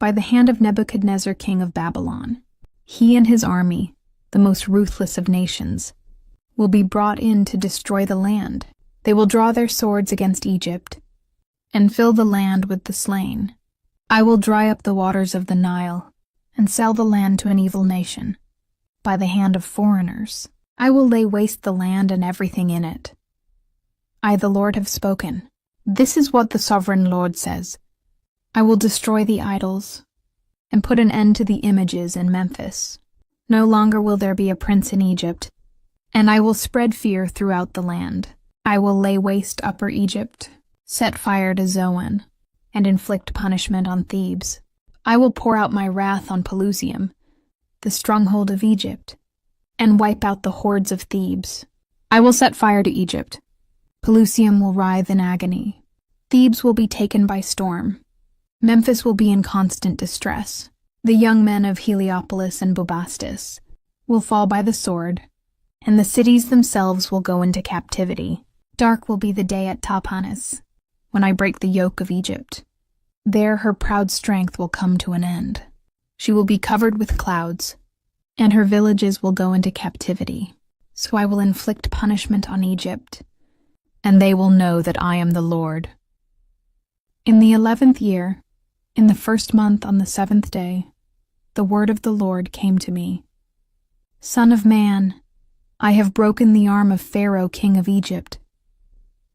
by the hand of Nebuchadnezzar, king of Babylon. He and his army, the most ruthless of nations, will be brought in to destroy the land. They will draw their swords against Egypt and fill the land with the slain. I will dry up the waters of the Nile and sell the land to an evil nation by the hand of foreigners. I will lay waste the land and everything in it. I, the Lord, have spoken. This is what the sovereign Lord says. I will destroy the idols and put an end to the images in Memphis. No longer will there be a prince in Egypt, and I will spread fear throughout the land. I will lay waste Upper Egypt, set fire to Zoan, and inflict punishment on Thebes. I will pour out my wrath on Pelusium, the stronghold of Egypt, and wipe out the hordes of Thebes. I will set fire to Egypt. Pelusium will writhe in agony. Thebes will be taken by storm. Memphis will be in constant distress. The young men of Heliopolis and Bubastis will fall by the sword, and the cities themselves will go into captivity. Dark will be the day at Tahpanhes, when I break the yoke of Egypt. There her proud strength will come to an end. She will be covered with clouds, and her villages will go into captivity. So I will inflict punishment on Egypt, and they will know that I am the Lord. In the 11th year, in the 1st month on the 7th day, the word of the Lord came to me. Son of man, I have broken the arm of Pharaoh, king of Egypt.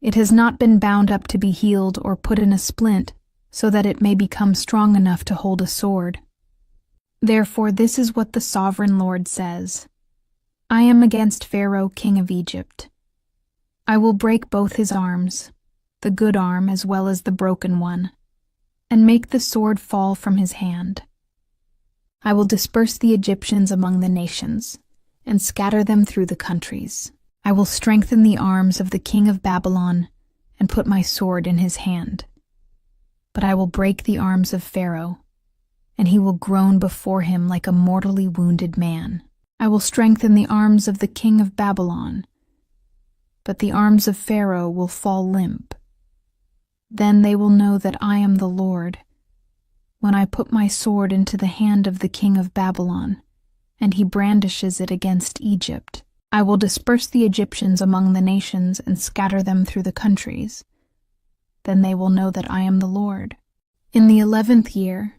It has not been bound up to be healed or put in a splint, so that it may become strong enough to hold a sword. Therefore this is what the sovereign Lord says. I am against Pharaoh, king of Egypt. I will break both his arms, the good arm as well as the broken one, and make the sword fall from his hand. I will disperse the Egyptians among the nations, and scatter them through the countries. I will strengthen the arms of the king of Babylon, and put my sword in his hand. But I will break the arms of Pharaoh, and he will groan before him like a mortally wounded man. I will strengthen the arms of the king of Babylon, but the arms of Pharaoh will fall limp. Then they will know that I am the Lord, when I put my sword into the hand of the king of Babylon, and he brandishes it against Egypt. I will disperse the Egyptians among the nations and scatter them through the countries. Then they will know that I am the Lord. In the 11th year,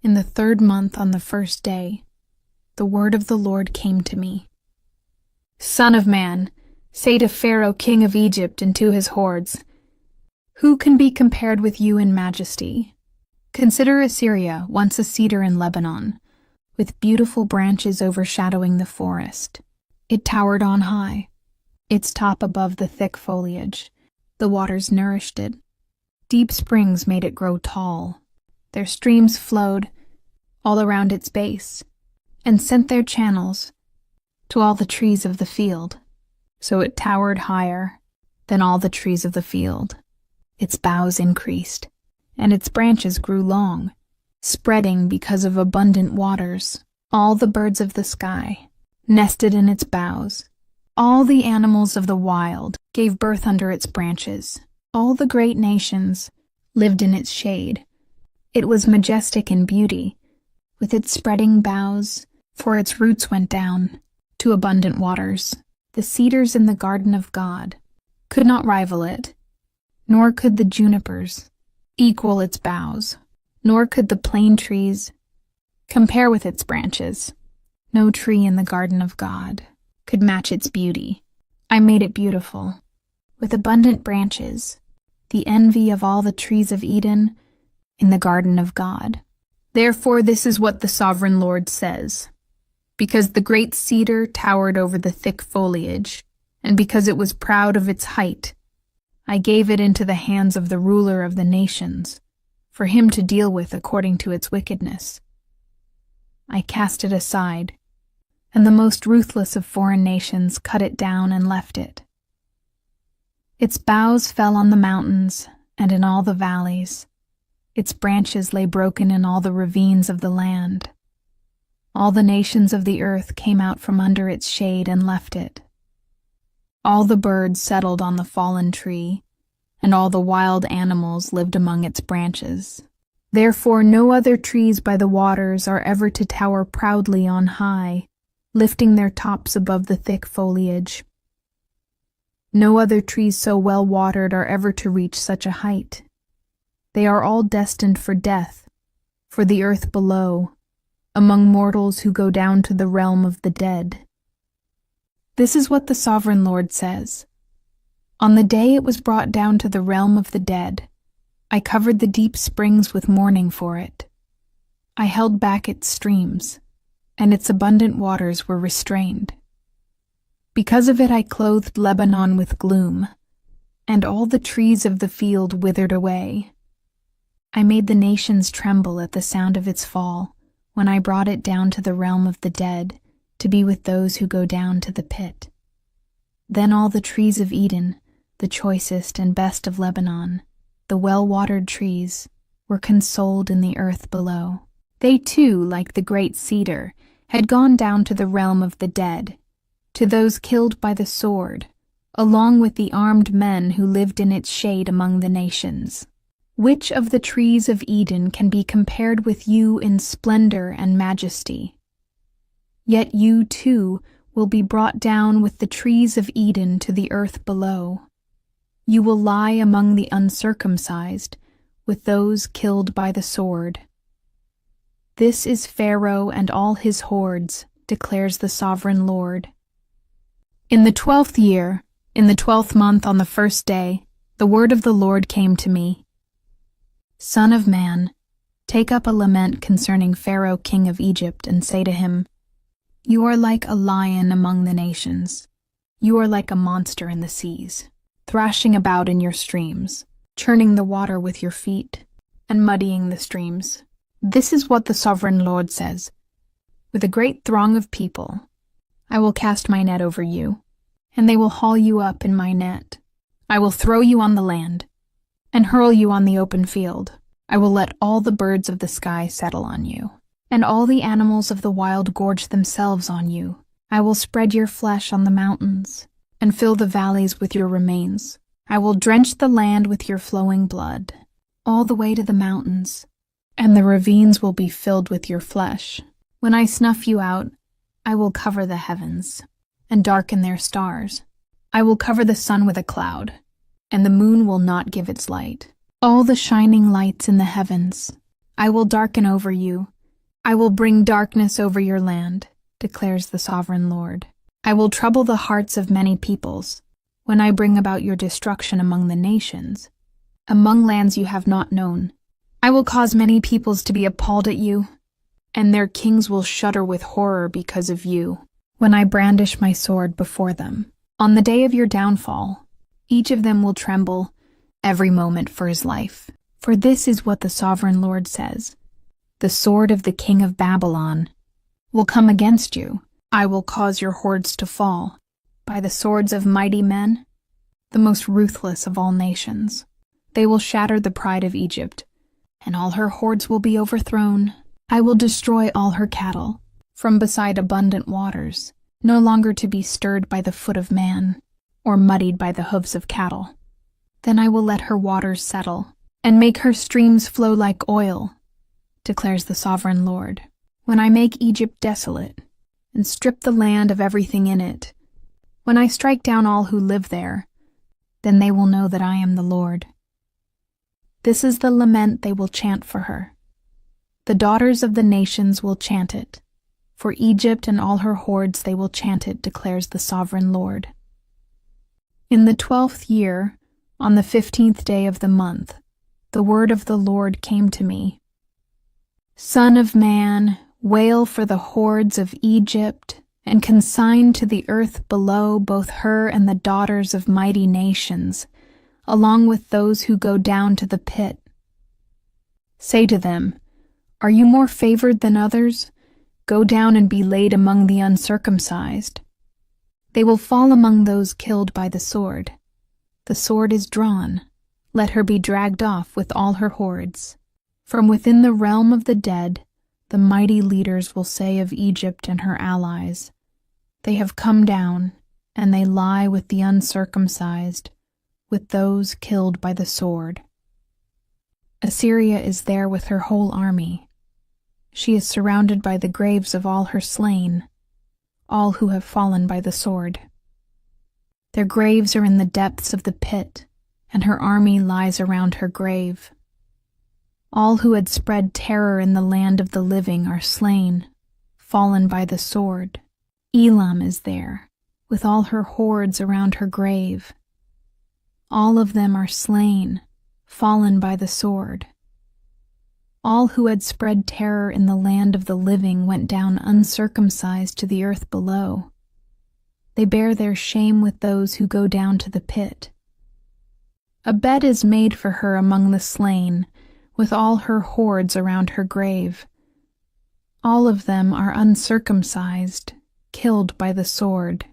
in the 3rd month on the 1st day, the word of the Lord came to me. Son of man, say to Pharaoh, king of Egypt, and to his hordes, who can be compared with you in majesty? Consider Assyria, once a cedar in Lebanon, with beautiful branches overshadowing the forest. It towered on high, its top above the thick foliage. The waters nourished it. Deep springs made it grow tall. Their streams flowed all around its base, and sent their channels to all the trees of the field. So it towered higher than all the trees of the field. Its boughs increased, and its branches grew long, spreading because of abundant waters. All the birds of the sky nested in its boughs. All the animals of the wild gave birth under its branches. All the great nations lived in its shade. It was majestic in beauty, with its spreading boughs, for its roots went down to abundant waters. The cedars in the garden of God could not rival it, nor could the junipers equal its boughs, nor could the plane trees compare with its branches. No tree in the garden of God could match its beauty. I made it beautiful, with abundant branches, the envy of all the trees of Eden in the garden of God. Therefore this is what the sovereign Lord says. Because the great cedar towered over the thick foliage, and because it was proud of its height, I gave it into the hands of the ruler of the nations, for him to deal with according to its wickedness. I cast it aside, and the most ruthless of foreign nations cut it down and left it. Its boughs fell on the mountains and in all the valleys. Its branches lay broken in all the ravines of the land. All the nations of the earth came out from under its shade and left it. All the birds settled on the fallen tree, and all the wild animals lived among its branches. Therefore no other trees by the waters are ever to tower proudly on high, lifting their tops above the thick foliage. No other trees so well watered are ever to reach such a height. They are all destined for death, for the earth below, among mortals who go down to the realm of the dead. This is what the sovereign Lord says. On the day it was brought down to the realm of the dead, I covered the deep springs with mourning for it. I held back its streams, and its abundant waters were restrained. Because of it I clothed Lebanon with gloom, and all the trees of the field withered away. I made the nations tremble at the sound of its fall, when I brought it down to the realm of the dead, to be with those who go down to the pit. Then all the trees of Eden, the choicest and best of Lebanon, the well-watered trees, were consoled in the earth below. They too, like the great cedar, had gone down to the realm of the dead, to those killed by the sword, along with the armed men who lived in its shade among the nations. Which of the trees of Eden can be compared with you in splendor and majesty? Yet you, too, will be brought down with the trees of Eden to the earth below. You will lie among the uncircumcised, with those killed by the sword. This is Pharaoh and all his hordes, declares the sovereign Lord. In the 12th year, in the 12th month on the first day, the word of the Lord came to me. Son of man, take up a lament concerning Pharaoh king of Egypt, and say to him, You are like a lion among the nations. You are like a monster in the seas, thrashing about in your streams, churning the water with your feet, and muddying the streams. This is what the sovereign Lord says. With a great throng of people, I will cast my net over you, and they will haul you up in my net. I will throw you on the land, and hurl you on the open field. I will let all the birds of the sky settle on you, and all the animals of the wild gorge themselves on you. I will spread your flesh on the mountains, and fill the valleys with your remains. I will drench the land with your flowing blood, all the way to the mountains, and the ravines will be filled with your flesh. When I snuff you out, I will cover the heavens, and darken their stars. I will cover the sun with a cloud, and the moon will not give its light. All the shining lights in the heavens, I will darken over you. I will bring darkness over your land, declares the sovereign Lord. I will trouble the hearts of many peoples, when I bring about your destruction among the nations, among lands you have not known. I will cause many peoples to be appalled at you, and their kings will shudder with horror because of you, when I brandish my sword before them. On the day of your downfall, each of them will tremble every moment for his life. For this is what the sovereign Lord says. The sword of the king of Babylon will come against you. I will cause your hordes to fall by the swords of mighty men, the most ruthless of all nations. They will shatter the pride of Egypt, and all her hordes will be overthrown. I will destroy all her cattle from beside abundant waters, no longer to be stirred by the foot of man, or muddied by the hoofs of cattle. Then I will let her waters settle, and make her streams flow like oil, declares the sovereign Lord. When I make Egypt desolate, and strip the land of everything in it, when I strike down all who live there, then they will know that I am the Lord. This is the lament they will chant for her. The daughters of the nations will chant it. For Egypt and all her hordes they will chant it, declares the sovereign Lord. In the 12th year, on the 15th day of the month, the word of the Lord came to me. Son of man, wail for the hordes of Egypt, and consign to the earth below both her and the daughters of mighty nations, along with those who go down to the pit. Say to them, Are you more favored than others? Go down and be laid among the uncircumcised. They will fall among those killed by the sword. The sword is drawn. Let her be dragged off with all her hordes. From within the realm of the dead, the mighty leaders will say of Egypt and her allies, They have come down, and they lie with the uncircumcised, with those killed by the sword. Assyria is there with her whole army. She is surrounded by the graves of all her slain, all who have fallen by the sword. Their graves are in the depths of the pit, and her army lies around her grave. All who had spread terror in the land of the living are slain, fallen by the sword. Elam is there, with all her hordes around her grave. All of them are slain, fallen by the sword. All who had spread terror in the land of the living went down uncircumcised to the earth below. They bear their shame with those who go down to the pit. A bed is made for her among the slain, with all her hordes around her grave. All of them are uncircumcised, killed by the sword.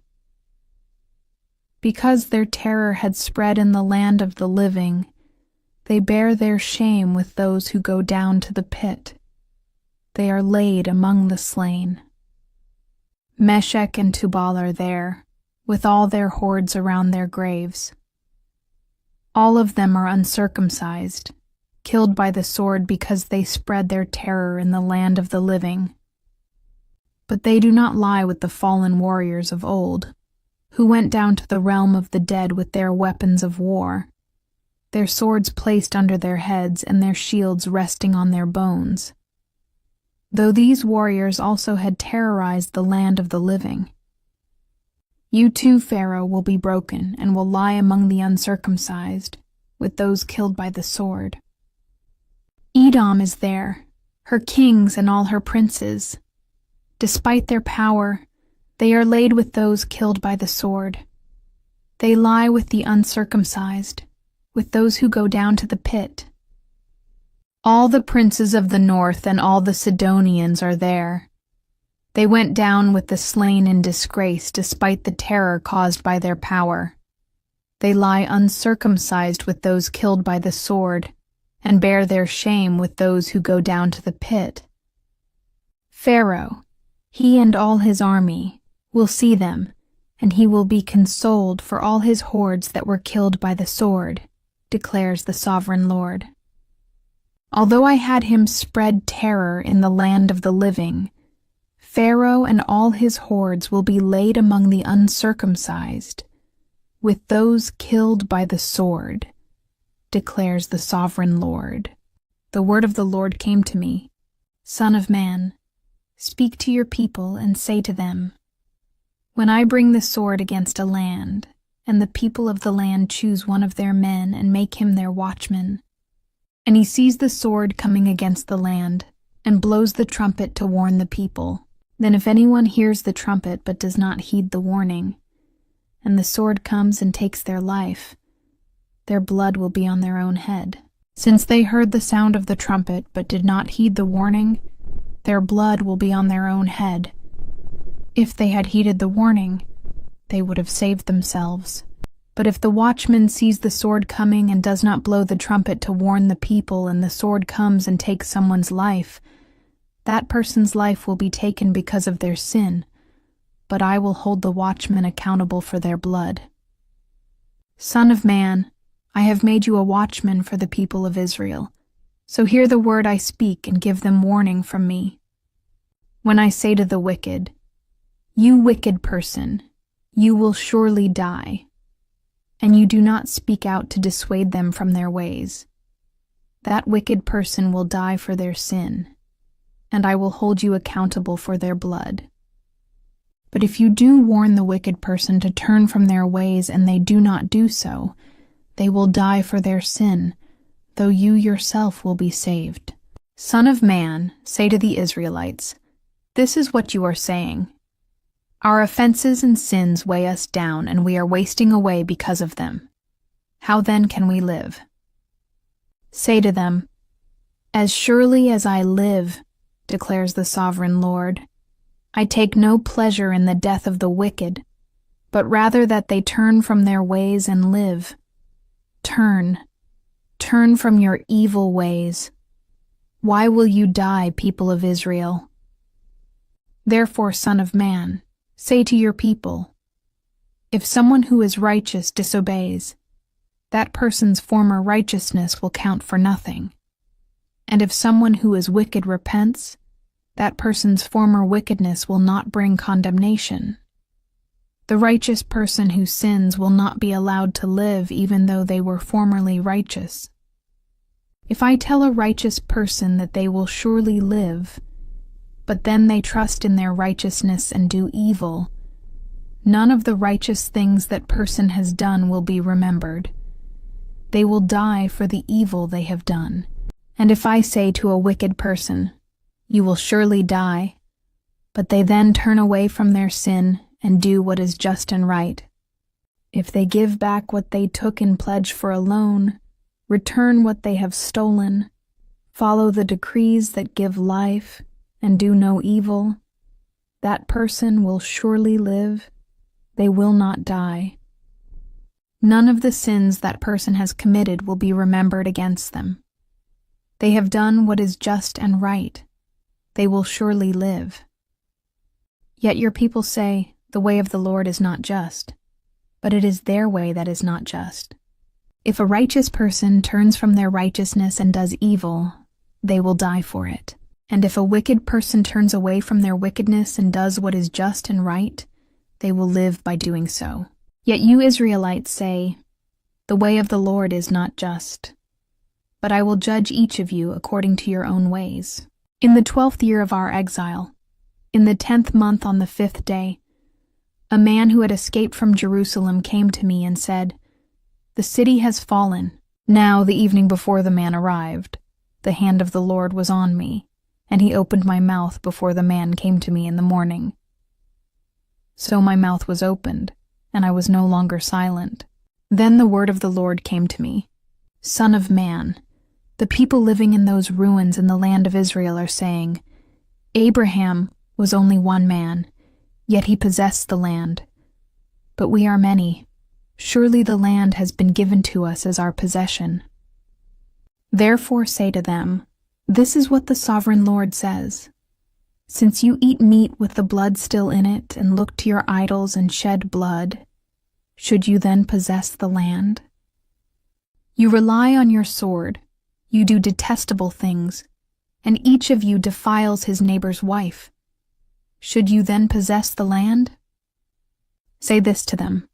Because their terror had spread in the land of the living, they bear their shame with those who go down to the pit. They are laid among the slain. Meshech and Tubal are there, with all their hordes around their graves. All of them are uncircumcised, killed by the sword because they spread their terror in the land of the living. But they do not lie with the fallen warriors of old, who went down to the realm of the dead with their weapons of war, their swords placed under their heads and their shields resting on their bones. Though these warriors also had terrorized the land of the living. You too, Pharaoh, will be broken and will lie among the uncircumcised, with those killed by the sword. Edom is there, her kings and all her princes. Despite their power, they are laid with those killed by the sword. They lie with the uncircumcised, with those who go down to the pit. All the princes of the north and all the Sidonians are there. They went down with the slain in disgrace despite the terror caused by their power. They lie uncircumcised with those killed by the sword, and bear their shame with those who go down to the pit. Pharaoh, he and all his army, will see them, and he will be consoled for all his hordes that were killed by the sword, declares the sovereign Lord. Although I had him spread terror in the land of the living, Pharaoh and all his hordes will be laid among the uncircumcised, with those killed by the sword, declares the sovereign Lord. The word of the Lord came to me, Son of man, speak to your people and say to them, when I bring the sword against a land, and the people of the land choose one of their men and make him their watchman, and he sees the sword coming against the land, and blows the trumpet to warn the people, then if anyone hears the trumpet but does not heed the warning, and the sword comes and takes their life, their blood will be on their own head. Since they heard the sound of the trumpet but did not heed the warning, their blood will be on their own head. If they had heeded the warning, they would have saved themselves. But if the watchman sees the sword coming and does not blow the trumpet to warn the people, and the sword comes and takes someone's life, that person's life will be taken because of their sin, but I will hold the watchman accountable for their blood. Son of man, I have made you a watchman for the people of Israel, so hear the word I speak and give them warning from me. When I say to the wicked, you wicked person, you will surely die, and you do not speak out to dissuade them from their ways, that wicked person will die for their sin, and I will hold you accountable for their blood. But if you do warn the wicked person to turn from their ways and they do not do so, they will die for their sin, though you yourself will be saved. Son of man, say to the Israelites, this is what you are saying. Our offenses and sins weigh us down, and we are wasting away because of them. How then can we live? Say to them, as surely as I live, declares the sovereign Lord, I take no pleasure in the death of the wicked, but rather that they turn from their ways and live. Turn from your evil ways. Why will you die, people of Israel? Therefore, Son of man, say to your people, if someone who is righteous disobeys, that person's former righteousness will count for nothing. And if someone who is wicked repents, that person's former wickedness will not bring condemnation. The righteous person who sins will not be allowed to live even though they were formerly righteous. If I tell a righteous person that they will surely live, but then they trust in their righteousness and do evil, none of the righteous things that person has done will be remembered. They will die for the evil they have done. And if I say to a wicked person, "You will surely die," but they then turn away from their sin and do what is just and right, if they give back what they took in pledge for a loan, return what they have stolen, follow the decrees that give life, and do no evil, that person will surely live. They will not die. None of the sins that person has committed will be remembered against them. They have done what is just and right. They will surely live. Yet your people say, "The way of the Lord is not just," but it is their way that is not just. If a righteous person turns from their righteousness and does evil, they will die for it. And if a wicked person turns away from their wickedness and does what is just and right, they will live by doing so. Yet you Israelites say, "The way of the Lord is not just." But I will judge each of you according to your own ways. In the 12th year of our exile, in the 10th month on the 5th day, a man who had escaped from Jerusalem came to me and said, "The city has fallen." Now, the evening before the man arrived, the hand of the Lord was on me, and he opened my mouth before the man came to me in the morning. So my mouth was opened, and I was no longer silent. Then the word of the Lord came to me, "Son of man, the people living in those ruins in the land of Israel are saying, 'Abraham was only one man, yet he possessed the land. But we are many. Surely the land has been given to us as our possession.' Therefore say to them, 'This is what the sovereign Lord says. Since you eat meat with the blood still in it and look to your idols and shed blood, should you then possess the land? You rely on your sword, you do detestable things, and each of you defiles his neighbor's wife. Should you then possess the land? Say this to them,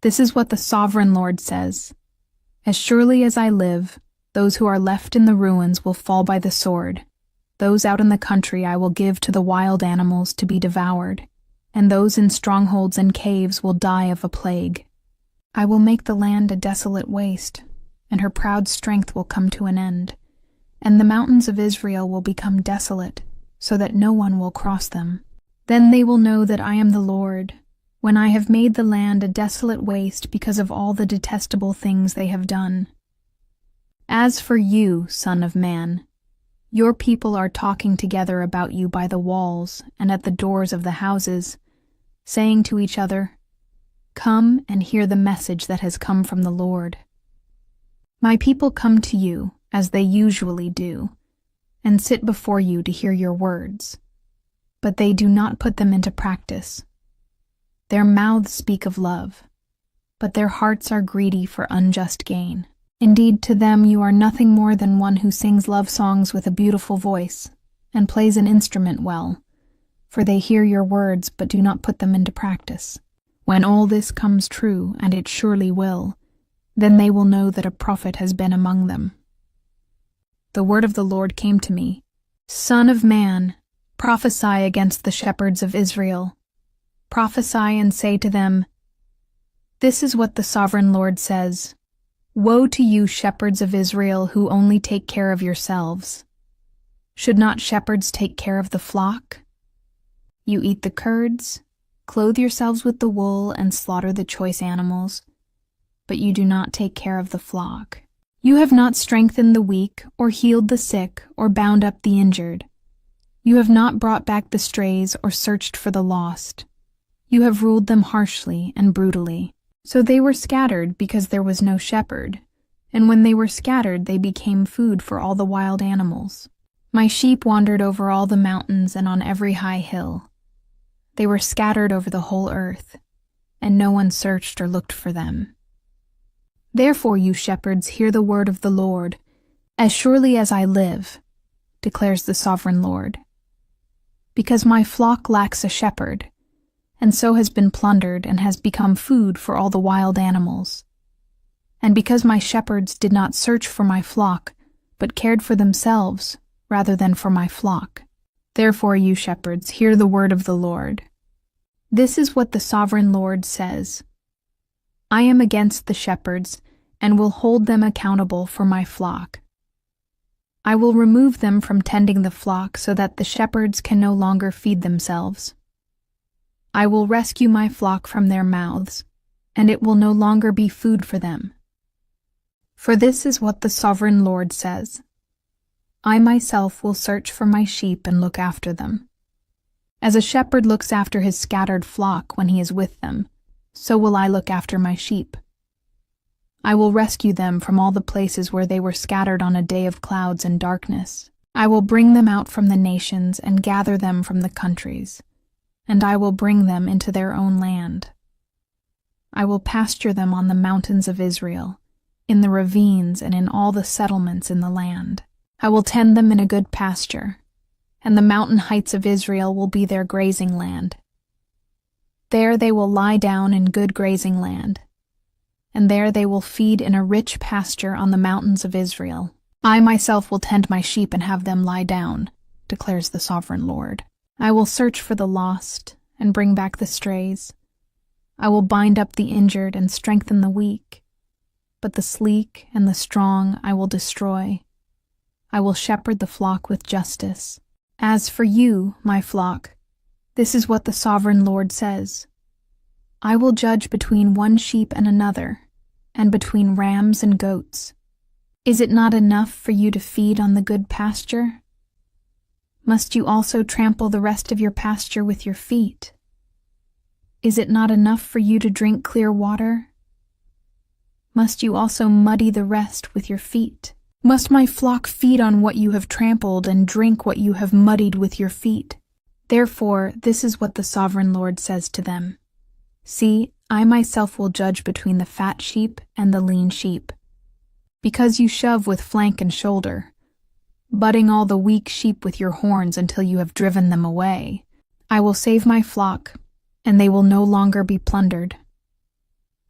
'This is what the sovereign Lord says. As surely as I live, those who are left in the ruins will fall by the sword. Those out in the country I will give to the wild animals to be devoured, and those in strongholds and caves will die of a plague. I will make the land a desolate waste, and her proud strength will come to an end, and the mountains of Israel will become desolate, so that no one will cross them. Then they will know that I am the Lord, when I have made the land a desolate waste because of all the detestable things they have done. As for you, son of man, your people are talking together about you by the walls and at the doors of the houses, saying to each other, 'Come and hear the message that has come from the Lord.' My people come to you, as they usually do, and sit before you to hear your words, but they do not put them into practice. Their mouths speak of love, but their hearts are greedy for unjust gain. Indeed, to them you are nothing more than one who sings love songs with a beautiful voice and plays an instrument well, for they hear your words but do not put them into practice. When all this comes true, and it surely will, then they will know that a prophet has been among them." The word of the Lord came to me, "Son of man, prophesy against the shepherds of Israel. Prophesy and say to them, 'This is what the sovereign Lord says. Woe to you, shepherds of Israel, who only take care of yourselves. Should not shepherds take care of the flock? You eat the curds, clothe yourselves with the wool, and slaughter the choice animals, but you do not take care of the flock. You have not strengthened the weak, or healed the sick, or bound up the injured. You have not brought back the strays, or searched for the lost. You have ruled them harshly and brutally. So they were scattered because there was no shepherd, and when they were scattered they became food for all the wild animals. My sheep wandered over all the mountains and on every high hill. They were scattered over the whole earth, and no one searched or looked for them. Therefore, you shepherds, hear the word of the Lord. As surely as I live, declares the sovereign Lord. Because my flock lacks a shepherd, and so has been plundered and has become food for all the wild animals. And because my shepherds did not search for my flock, but cared for themselves rather than for my flock. Therefore, you shepherds, hear the word of the Lord. This is what the sovereign Lord says. I am against the shepherds, and will hold them accountable for my flock. I will remove them from tending the flock so that the shepherds can no longer feed themselves. I will rescue my flock from their mouths, and it will no longer be food for them. For this is what the sovereign Lord says: I myself will search for my sheep and look after them. As a shepherd looks after his scattered flock when he is with them, so will I look after my sheep. I will rescue them from all the places where they were scattered on a day of clouds and darkness. I will bring them out from the nations and gather them from the countries, and I will bring them into their own land. I will pasture them on the mountains of Israel, in the ravines and in all the settlements in the land. I will tend them in a good pasture, and the mountain heights of Israel will be their grazing land. There they will lie down in good grazing land, and there they will feed in a rich pasture on the mountains of Israel. I myself will tend my sheep and have them lie down, declares the sovereign Lord. I will search for the lost and bring back the strays. I will bind up the injured and strengthen the weak, but the sleek and the strong I will destroy. I will shepherd the flock with justice. As for you, my flock, this is what the sovereign Lord says: I will judge between one sheep and another, and between rams and goats. Is it not enough for you to feed on the good pasture? Must you also trample the rest of your pasture with your feet? Is it not enough for you to drink clear water? Must you also muddy the rest with your feet? Must my flock feed on what you have trampled and drink what you have muddied with your feet? Therefore, this is what the sovereign Lord says to them: See, I myself will judge between the fat sheep and the lean sheep. Because you shove with flank and shoulder, butting all the weak sheep with your horns until you have driven them away, I will save my flock, and they will no longer be plundered.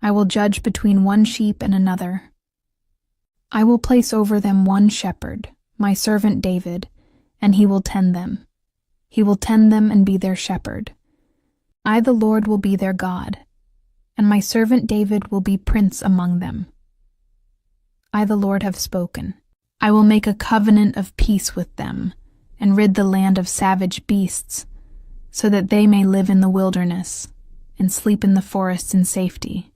I will judge between one sheep and another. I will place over them one shepherd, my servant David, and he will tend them. He will tend them and be their shepherd. I, the Lord, will be their God, and my servant David will be prince among them. I, the Lord, have spoken. I will make a covenant of peace with them, and rid the land of savage beasts, so that they may live in the wilderness, and sleep in the forests in safety.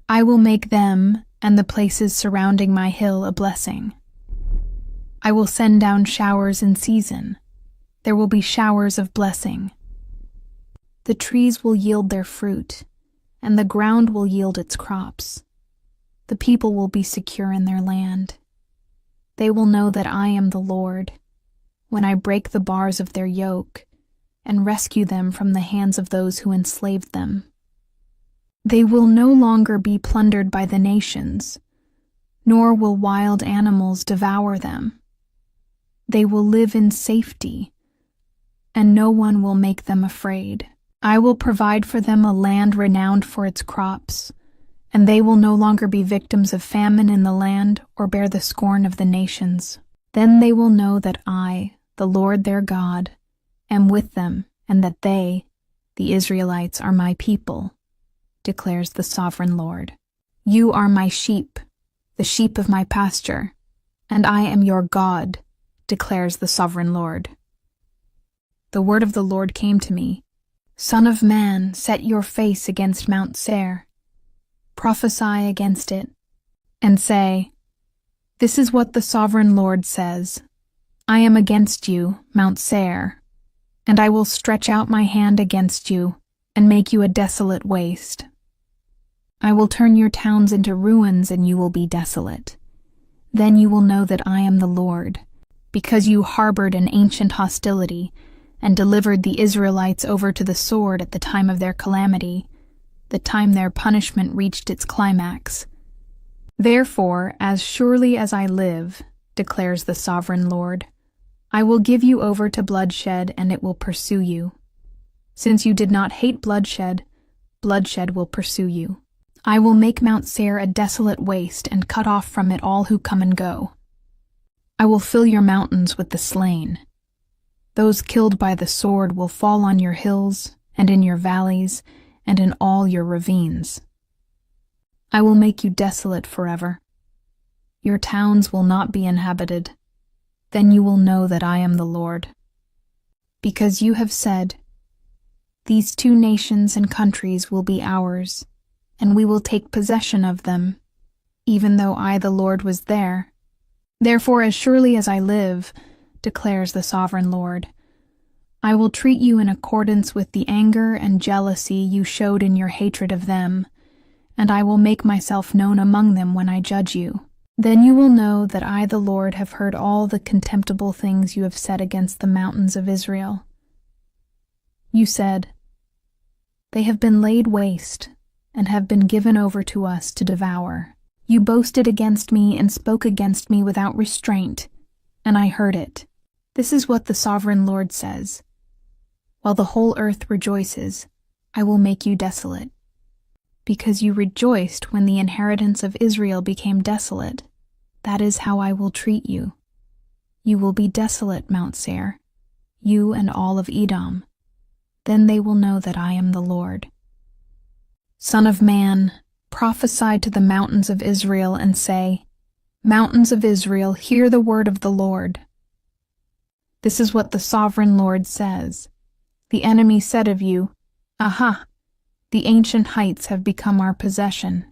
I will make them and the places surrounding my hill a blessing. I will send down showers in season. There will be showers of blessing. The trees will yield their fruit, and the ground will yield its crops. The people will be secure in their land. They will know that I am the Lord, when I break the bars of their yoke and rescue them from the hands of those who enslaved them. They will no longer be plundered by the nations, nor will wild animals devour them. They will live in safety, and no one will make them afraid. I will provide for them a land renowned for its crops, and they will no longer be victims of famine in the land or bear the scorn of the nations. Then they will know that I, the Lord their God, am with them, and that they, the Israelites, are my people, declares the sovereign Lord. You are my sheep, the sheep of my pasture, and I am your God, declares the sovereign Lord. The word of the Lord came to me: Son of man, set your face against Mount Seir. Prophesy against it, and say, This is what the sovereign Lord says: I am against you, Mount Seir, and I will stretch out my hand against you and make you a desolate waste. I will turn your towns into ruins and you will be desolate. Then you will know that I am the Lord, because you harbored an ancient hostility and delivered the Israelites over to the sword at the time of their calamity, the time their punishment reached its climax. Therefore, as surely as I live, declares the sovereign Lord, I will give you over to bloodshed and it will pursue you. Since you did not hate bloodshed, bloodshed will pursue you. I will make Mount Seir a desolate waste and cut off from it all who come and go. I will fill your mountains with the slain. Those killed by the sword will fall on your hills and in your valleys and in all your ravines. I will make you desolate forever. Your towns will not be inhabited. Then you will know that I am the Lord. Because you have said, "These two nations and countries will be ours, and we will take possession of them," even though I, the Lord, was there. Therefore, as surely as I live, declares the sovereign Lord, I will treat you in accordance with the anger and jealousy you showed in your hatred of them, and I will make myself known among them when I judge you. Then you will know that I, the Lord, have heard all the contemptible things you have said against the mountains of Israel. You said, "They have been laid waste and have been given over to us to devour." You boasted against me and spoke against me without restraint, and I heard it. This is what the sovereign Lord says. While the whole earth rejoices, I will make you desolate. Because you rejoiced when the inheritance of Israel became desolate, that is how I will treat you. You will be desolate, Mount Seir, you and all of Edom. Then they will know that I am the Lord. Son of man, prophesy to the mountains of Israel and say, "Mountains of Israel, hear the word of the Lord. This is what the sovereign Lord says. The enemy said of you, 'Aha! The ancient heights have become our possession.'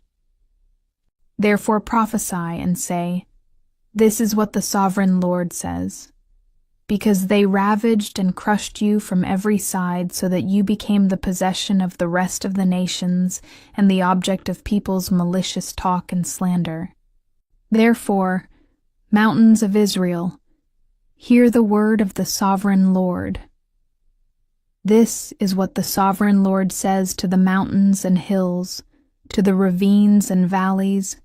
Therefore prophesy and say, 'This is what the sovereign Lord says. Because they ravaged and crushed you from every side so that you became the possession of the rest of the nations and the object of people's malicious talk and slander. Therefore, mountains of Israel, hear the word of the sovereign Lord. This is what the sovereign Lord says to the mountains and hills, to the ravines and valleys,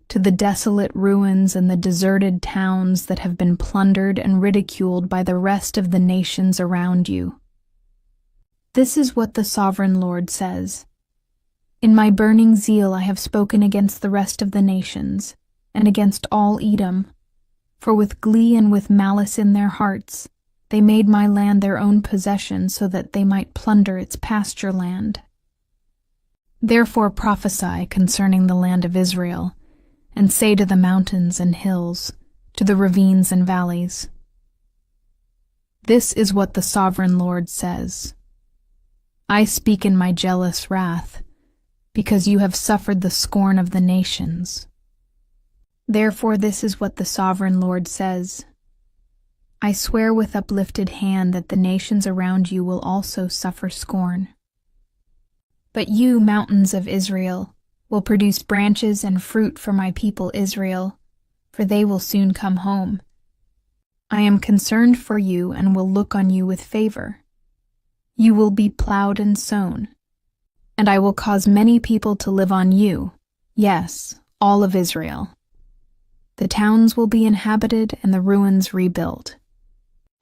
to the desolate ruins and the deserted towns that have been plundered and ridiculed by the rest of the nations around you. This is what the sovereign Lord says. In my burning zeal I have spoken against the rest of the nations, and against all Edom, for with glee and with malice in their hearts, they made my land their own possession so that they might plunder its pasture land. Therefore prophesy concerning the land of Israel, and say to the mountains and hills, to the ravines and valleys, This is what the sovereign Lord says. I speak in my jealous wrath, because you have suffered the scorn of the nations. Therefore this is what the sovereign Lord says. I swear with uplifted hand that the nations around you will also suffer scorn. But you, mountains of Israel, will produce branches and fruit for my people Israel, for they will soon come home. I am concerned for you and will look on you with favor. You will be plowed and sown, and I will cause many people to live on you, yes, all of Israel. The towns will be inhabited and the ruins rebuilt.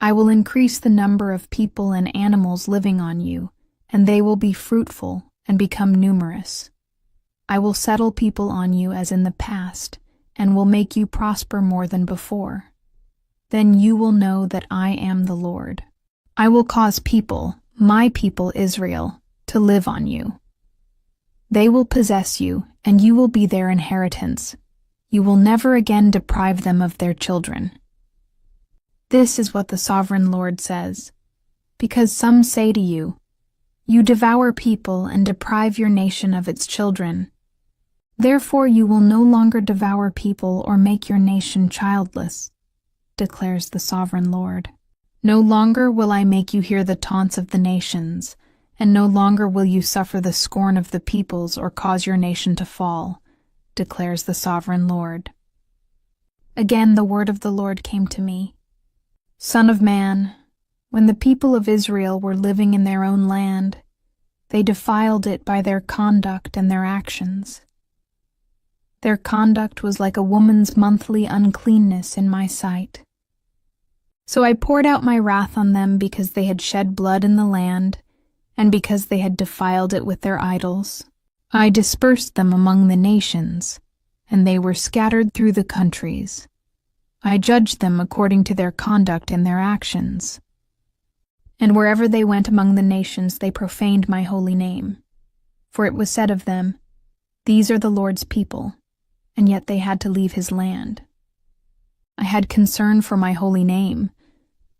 I will increase the number of people and animals living on you, and they will be fruitful and become numerous. I will settle people on you as in the past, and will make you prosper more than before. Then you will know that I am the Lord. I will cause people, my people Israel, to live on you. They will possess you, and you will be their inheritance. You will never again deprive them of their children. This is what the sovereign Lord says. Because some say to you, You devour people and deprive your nation of its children. Therefore you will no longer devour people or make your nation childless, declares the sovereign Lord. No longer will I make you hear the taunts of the nations, and no longer will you suffer the scorn of the peoples or cause your nation to fall, declares the sovereign Lord. Again the word of the Lord came to me. Son of man, when the people of Israel were living in their own land, they defiled it by their conduct and their actions. Their conduct was like a woman's monthly uncleanness in my sight. So I poured out my wrath on them because they had shed blood in the land, and because they had defiled it with their idols. I dispersed them among the nations, and they were scattered through the countries. I judged them according to their conduct and their actions. And wherever they went among the nations, they profaned my holy name. For it was said of them, These are the Lord's people, and yet they had to leave his land. I had concern for my holy name,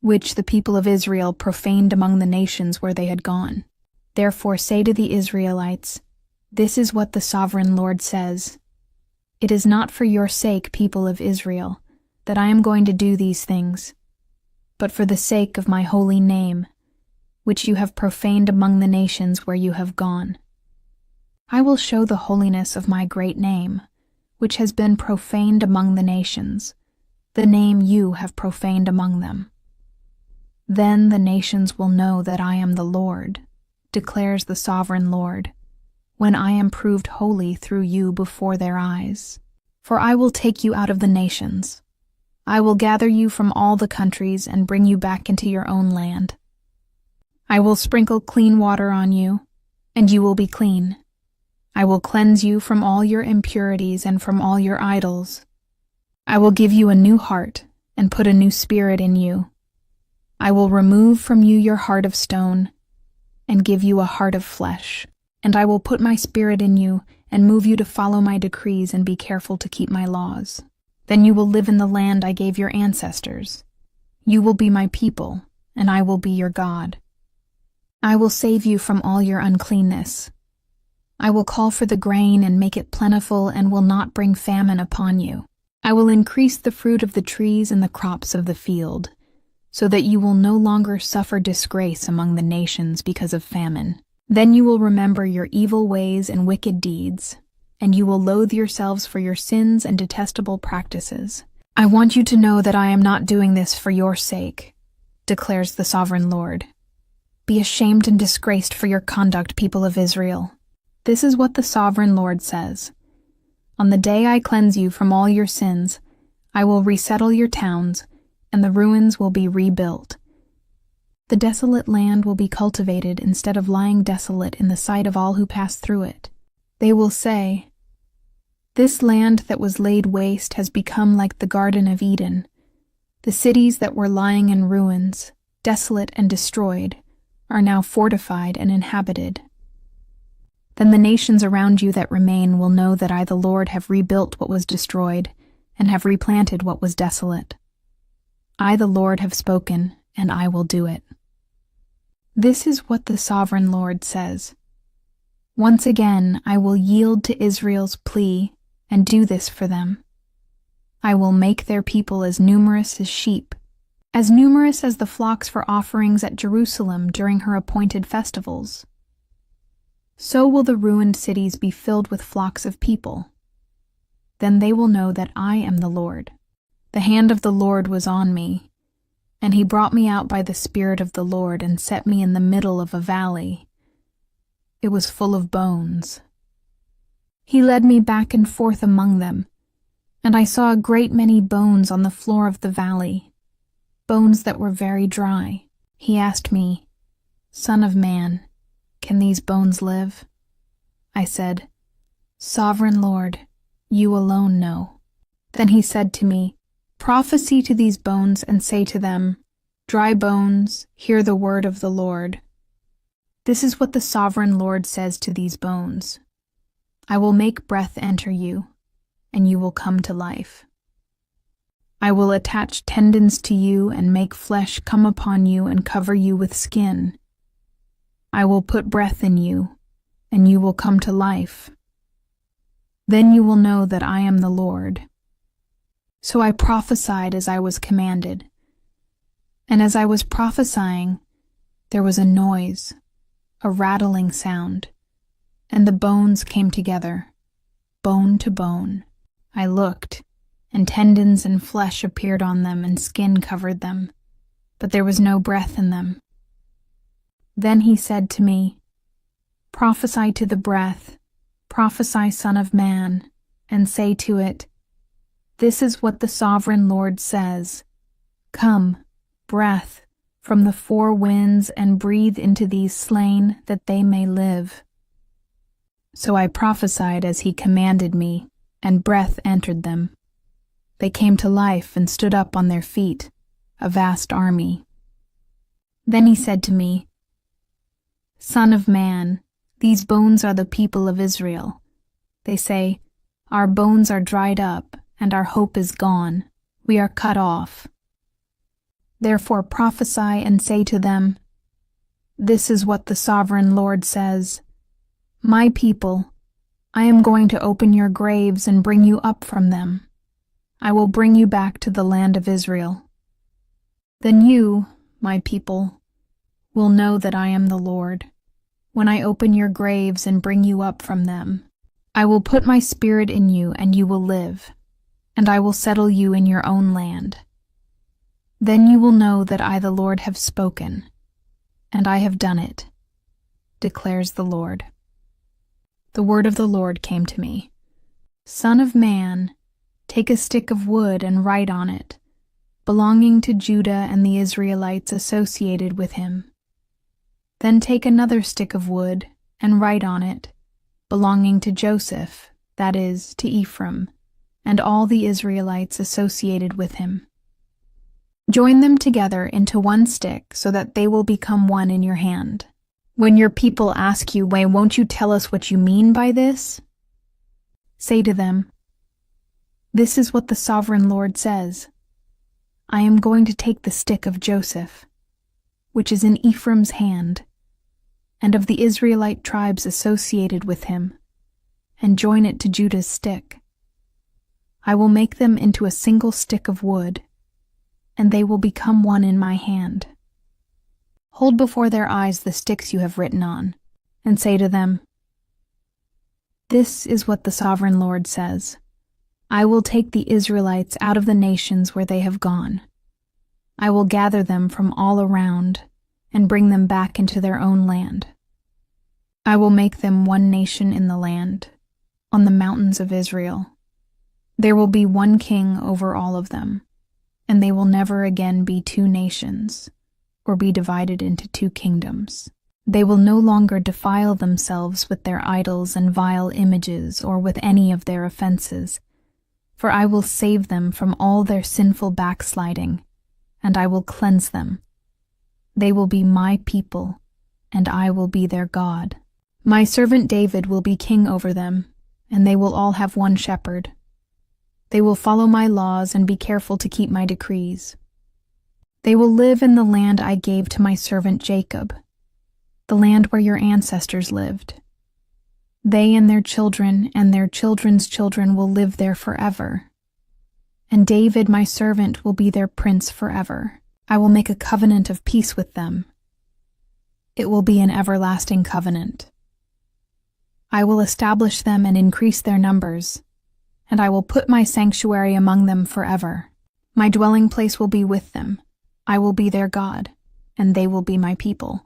which the people of Israel profaned among the nations where they had gone. Therefore say to the Israelites, this is what the sovereign Lord says. It is not for your sake, people of Israel, that I am going to do these things, but for the sake of my holy name, which you have profaned among the nations where you have gone. I will show the holiness of my great name, which has been profaned among the nations, the name you have profaned among them. Then the nations will know that I am the Lord, declares the sovereign Lord, when I am proved holy through you before their eyes. For I will take you out of the nations. I will gather you from all the countries and bring you back into your own land. I will sprinkle clean water on you, and you will be clean. I will cleanse you from all your impurities and from all your idols. I will give you a new heart and put a new spirit in you. I will remove from you your heart of stone and give you a heart of flesh. And I will put my spirit in you and move you to follow my decrees and be careful to keep my laws. Then you will live in the land I gave your ancestors. You will be my people, and I will be your God. I will save you from all your uncleanness. I will call for the grain and make it plentiful and will not bring famine upon you. I will increase the fruit of the trees and the crops of the field, so that you will no longer suffer disgrace among the nations because of famine. Then you will remember your evil ways and wicked deeds, and you will loathe yourselves for your sins and detestable practices. I want you to know that I am not doing this for your sake, declares the sovereign Lord. Be ashamed and disgraced for your conduct, people of Israel. This is what the sovereign Lord says. On the day I cleanse you from all your sins, I will resettle your towns, and the ruins will be rebuilt. The desolate land will be cultivated instead of lying desolate in the sight of all who pass through it. They will say, this land that was laid waste has become like the Garden of Eden. The cities that were lying in ruins, desolate and destroyed, are now fortified and inhabited. Then the nations around you that remain will know that I, the Lord, have rebuilt what was destroyed and have replanted what was desolate. I, the Lord, have spoken, and I will do it. This is what the sovereign Lord says. Once again, I will yield to Israel's plea and do this for them. I will make their people as numerous as sheep, as numerous as the flocks for offerings at Jerusalem during her appointed festivals. So will the ruined cities be filled with flocks of people. Then they will know that I am the Lord. The hand of the Lord was on me, and he brought me out by the Spirit of the Lord and set me in the middle of a valley. It was full of bones. He led me back and forth among them, and I saw a great many bones on the floor of the valley, bones that were very dry. He asked me, Son of man, can these bones live? I said, Sovereign Lord, you alone know. Then he said to me, Prophesy to these bones and say to them, Dry bones, hear the word of the Lord. This is what the sovereign Lord says to these bones. I will make breath enter you, and you will come to life. I will attach tendons to you and make flesh come upon you and cover you with skin. I will put breath in you, and you will come to life. Then you will know that I am the Lord. So I prophesied as I was commanded. And as I was prophesying, there was a noise, a rattling sound, and the bones came together, bone to bone. I looked, and tendons and flesh appeared on them, and skin covered them, but there was no breath in them. Then he said to me, Prophesy to the breath, prophesy, Son of man, and say to it, This is what the sovereign Lord says. Come, breath, from the four winds, and breathe into these slain, that they may live. So I prophesied as he commanded me, and breath entered them. They came to life and stood up on their feet, a vast army. Then he said to me, Son of man, these bones are the people of Israel. They say, "Our bones are dried up, and our hope is gone. We are cut off." Therefore prophesy and say to them, "This is what the sovereign Lord says. My people, I am going to open your graves and bring you up from them. I will bring you back to the land of Israel. Then you, my people, will know that I am the Lord, when I open your graves and bring you up from them. I will put my spirit in you, and you will live, and I will settle you in your own land. Then you will know that I, the Lord, have spoken, and I have done it, declares the Lord." The word of the Lord came to me. "Son of man, take a stick of wood and write on it, belonging to Judah and the Israelites associated with him. Then take another stick of wood and write on it, belonging to Joseph, that is, to Ephraim, and all the Israelites associated with him. Join them together into one stick so that they will become one in your hand. When your people ask you, 'Won't you tell us what you mean by this?' say to them, 'This is what the sovereign Lord says. I am going to take the stick of Joseph, which is in Ephraim's hand, and of the Israelite tribes associated with him, and join it to Judah's stick. I will make them into a single stick of wood, and they will become one in my hand. Hold before their eyes the sticks you have written on, and say to them, "This is what the sovereign Lord says. I will take the Israelites out of the nations where they have gone. I will gather them from all around and bring them back into their own land. I will make them one nation in the land, on the mountains of Israel. There will be one king over all of them, and they will never again be two nations, or be divided into two kingdoms. They will no longer defile themselves with their idols and vile images or with any of their offenses, for I will save them from all their sinful backsliding, and I will cleanse them. They will be my people, and I will be their God. My servant David will be king over them, and they will all have one shepherd. They will follow my laws and be careful to keep my decrees. They will live in the land I gave to my servant Jacob, the land where your ancestors lived. They and their children and their children's children will live there forever. And David, my servant, will be their prince forever. I will make a covenant of peace with them. It will be an everlasting covenant. I will establish them and increase their numbers, and I will put my sanctuary among them forever. My dwelling place will be with them. I will be their God, and they will be my people.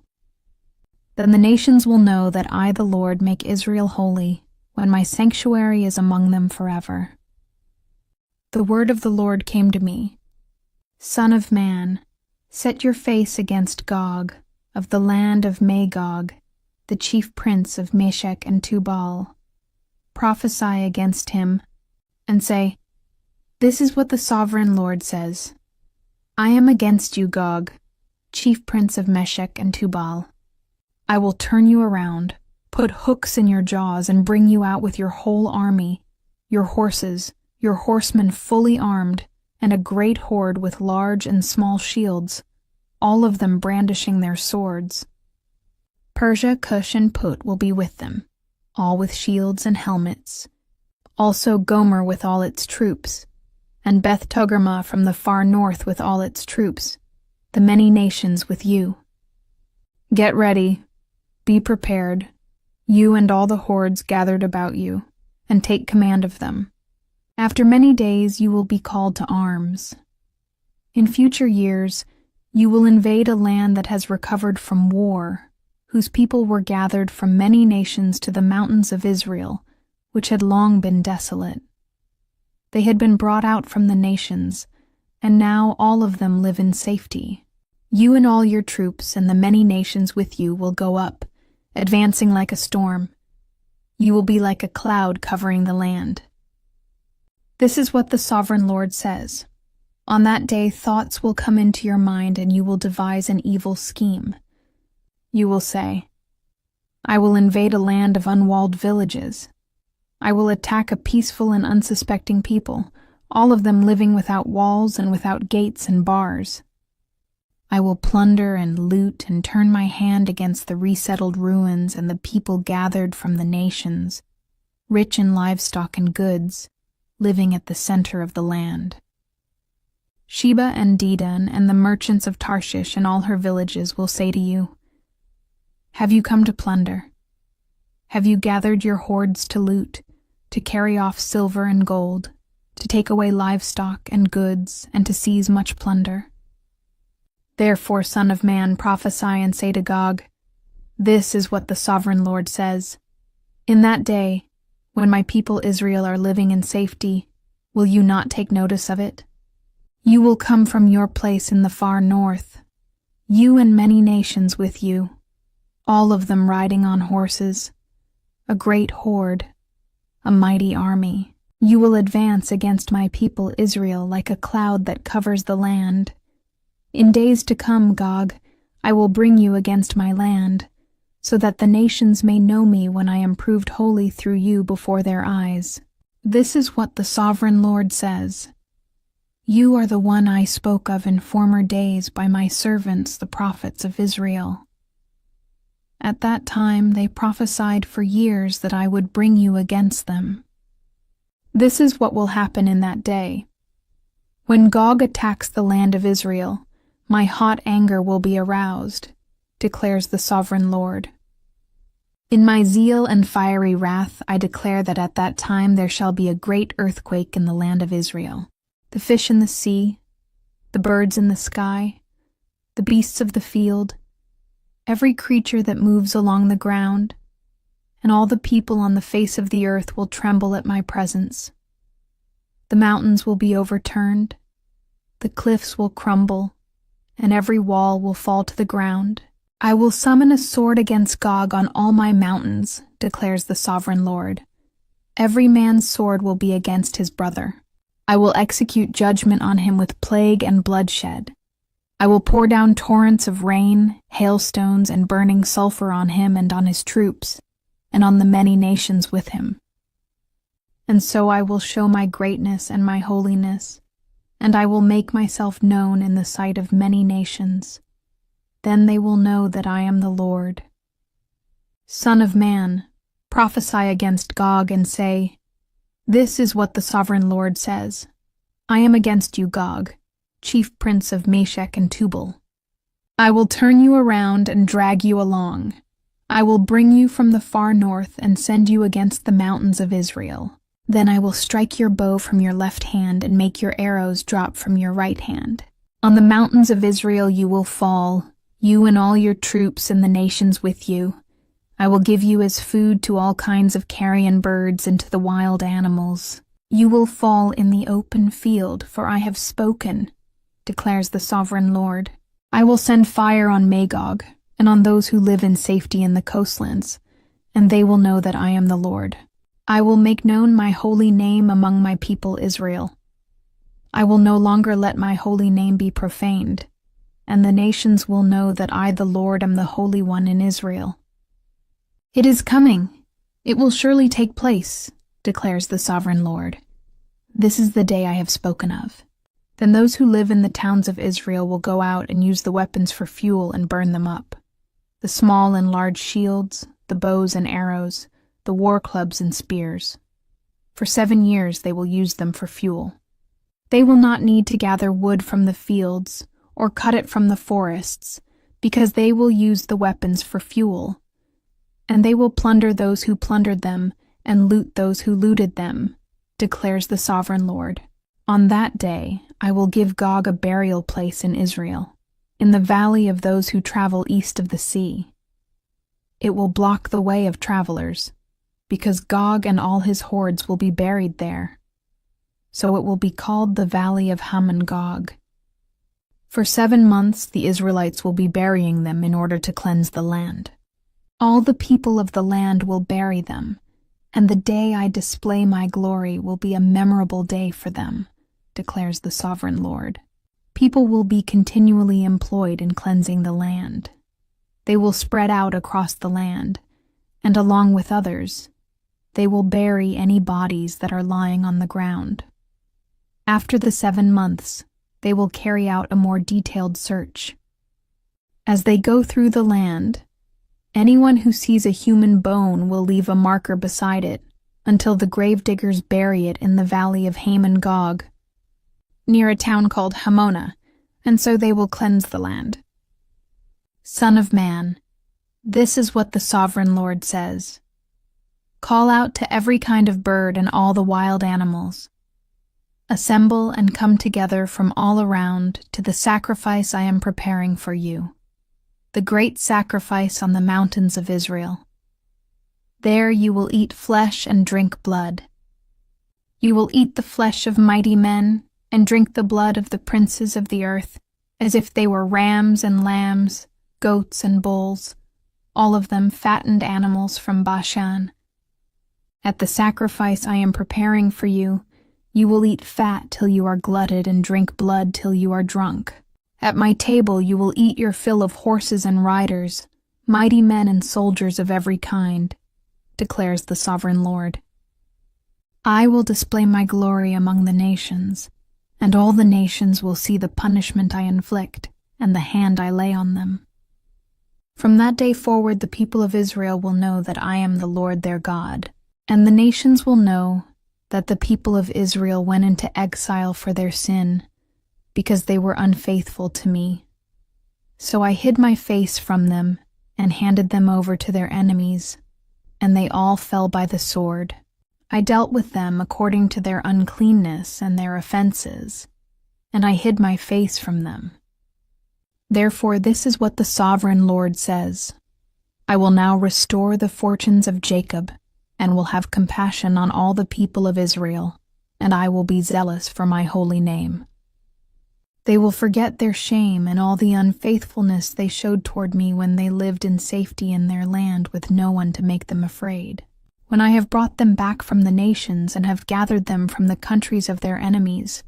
Then the nations will know that I, the Lord, make Israel holy, when my sanctuary is among them forever." The word of the Lord came to me. "Son of man, set your face against Gog, of the land of Magog, the chief prince of Meshech and Tubal. Prophesy against him, and say, 'This is what the sovereign Lord says. I am against you, Gog, chief prince of Meshech and Tubal. I will turn you around, put hooks in your jaws, and bring you out with your whole army, your horses, your horsemen fully armed, and a great horde with large and small shields, all of them brandishing their swords. Persia, Cush, and Put will be with them, all with shields and helmets. Also Gomer with all its troops, and Beth Togarmah from the far north with all its troops, the many nations with you. Get ready, be prepared, you and all the hordes gathered about you, and take command of them. After many days you will be called to arms. In future years you will invade a land that has recovered from war, whose people were gathered from many nations to the mountains of Israel, which had long been desolate. They had been brought out from the nations, and now all of them live in safety. You and all your troops and the many nations with you will go up, advancing like a storm. You will be like a cloud covering the land. This is what the sovereign Lord says. On that day thoughts will come into your mind, and you will devise an evil scheme. You will say, 'I will invade a land of unwalled villages. I will attack a peaceful and unsuspecting people, all of them living without walls and without gates and bars. I will plunder and loot and turn my hand against the resettled ruins and the people gathered from the nations, rich in livestock and goods, living at the center of the land. Sheba and Dedan and the merchants of Tarshish and all her villages will say to you, "Have you come to plunder? Have you gathered your hoards to loot, to carry off silver and gold, to take away livestock and goods, and to seize much plunder? Therefore, Son of Man, prophesy and say to Gog, this is what the Sovereign Lord says. In that day, when my people Israel are living in safety, will you not take notice of it? You will come from your place in the far north, you and many nations with you, all of them riding on horses, a great horde, a mighty army. You will advance against my people Israel like a cloud that covers the land. In days to come, Gog, I will bring you against my land, so that the nations may know me when I am proved holy through you before their eyes. This is what the Sovereign Lord says. You are the one I spoke of in former days by my servants, the prophets of Israel. At that time they prophesied for years that I would bring you against them. This is what will happen in that day. When Gog attacks the land of Israel, my hot anger will be aroused, declares the Sovereign Lord. In my zeal and fiery wrath I declare that at that time there shall be a great earthquake in the land of Israel. The fish in the sea, the birds in the sky, the beasts of the field, every creature that moves along the ground, and all the people on the face of the earth will tremble at my presence. The mountains will be overturned, the cliffs will crumble, and every wall will fall to the ground. I will summon a sword against Gog on all my mountains, declares the Sovereign Lord. Every man's sword will be against his brother. I will execute judgment on him with plague and bloodshed. I will pour down torrents of rain, hailstones, and burning sulfur on him and on his troops, and on the many nations with him. And so I will show my greatness and my holiness, and I will make myself known in the sight of many nations. Then they will know that I am the Lord. Son of man, prophesy against Gog and say, this is what the Sovereign Lord says. I am against you, Gog, chief prince of Meshech and Tubal. I will turn you around and drag you along. I will bring you from the far north and send you against the mountains of Israel. Then I will strike your bow from your left hand and make your arrows drop from your right hand. On the mountains of Israel you will fall, you and all your troops and the nations with you. I will give you as food to all kinds of carrion birds and to the wild animals. You will fall in the open field, for I have spoken, declares the Sovereign Lord. I will send fire on Magog and on those who live in safety in the coastlands, and they will know that I am the Lord. I will make known my holy name among my people Israel. I will no longer let my holy name be profaned, and the nations will know that I, the Lord, am the Holy One in Israel. It is coming. It will surely take place, declares the Sovereign Lord. This is the day I have spoken of. Then those who live in the towns of Israel will go out and use the weapons for fuel and burn them up. The small and large shields, the bows and arrows, the war clubs and spears. For 7 years they will use them for fuel. They will not need to gather wood from the fields or cut it from the forests, because they will use the weapons for fuel. And they will plunder those who plundered them and loot those who looted them, declares the Sovereign Lord. On that day I will give Gog a burial place in Israel, in the valley of those who travel east of the sea. It will block the way of travelers, because Gog and all his hordes will be buried there. So it will be called the Valley of Ham and Gog. For 7 months the Israelites will be burying them in order to cleanse the land. All the people of the land will bury them, and the day I display my glory will be a memorable day for them, declares the Sovereign Lord. People will be continually employed in cleansing the land. They will spread out across the land, and along with others, they will bury any bodies that are lying on the ground. After the 7 months, they will carry out a more detailed search. As they go through the land, anyone who sees a human bone will leave a marker beside it until the gravediggers bury it in the valley of Haman Gog, near a town called Hamona, and so they will cleanse the land. Son of man, this is what the Sovereign Lord says. Call out to every kind of bird and all the wild animals. Assemble and come together from all around to the sacrifice I am preparing for you, the great sacrifice on the mountains of Israel. There you will eat flesh and drink blood. You will eat the flesh of mighty men and drink the blood of the princes of the earth, as if they were rams and lambs, goats and bulls, all of them fattened animals from Bashan. At the sacrifice I am preparing for you, you will eat fat till you are glutted and drink blood till you are drunk. At my table you will eat your fill of horses and riders, mighty men and soldiers of every kind, declares the Sovereign Lord. I will display my glory among the nations, and all the nations will see the punishment I inflict and the hand I lay on them. From that day forward the people of Israel will know that I am the Lord their God, and the nations will know that the people of Israel went into exile for their sin, because they were unfaithful to me. So I hid my face from them and handed them over to their enemies, and they all fell by the sword. I dealt with them according to their uncleanness and their offenses, and I hid my face from them. Therefore this is what the Sovereign Lord says. I will now restore the fortunes of Jacob, and will have compassion on all the people of Israel, and I will be zealous for my holy name. They will forget their shame and all the unfaithfulness they showed toward me when they lived in safety in their land with no one to make them afraid. When I have brought them back from the nations and have gathered them from the countries of their enemies,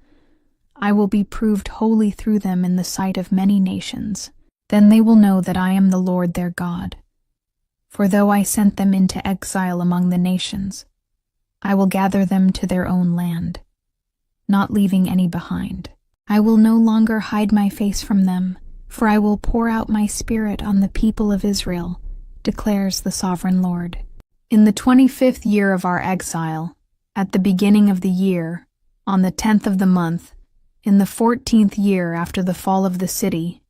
I will be proved holy through them in the sight of many nations. Then they will know that I am the Lord their God. For though I sent them into exile among the nations, I will gather them to their own land, not leaving any behind. I will no longer hide my face from them, for I will pour out my spirit on the people of Israel, declares the Sovereign Lord. In the 25th year of our exile, at the beginning of the year, on the 10th of the month, in the 14th year after the fall of the city,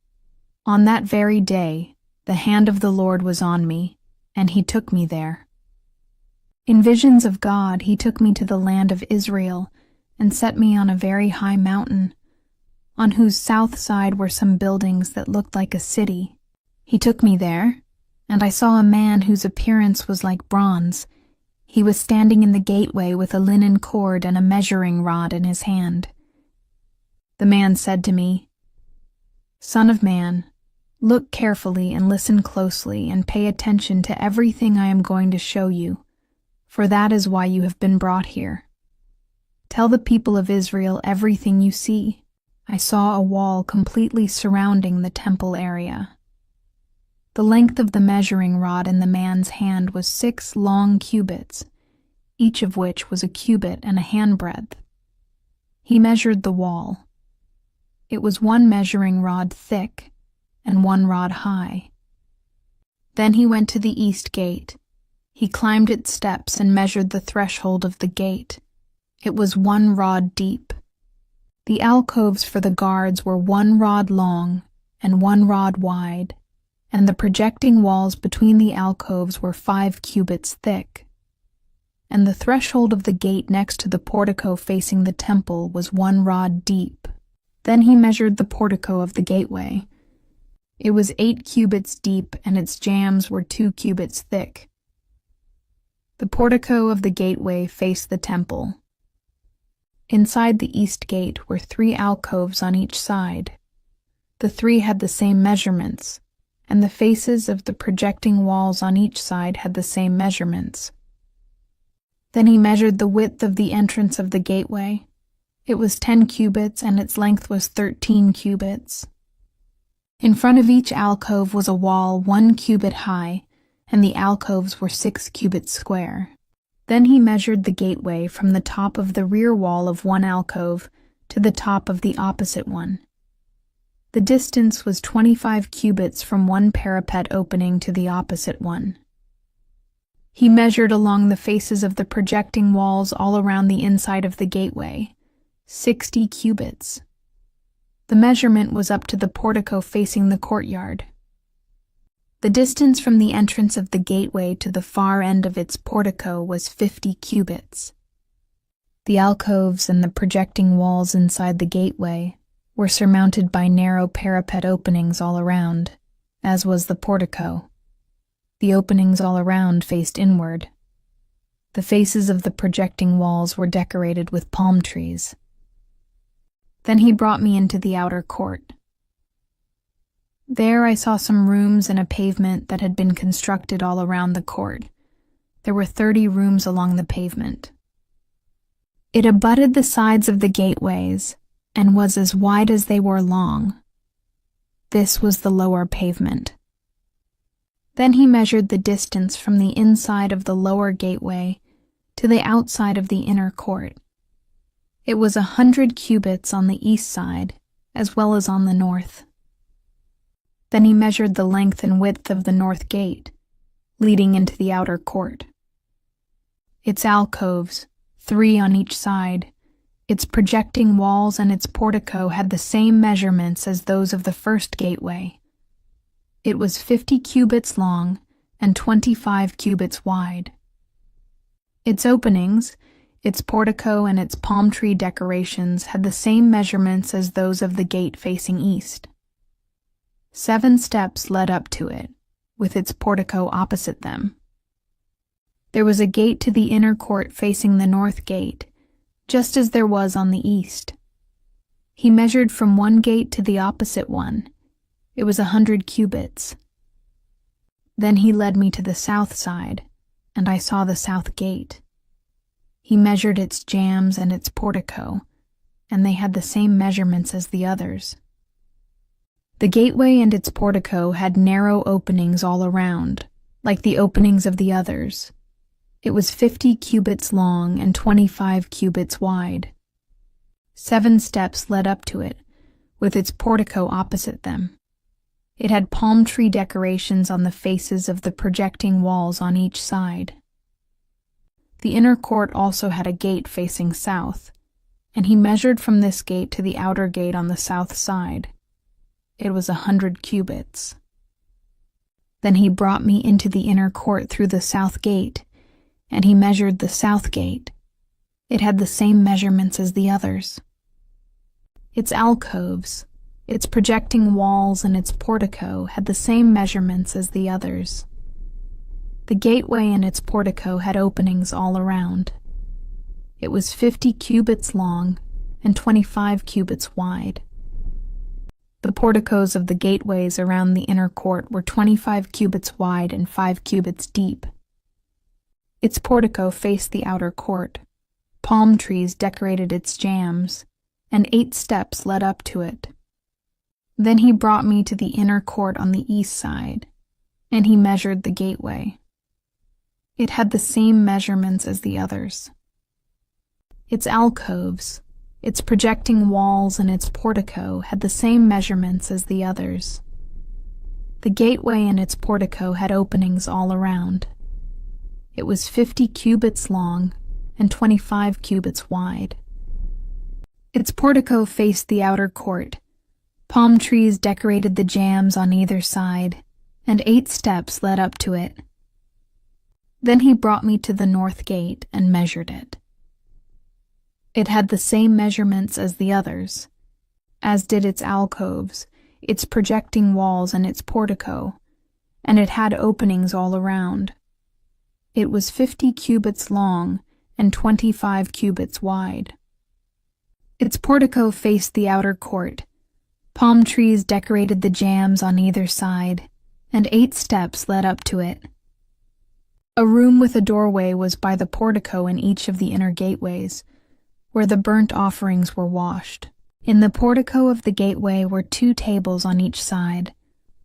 on that very day, the hand of the Lord was on me, and he took me there. In visions of God, he took me to the land of Israel and set me on a very high mountain, on whose south side were some buildings that looked like a city. He took me there, and I saw a man whose appearance was like bronze. He was standing in the gateway with a linen cord and a measuring rod in his hand. The man said to me, Son of man, look carefully and listen closely and pay attention to everything I am going to show you, for that is why you have been brought here. Tell the people of Israel everything you see. I saw a wall completely surrounding the temple area. The length of the measuring rod in the man's hand was 6 long cubits, each of which was a cubit and a handbreadth. He measured the wall. It was 1 measuring rod thick and 1 rod high. Then he went to the east gate. He climbed its steps and measured the threshold of the gate. It was 1 rod deep. The alcoves for the guards were 1 rod long and 1 rod wide, and the projecting walls between the alcoves were 5 cubits thick. And the threshold of the gate next to the portico facing the temple was 1 rod deep. Then he measured the portico of the gateway. It was 8 cubits deep, and its jambs were 2 cubits thick. The portico of the gateway faced the temple. Inside the east gate were 3 alcoves on each side. The 3 had the same measurements, and the faces of the projecting walls on each side had the same measurements. Then he measured the width of the entrance of the gateway. It was 10 cubits, and its length was 13 cubits. In front of each alcove was a wall 1 cubit high, and the alcoves were 6 cubits square. Then he measured the gateway from the top of the rear wall of one alcove to the top of the opposite one. The distance was 25 cubits from one parapet opening to the opposite one. He measured along the faces of the projecting walls all around the inside of the gateway, 60 cubits. The measurement was up to the portico facing the courtyard. The distance from the entrance of the gateway to the far end of its portico was 50 cubits. The alcoves and the projecting walls inside the gateway were surmounted by narrow parapet openings all around, as was the portico. The openings all around faced inward. The faces of the projecting walls were decorated with palm trees. Then he brought me into the outer court. There I saw some rooms and a pavement that had been constructed all around the court. There were 30 rooms along the pavement. It abutted the sides of the gateways and was as wide as they were long. This was the lower pavement. Then he measured the distance from the inside of the lower gateway to the outside of the inner court. It was 100 cubits on the east side, as well as on the north. Then he measured the length and width of the north gate, leading into the outer court. Its alcoves, 3 on each side, its projecting walls and its portico had the same measurements as those of the first gateway. It was 50 cubits long and 25 cubits wide. Its openings, its portico and its palm tree decorations had the same measurements as those of the gate facing east. 7 steps led up to it, with its portico opposite them. There was a gate to the inner court facing the north gate, just as there was on the east. He measured from one gate to the opposite one. It was 100 cubits. Then he led me to the south side, and I saw the south gate. He measured its jambs and its portico, and they had the same measurements as the others. The gateway and its portico had narrow openings all around, like the openings of the others. It was 50 cubits long and 25 cubits wide. 7 steps led up to it, with its portico opposite them. It had palm tree decorations on the faces of the projecting walls on each side. The inner court also had a gate facing south, and he measured from this gate to the outer gate on the south side. It was 100 cubits. Then he brought me into the inner court through the south gate, and he measured the south gate. It had the same measurements as the others. Its alcoves, its projecting walls, and its portico had the same measurements as the others. The gateway and its portico had openings all around. It was 50 cubits long and 25 cubits wide. The porticos of the gateways around the inner court were 25 cubits wide and 5 cubits deep. Its portico faced the outer court. Palm trees decorated its jambs, and 8 steps led up to it. Then he brought me to the inner court on the east side, and he measured the gateway. It had the same measurements as the others. Its alcoves, its projecting walls, and its portico had the same measurements as the others. The gateway and its portico had openings all around. It was 50 cubits long and 25 cubits wide. Its portico faced the outer court. Palm trees decorated the jambs on either side, and 8 steps led up to it. Then he brought me to the north gate and measured it. It had the same measurements as the others, as did its alcoves, its projecting walls, and its portico, and it had openings all around. It was 50 cubits long and 25 cubits wide. Its portico faced the outer court. Palm trees decorated the jambs on either side, and 8 steps led up to it. A room with a doorway was by the portico in each of the inner gateways, where the burnt offerings were washed. In the portico of the gateway were 2 tables on each side,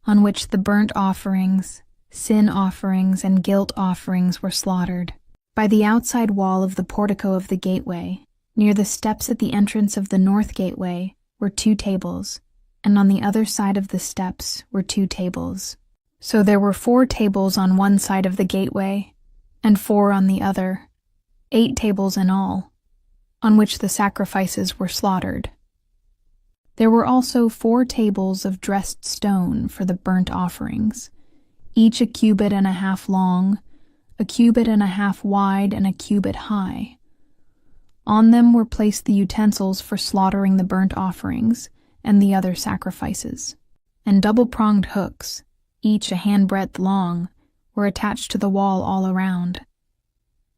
on which the burnt offerings, sin offerings, and guilt offerings were slaughtered. By the outside wall of the portico of the gateway, near the steps at the entrance of the north gateway, were 2 tables, and on the other side of the steps were 2 tables. So there were 4 tables on one side of the gateway, and 4 on the other, 8 tables in all, on which the sacrifices were slaughtered. There were also 4 tables of dressed stone for the burnt offerings, each a cubit and a half long, a cubit and a half wide, and a cubit high. On them were placed the utensils for slaughtering the burnt offerings and the other sacrifices, and double-pronged hooks, each a handbreadth long, were attached to the wall all around.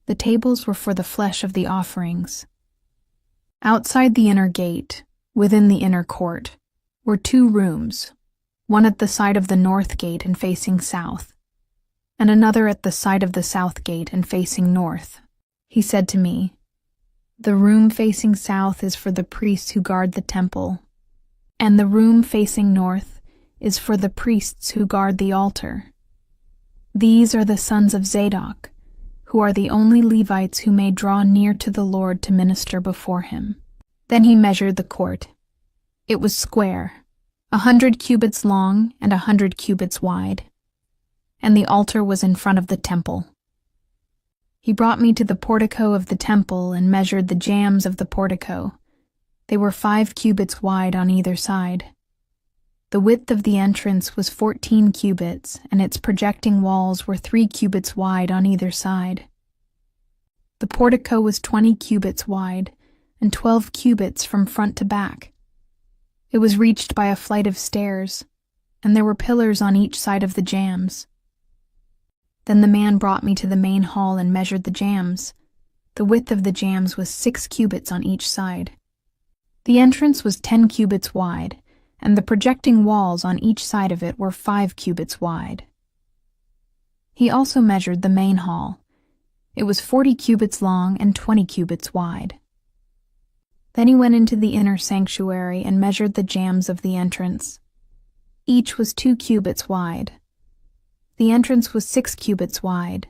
The tables were for the flesh of the offerings. Outside the inner gate, within the inner court, were 2 rooms, one at the side of the north gate and facing south, and another at the side of the south gate and facing north. He said to me, "The room facing south is for the priests who guard the temple, and the room facing north is for the priests who guard the altar. These are the sons of Zadok, who are the only Levites who may draw near to the Lord to minister before him." Then he measured the court. It was square, 100 cubits long and 100 cubits wide, and the altar was in front of the temple. He brought me to the portico of the temple and measured the jambs of the portico. They were 5 cubits wide on either side. The width of the entrance was 14 cubits, and its projecting walls were 3 cubits wide on either side. The portico was 20 cubits wide, and 12 cubits from front to back. It was reached by a flight of stairs, and there were pillars on each side of the jambs. Then the man brought me to the main hall and measured the jambs. The width of the jambs was 6 cubits on each side. The entrance was 10 cubits wide, and the projecting walls on each side of it were 5 cubits wide. He also measured the main hall. It was 40 cubits long and 20 cubits wide. Then he went into the inner sanctuary and measured the jambs of the entrance. Each was 2 cubits wide. The entrance was 6 cubits wide,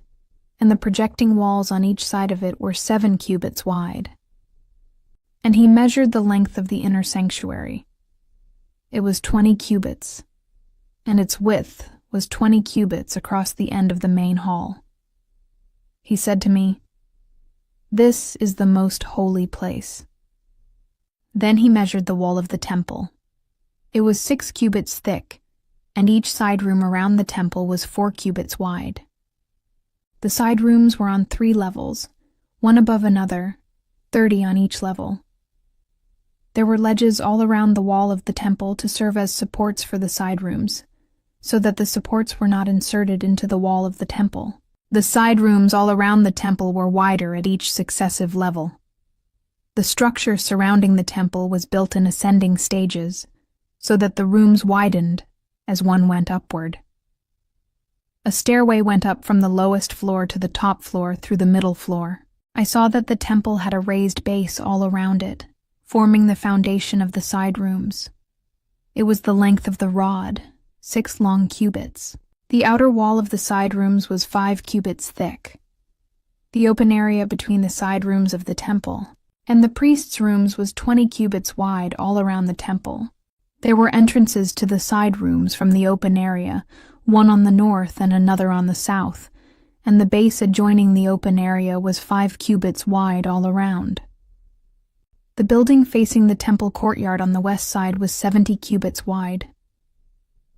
and the projecting walls on each side of it were 7 cubits wide. And he measured the length of the inner sanctuary. It was 20 cubits, and its width was 20 cubits across the end of the main hall. He said to me, "This is the most holy place." Then he measured the wall of the temple. It was 6 cubits thick, and each side room around the temple was 4 cubits wide. The side rooms were on 3 levels, one above another, 30 on each level. There were ledges all around the wall of the temple to serve as supports for the side rooms, so that the supports were not inserted into the wall of the temple. The side rooms all around the temple were wider at each successive level. The structure surrounding the temple was built in ascending stages, so that the rooms widened as one went upward. A stairway went up from the lowest floor to the top floor through the middle floor. I saw that the temple had a raised base all around it, forming the foundation of the side rooms. It was the length of the rod, 6 long cubits. The outer wall of the side rooms was 5 cubits thick. The open area between the side rooms of the temple and the priests' rooms was 20 cubits wide all around the temple. There were entrances to the side rooms from the open area, one on the north and another on the south, and the base adjoining the open area was 5 cubits wide all around. The building facing the temple courtyard on the west side was 70 cubits wide.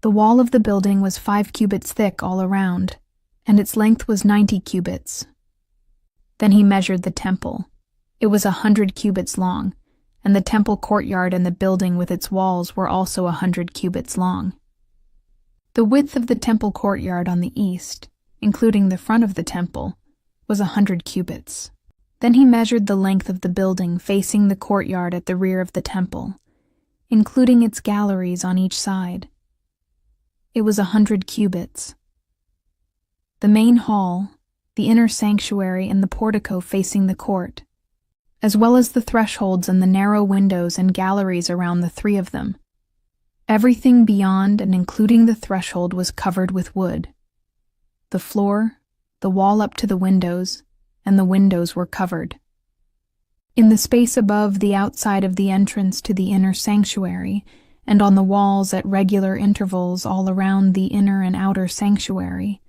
The wall of the building was 5 cubits thick all around, and its length was 90 cubits. Then he measured the temple. It was 100 cubits long, and the temple courtyard and the building with its walls were also 100 cubits long. The width of the temple courtyard on the east, including the front of the temple, was 100 cubits. Then he measured the length of the building facing the courtyard at the rear of the temple, including its galleries on each side. It was 100 cubits. The main hall, the inner sanctuary, and the portico facing the court, as well as the thresholds and the narrow windows and galleries around the 3 of them. Everything beyond and including the threshold was covered with wood. The floor, the wall up to the windows, and the windows were covered. In the space above the outside of the entrance to the inner sanctuary, and on the walls at regular intervals all around the inner and outer sanctuary,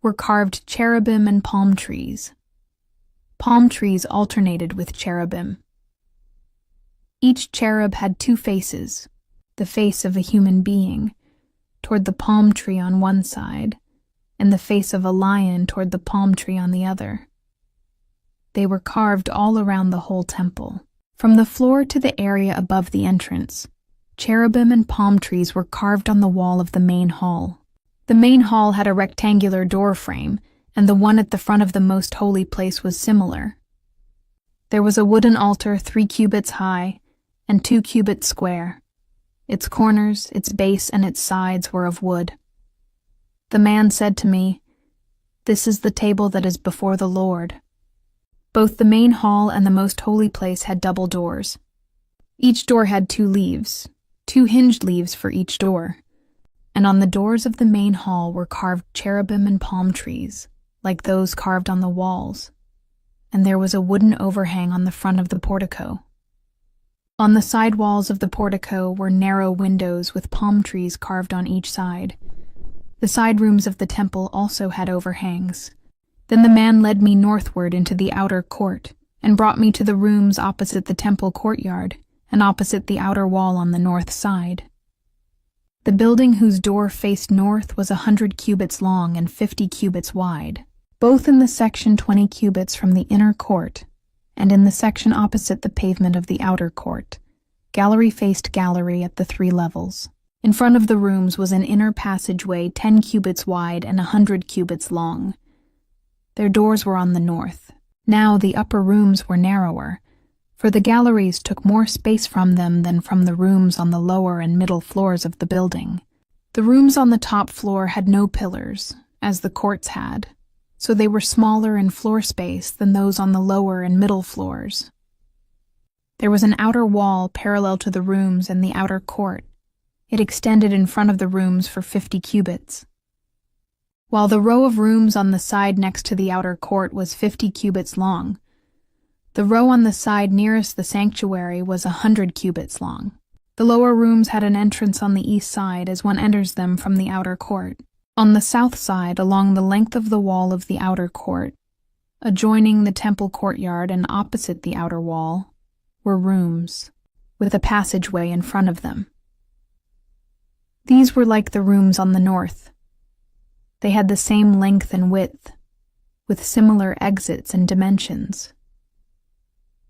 were carved cherubim and palm trees. Palm trees alternated with cherubim. Each cherub had two faces, the face of a human being, toward the palm tree on one side, and the face of a lion toward the palm tree on the other. They were carved all around the whole temple. From the floor to the area above the entrance, cherubim and palm trees were carved on the wall of the main hall. The main hall had a rectangular door frame, and the one at the front of the most holy place was similar. There was a wooden altar 3 cubits high and 2 cubits square. Its corners, its base, and its sides were of wood. The man said to me, "This is the table that is before the Lord." Both the main hall and the most holy place had double doors. Each door had 2 leaves, 2 hinged leaves for each door, and on the doors of the main hall were carved cherubim and palm trees, like those carved on the walls, and there was a wooden overhang on the front of the portico. On the side walls of the portico were narrow windows with palm trees carved on each side. The side rooms of the temple also had overhangs. Then the man led me northward into the outer court and brought me to the rooms opposite the temple courtyard and opposite the outer wall on the north side. The building whose door faced north was 100 cubits long and 50 cubits wide, both in the section 20 cubits from the inner court and in the section opposite the pavement of the outer court. Gallery faced gallery at the 3 levels. In front of the rooms was an inner passageway 10 cubits wide and 100 cubits long. Their doors were on the north. Now the upper rooms were narrower, for the galleries took more space from them than from the rooms on the lower and middle floors of the building. The rooms on the top floor had no pillars, as the courts had, so they were smaller in floor space than those on the lower and middle floors. There was an outer wall parallel to the rooms and the outer court. It extended in front of the rooms for 50 cubits. While the row of rooms on the side next to the outer court was 50 cubits long, the row on the side nearest the sanctuary was 100 cubits long. The lower rooms had an entrance on the east side as one enters them from the outer court. On the south side, along the length of the wall of the outer court, adjoining the temple courtyard and opposite the outer wall, were rooms, with a passageway in front of them. These were like the rooms on the north. They had the same length and width, with similar exits and dimensions.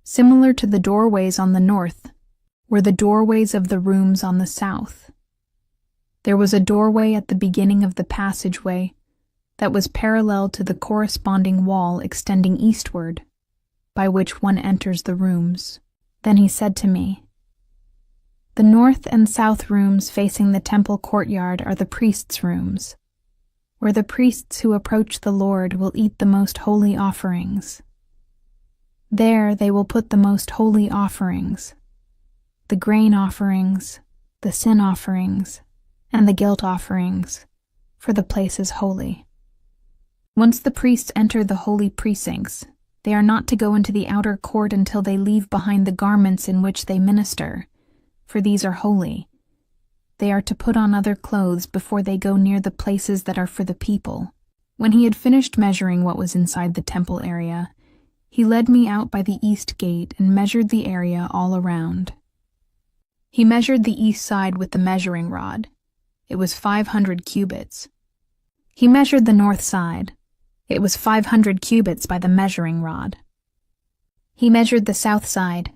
Similar to the doorways on the north were the doorways of the rooms on the south. There was a doorway at the beginning of the passageway that was parallel to the corresponding wall extending eastward, by which one enters the rooms. Then he said to me, "The north and south rooms facing the temple courtyard are the priests' rooms, where the priests who approach the Lord will eat the most holy offerings. There they will put the most holy offerings, the grain offerings, the sin offerings, and the guilt offerings, for the place is holy. Once the priests enter the holy precincts, they are not to go into the outer court until they leave behind the garments in which they minister, for these are holy. They are to put on other clothes before they go near the places that are for the people." When he had finished measuring what was inside the temple area, he led me out by the east gate and measured the area all around. He measured the east side with the measuring rod. It was 500 cubits. He measured the north side. It was 500 cubits by the measuring rod. He measured the south side.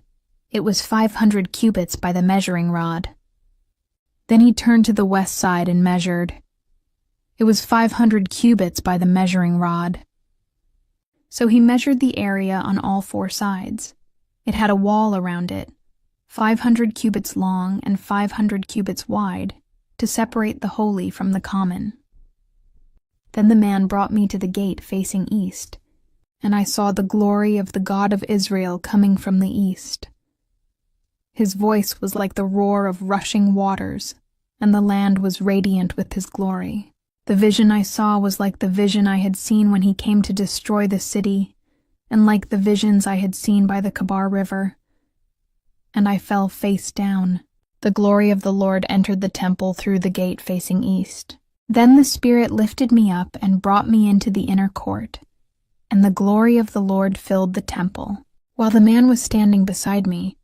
It was 500 cubits by the measuring rod. Then he turned to the west side and measured. It was 500 cubits by the measuring rod. So he measured the area on all 4 sides. It had a wall around it, 500 cubits long and 500 cubits wide, to separate the holy from the common. Then the man brought me to the gate facing east, and I saw the glory of the God of Israel coming from the east. His voice was like the roar of rushing waters, and the land was radiant with his glory. The vision I saw was like the vision I had seen when he came to destroy the city, and like the visions I had seen by the Kebar River, and I fell face down. The glory of the Lord entered the temple through the gate facing east. Then the Spirit lifted me up and brought me into the inner court, and the glory of the Lord filled the temple. While the man was standing beside me,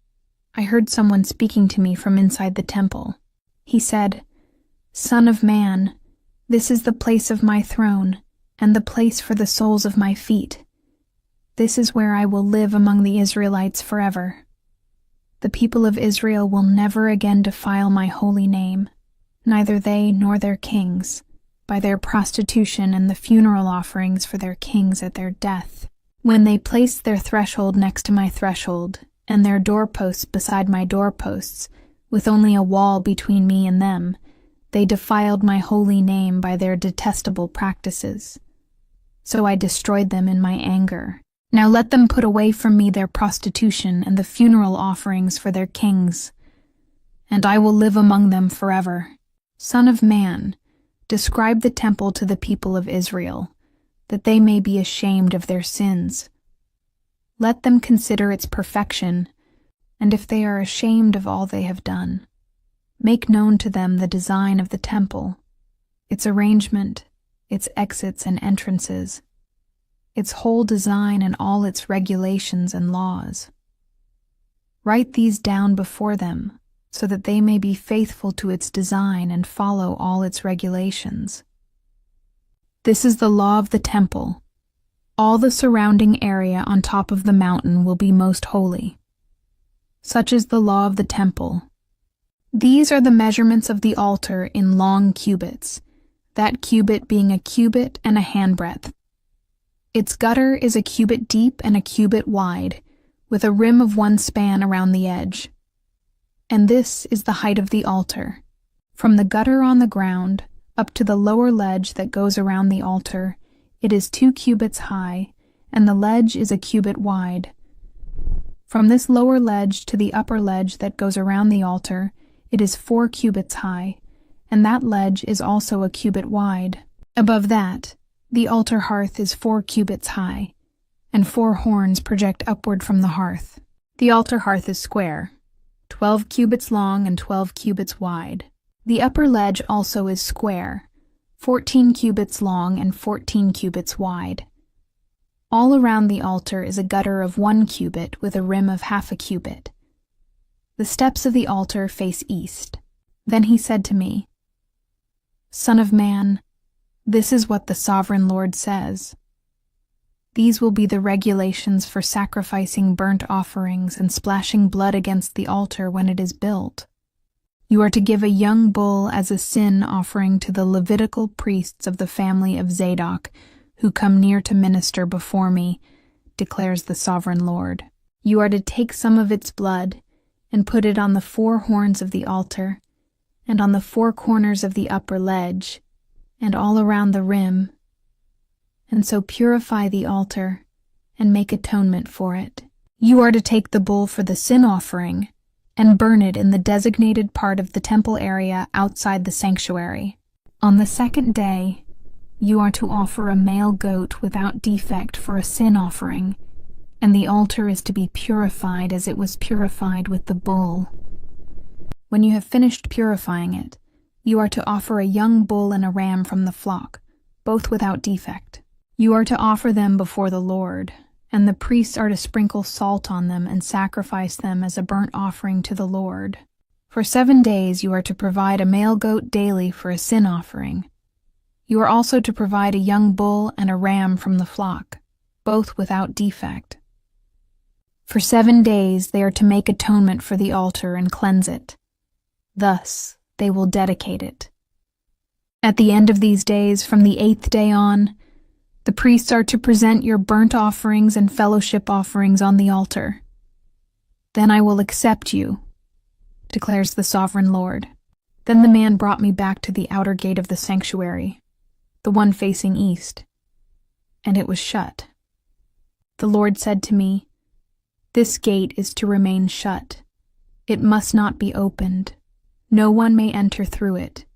I heard someone speaking to me from inside the temple. He said, "Son of man, this is the place of my throne, and the place for the soles of my feet. This is where I will live among the Israelites forever. The people of Israel will never again defile my holy name, neither they nor their kings, by their prostitution and the funeral offerings for their kings at their death. When they placed their threshold next to my threshold, and their doorposts beside my doorposts, with only a wall between me and them, they defiled my holy name by their detestable practices. So I destroyed them in my anger. Now let them put away from me their prostitution and the funeral offerings for their kings, and I will live among them forever. Son of man, describe the temple to the people of Israel, that they may be ashamed of their sins. Let them consider its perfection, and if they are ashamed of all they have done, make known to them the design of the temple, its arrangement, its exits and entrances, its whole design and all its regulations and laws. Write these down before them, so that they may be faithful to its design and follow all its regulations. This is the law of the temple. All the surrounding area on top of the mountain will be most holy. Such is the law of the temple. These are the measurements of the altar in long cubits, that cubit being a cubit and a handbreadth. Its gutter is a cubit deep and a cubit wide, with a rim of 1 span around the edge. And this is the height of the altar, from the gutter on the ground up to the lower ledge that goes around the altar. It is 2 cubits high, and the ledge is a cubit wide. From this lower ledge to the upper ledge that goes around the altar, it is 4 cubits high, and that ledge is also a cubit wide. Above that, the altar hearth is 4 cubits high, and 4 horns project upward from the hearth. The altar hearth is square, 12 cubits long and 12 cubits wide. The upper ledge also is square, 14 cubits long and 14 cubits wide. All around the altar is a gutter of 1 cubit with a rim of half a cubit. The steps of the altar face east. Then he said to me, "Son of man, this is what the sovereign Lord says. These will be the regulations for sacrificing burnt offerings and splashing blood against the altar when it is built. You are to give a young bull as a sin offering to the Levitical priests of the family of Zadok, who come near to minister before me, declares the sovereign Lord. You are to take some of its blood and put it on the 4 horns of the altar, and on the 4 corners of the upper ledge, and all around the rim, and so purify the altar and make atonement for it. You are to take the bull for the sin offering and burn it in the designated part of the temple area outside the sanctuary. On the 2nd day, you are to offer a male goat without defect for a sin offering, and the altar is to be purified as it was purified with the bull. When you have finished purifying it, you are to offer a young bull and a ram from the flock, both without defect. You are to offer them before the Lord, and the priests are to sprinkle salt on them and sacrifice them as a burnt offering to the Lord. For 7 days you are to provide a male goat daily for a sin offering. You are also to provide a young bull and a ram from the flock, both without defect. For 7 days they are to make atonement for the altar and cleanse it. Thus they will dedicate it. At the end of these days, from the 8th day on, the priests are to present your burnt offerings and fellowship offerings on the altar. Then I will accept you, declares the sovereign Lord. Then the man brought me back to the outer gate of the sanctuary, the one facing east, and it was shut. The Lord said to me, "This gate is to remain shut. It must not be opened. No one may enter through it.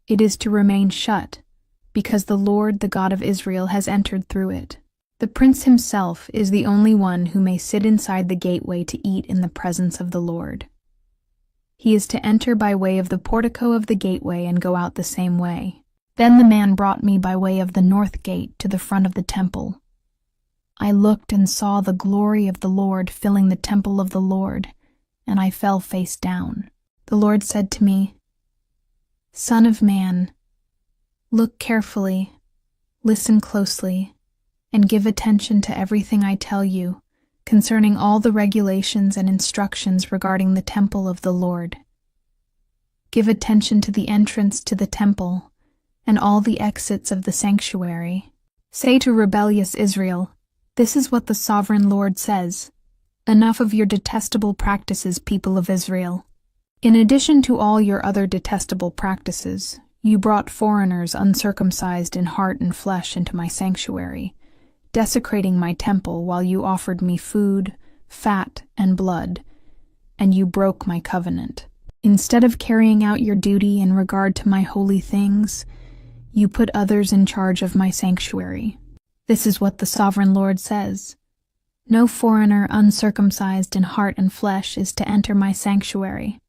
It is to remain shut, because the Lord, the God of Israel, has entered through it." The prince himself is the only one who may sit inside the gateway to eat in the presence of the Lord. He is to enter by way of the portico of the gateway and go out the same way. Then the man brought me by way of the north gate to the front of the temple. I looked and saw the glory of the Lord filling the temple of the Lord, and I fell face down. The Lord said to me, "Son of man, look carefully, listen closely, and give attention to everything I tell you concerning all the regulations and instructions regarding the temple of the Lord. Give attention to the entrance to the temple and all the exits of the sanctuary. Say to rebellious Israel, 'This is what the sovereign Lord says. Enough of your detestable practices, people of Israel. In addition to all your other detestable practices, you brought foreigners uncircumcised in heart and flesh into my sanctuary, desecrating my temple while you offered me food, fat, and blood, and you broke my covenant. Instead of carrying out your duty in regard to my holy things, you put others in charge of my sanctuary. This is what the sovereign Lord says. No foreigner uncircumcised in heart and flesh is to enter my sanctuary,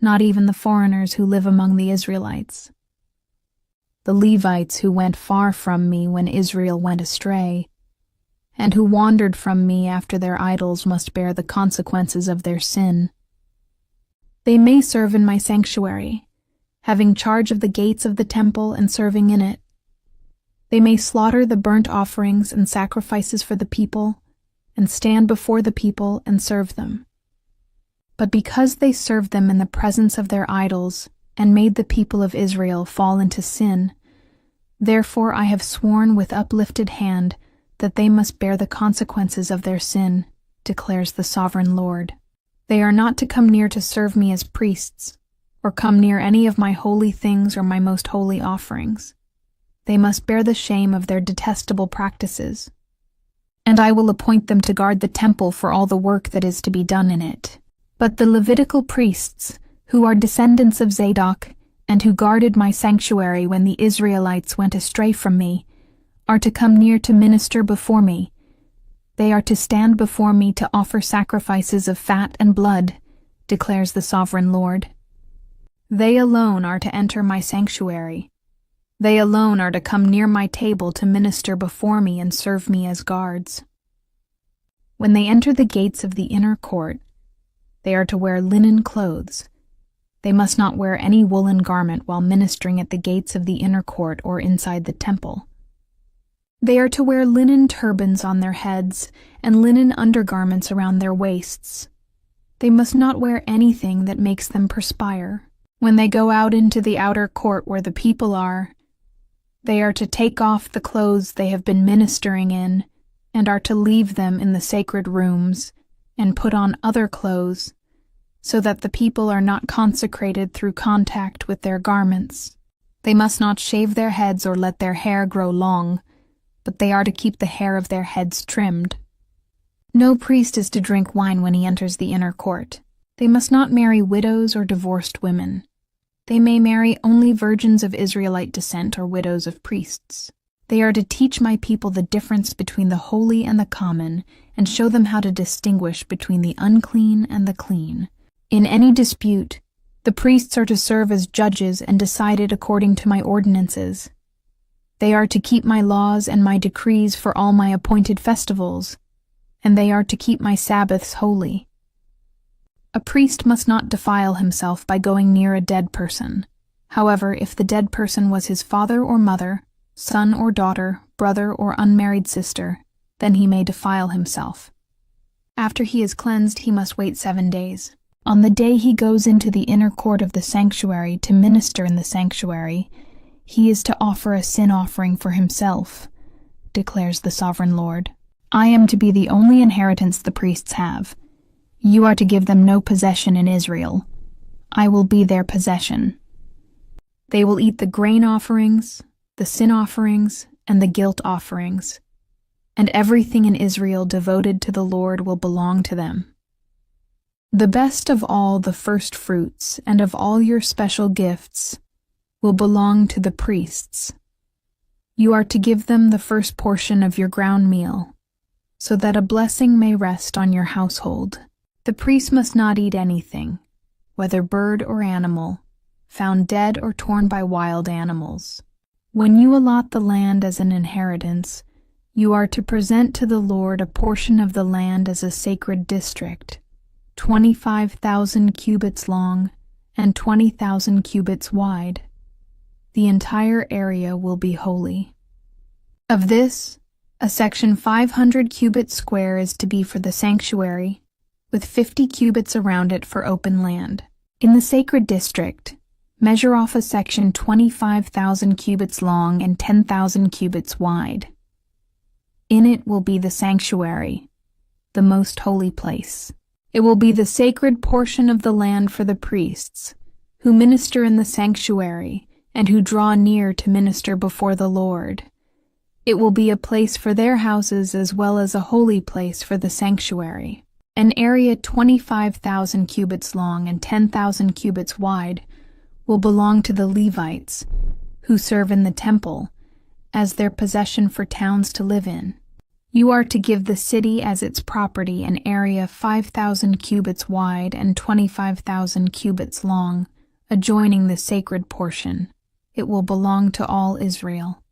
not even the foreigners who live among the Israelites. The Levites who went far from me when Israel went astray, and who wandered from me after their idols must bear the consequences of their sin. They may serve in my sanctuary, having charge of the gates of the temple and serving in it. They may slaughter the burnt offerings and sacrifices for the people, and stand before the people and serve them. But because they served them in the presence of their idols and made the people of Israel fall into sin, therefore I have sworn with uplifted hand that they must bear the consequences of their sin, declares the sovereign Lord. They are not to come near to serve me as priests, or come near any of my holy things or my most holy offerings. They must bear the shame of their detestable practices. And I will appoint them to guard the temple for all the work that is to be done in it. But the Levitical priests, who are descendants of Zadok, and who guarded my sanctuary when the Israelites went astray from me, are to come near to minister before me. They are to stand before me to offer sacrifices of fat and blood, declares the sovereign Lord. They alone are to enter my sanctuary. They alone are to come near my table to minister before me and serve me as guards. When they enter the gates of the inner court, they are to wear linen clothes. They must not wear any woolen garment while ministering at the gates of the inner court or inside the temple. They are to wear linen turbans on their heads and linen undergarments around their waists. They must not wear anything that makes them perspire. When they go out into the outer court where the people are, they are to take off the clothes they have been ministering in and are to leave them in the sacred rooms and put on other clothes, so that the people are not consecrated through contact with their garments. They must not shave their heads or let their hair grow long, but they are to keep the hair of their heads trimmed. No priest is to drink wine when he enters the inner court. They must not marry widows or divorced women. They may marry only virgins of Israelite descent or widows of priests. They are to teach my people the difference between the holy and the common, and show them how to distinguish between the unclean and the clean. In any dispute, the priests are to serve as judges and decide it according to my ordinances. They are to keep my laws and my decrees for all my appointed festivals, and they are to keep my Sabbaths holy. A priest must not defile himself by going near a dead person. However, if the dead person was his father or mother, son or daughter, brother or unmarried sister, then he may defile himself. After he is cleansed, he must wait 7 days. On the day he goes into the inner court of the sanctuary to minister in the sanctuary, he is to offer a sin offering for himself, declares the sovereign Lord. I am to be the only inheritance the priests have. You are to give them no possession in Israel. I will be their possession. They will eat the grain offerings, the sin offerings, and the guilt offerings, and everything in Israel devoted to the Lord will belong to them. The best of all the first fruits and of all your special gifts will belong to the priests. You are to give them the first portion of your ground meal, so that a blessing may rest on your household. The priest must not eat anything, whether bird or animal, found dead or torn by wild animals. When you allot the land as an inheritance, you are to present to the Lord a portion of the land as a sacred district, 25,000 cubits long and 20,000 cubits wide. The entire area will be holy. Of this, a section 500 cubits square is to be for the sanctuary, with 50 cubits around it for open land. In the sacred district, measure off a section 25,000 cubits long and 10,000 cubits wide. In it will be the sanctuary, the most holy place. It will be the sacred portion of the land for the priests, who minister in the sanctuary and who draw near to minister before the Lord. It will be a place for their houses as well as a holy place for the sanctuary. An area 25,000 cubits long and 10,000 cubits wide will belong to the Levites, who serve in the temple, as their possession for towns to live in. You are to give the city as its property an area 5,000 cubits wide and 25,000 cubits long, adjoining the sacred portion. It will belong to all Israel.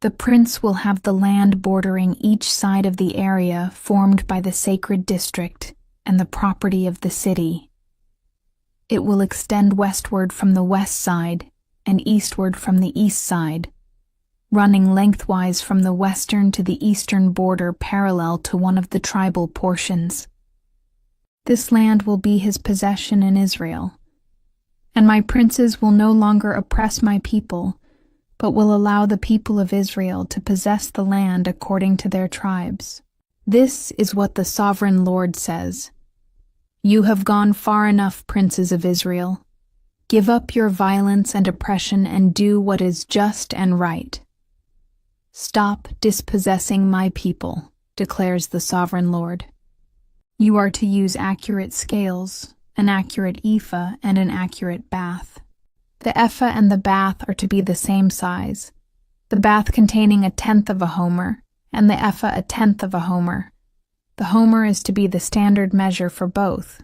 The prince will have the land bordering each side of the area formed by the sacred district and the property of the city. It will extend westward from the west side and eastward from the east side, running lengthwise from the western to the eastern border parallel to one of the tribal portions. This land will be his possession in Israel, and my princes will no longer oppress my people, but will allow the people of Israel to possess the land according to their tribes. This is what the sovereign Lord says. You have gone far enough, princes of Israel. Give up your violence and oppression and do what is just and right. Stop dispossessing my people, declares the sovereign Lord. You are to use accurate scales, an accurate ephah, and an accurate bath. The ephah and the bath are to be the same size, the bath containing 1/10 of a homer, and the ephah 1/10 of a homer. The homer is to be the standard measure for both.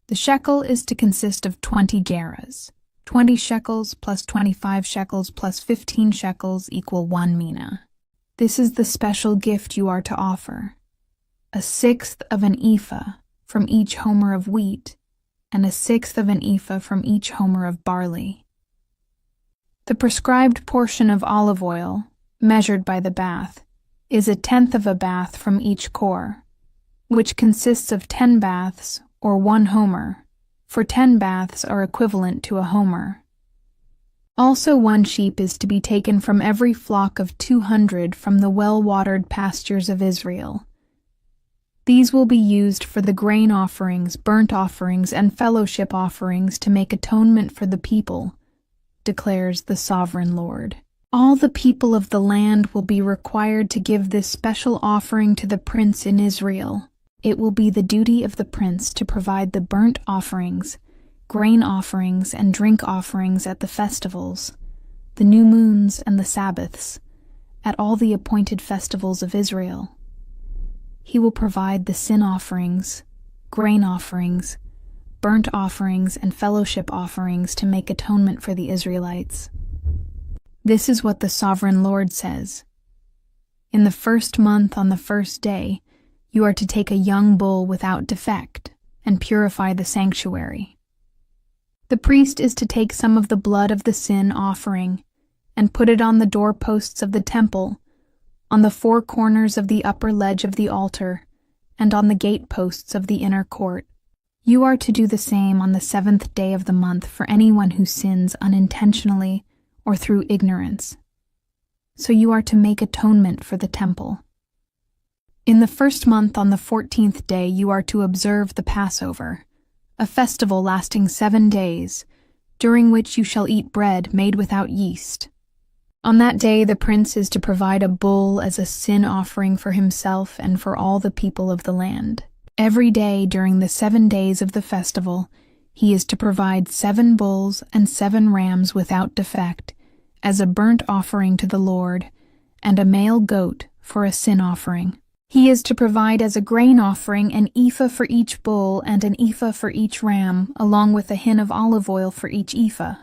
The shekel is to consist of 20 gerahs. 20 shekels plus 25 shekels plus 15 shekels equal 1 mina. This is the special gift you are to offer: 1/6 of an ephah from each homer of wheat, and 1/6 of an ephah from each homer of barley. The prescribed portion of olive oil, measured by the bath, is 1/10 of a bath from each core, which consists of 10 baths or 1 homer, for 10 baths are equivalent to a homer. Also 1 sheep is to be taken from every flock of 200 from the well-watered pastures of Israel. These will be used for the grain offerings, burnt offerings, and fellowship offerings to make atonement for the people, declares the sovereign Lord. All the people of the land will be required to give this special offering to the prince in Israel. It will be the duty of the prince to provide the burnt offerings, grain offerings, and drink offerings at the festivals, the new moons and the Sabbaths, at all the appointed festivals of Israel. He will provide the sin offerings, grain offerings, burnt offerings, and fellowship offerings to make atonement for the Israelites. This is what the sovereign Lord says. In the 1st month on the 1st day, you are to take a young bull without defect and purify the sanctuary. The priest is to take some of the blood of the sin offering and put it on the doorposts of the temple, on the 4 corners of the upper ledge of the altar, and on the gateposts of the inner court. You are to do the same on the 7th day of the month for anyone who sins unintentionally or through ignorance. So you are to make atonement for the temple. In the 1st month on the 14th day you are to observe the Passover, a festival lasting 7 days, during which you shall eat bread made without yeast. On that day the prince is to provide a bull as a sin offering for himself and for all the people of the land. Every day during the 7 days of the festival, he is to provide 7 bulls and 7 rams without defect, as a burnt offering to the Lord, and a male goat for a sin offering. He is to provide as a grain offering an ephah for each bull and an ephah for each ram, along with a hin of olive oil for each ephah.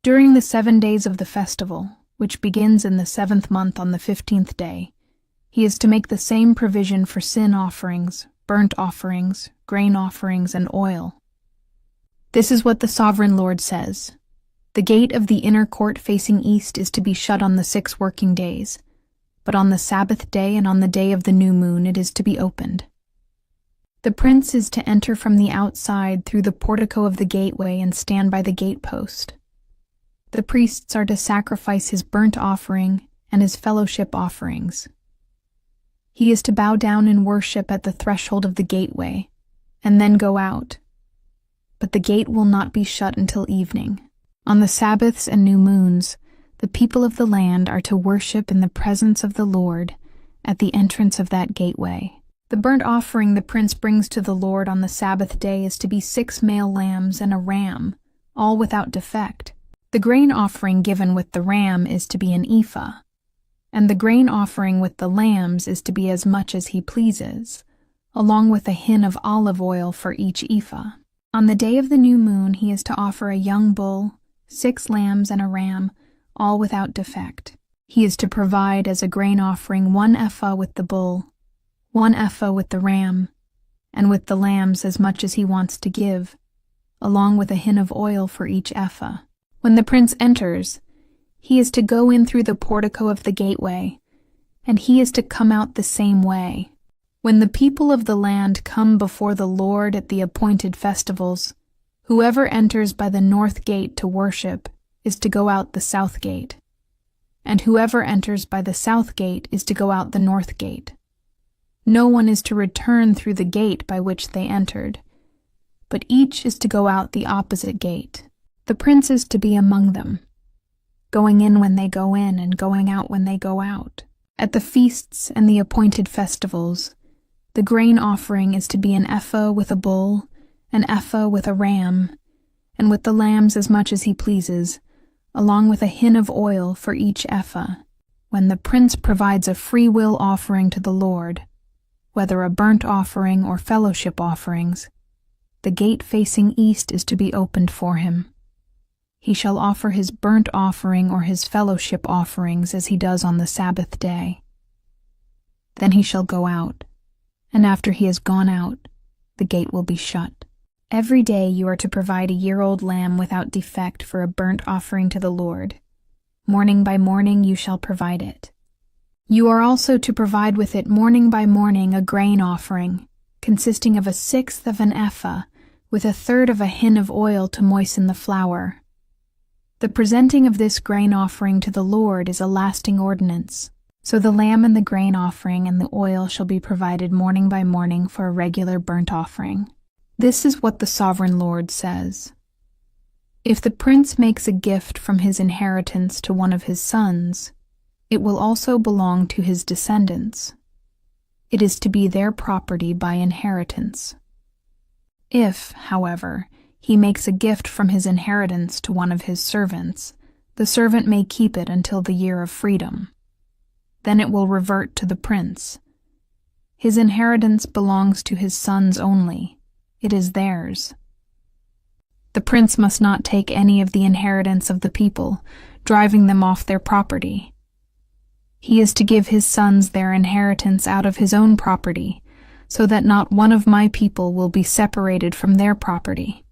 During the 7 days of the festival, which begins in the 7th month on the 15th day, he is to make the same provision for sin offerings, burnt offerings, grain offerings, and oil. This is what the Sovereign Lord says. The gate of the inner court facing east is to be shut on the 6 working days, but on the Sabbath day and on the day of the new moon it is to be opened. The prince is to enter from the outside through the portico of the gateway and stand by the gatepost. The priests are to sacrifice his burnt offering and his fellowship offerings. He is to bow down in worship at the threshold of the gateway, and then go out. But the gate will not be shut until evening. On the Sabbaths and new moons, the people of the land are to worship in the presence of the Lord at the entrance of that gateway. The burnt offering the prince brings to the Lord on the Sabbath day is to be 6 male lambs and a ram, all without defect. The grain offering given with the ram is to be an ephah, and the grain offering with the lambs is to be as much as he pleases, along with a hin of olive oil for each ephah. On the day of the new moon he is to offer a young bull, 6 lambs and a ram, all without defect. He is to provide as a grain offering 1 ephah with the bull, 1 ephah with the ram, and with the lambs as much as he wants to give, along with a hin of oil for each ephah. When the prince enters, he is to go in through the portico of the gateway, and he is to come out the same way. When the people of the land come before the Lord at the appointed festivals, whoever enters by the north gate to worship is to go out the south gate, and whoever enters by the south gate is to go out the north gate. No one is to return through the gate by which they entered, but each is to go out the opposite gate. The prince is to be among them, going in when they go in and going out when they go out. At the feasts and the appointed festivals, the grain offering is to be an ephah with a bull, an ephah with a ram, and with the lambs as much as he pleases, along with a hin of oil for each ephah. When the prince provides a free will offering to the Lord, whether a burnt offering or fellowship offerings, the gate facing east is to be opened for him. He shall offer his burnt offering or his fellowship offerings as he does on the Sabbath day. Then he shall go out, and after he has gone out, the gate will be shut. Every day you are to provide a year-old lamb without defect for a burnt offering to the Lord. Morning by morning you shall provide it. You are also to provide with it morning by morning a grain offering, consisting of 1/6 of an ephah, with 1/3 of a hin of oil to moisten the flour. The presenting of this grain offering to the Lord is a lasting ordinance. So the lamb and the grain offering and the oil shall be provided morning by morning for a regular burnt offering. This is what the Sovereign Lord says. If the prince makes a gift from his inheritance to one of his sons, it will also belong to his descendants. It is to be their property by inheritance. If, however, he makes a gift from his inheritance to one of his servants, the servant may keep it until the year of freedom. Then it will revert to the prince. His inheritance belongs to his sons only. It is theirs. The prince must not take any of the inheritance of the people, driving them off their property. He is to give his sons their inheritance out of his own property, so that not one of my people will be separated from their property.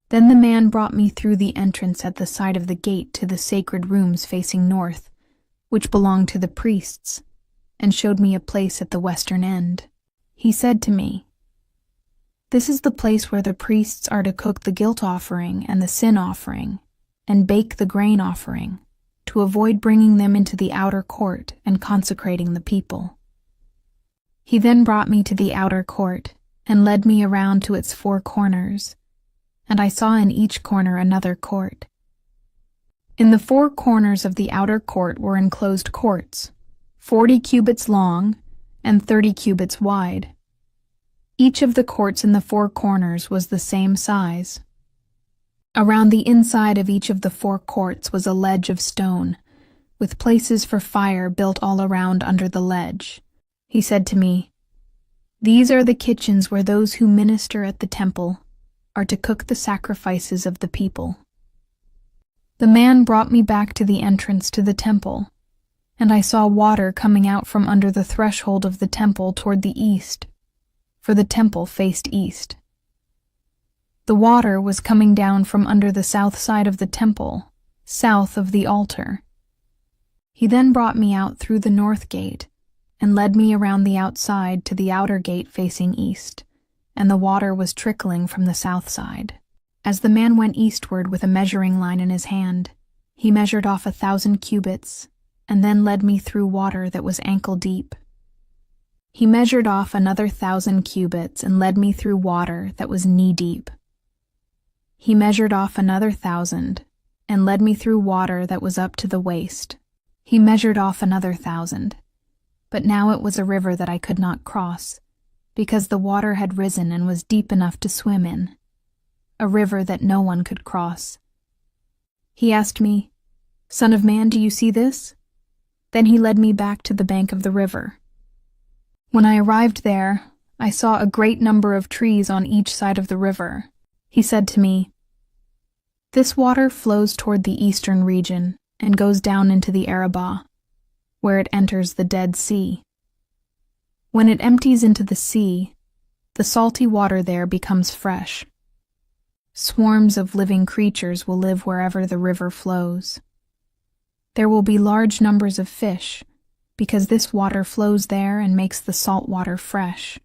Then the man brought me through the entrance at the side of the gate to the sacred rooms facing north, which belonged to the priests, and showed me a place at the western end. He said to me, "This is the place where the priests are to cook the guilt offering and the sin offering, and bake the grain offering, to avoid bringing them into the outer court and consecrating the people." He then brought me to the outer court, and led me around to its 4 corners, and I saw in each corner another court. In the 4 corners of the outer court were enclosed courts, 40 cubits long and 30 cubits wide. Each of the courts in the 4 corners was the same size. Around the inside of each of the 4 courts was a ledge of stone, with places for fire built all around under the ledge. He said to me, "These are the kitchens where those who minister at the temple are to cook the sacrifices of the people." The man brought me back to the entrance to the temple, and I saw water coming out from under the threshold of the temple toward the east, for the temple faced east. The water was coming down from under the south side of the temple, south of the altar. He then brought me out through the north gate and led me around the outside to the outer gate facing east, and the water was trickling from the south side. As the man went eastward with a measuring line in his hand, he measured off 1,000 cubits, and then led me through water that was ankle deep. He measured off another 1,000 cubits and led me through water that was knee deep. He measured off another 1,000 and led me through water that was up to the waist. He measured off another 1,000, but now it was a river that I could not cross, because the water had risen and was deep enough to swim in, a river that no one could cross. He asked me, "Son of man, do you see this?" Then he led me back to the bank of the river. When I arrived there, I saw a great number of trees on each side of the river. He said to me, "This water flows toward the eastern region and goes down into the Arabah, where it enters the Dead Sea. When it empties into the sea, the salty water there becomes fresh. Swarms of living creatures will live wherever the river flows. There will be large numbers of fish, because this water flows there and makes the salt water fresh.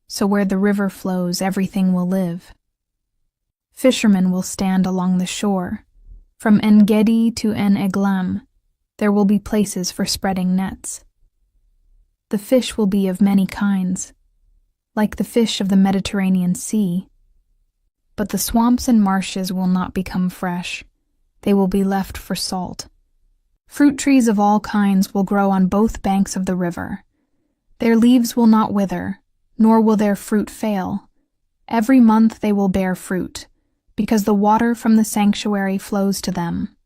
So where the river flows, everything will live. Fishermen will stand along the shore. From En-Gedi to En-Eglam, there will be places for spreading nets. The fish will be of many kinds, like the fish of the Mediterranean Sea. But the swamps and marshes will not become fresh. They will be left for salt. Fruit trees of all kinds will grow on both banks of the river. Their leaves will not wither, nor will their fruit fail. Every month they will bear fruit, because the water from the sanctuary flows to them.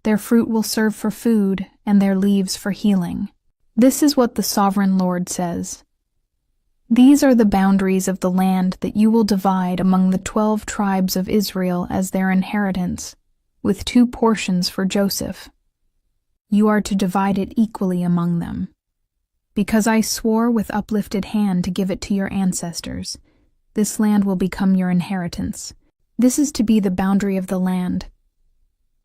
Their fruit will serve for food, and their leaves for healing. This is what the Sovereign Lord says. These are the boundaries of the land that you will divide among the 12 tribes of Israel as their inheritance, with 2 portions for Joseph. You are to divide it equally among them. Because I swore with uplifted hand to give it to your ancestors, this land will become your inheritance. This is to be the boundary of the land.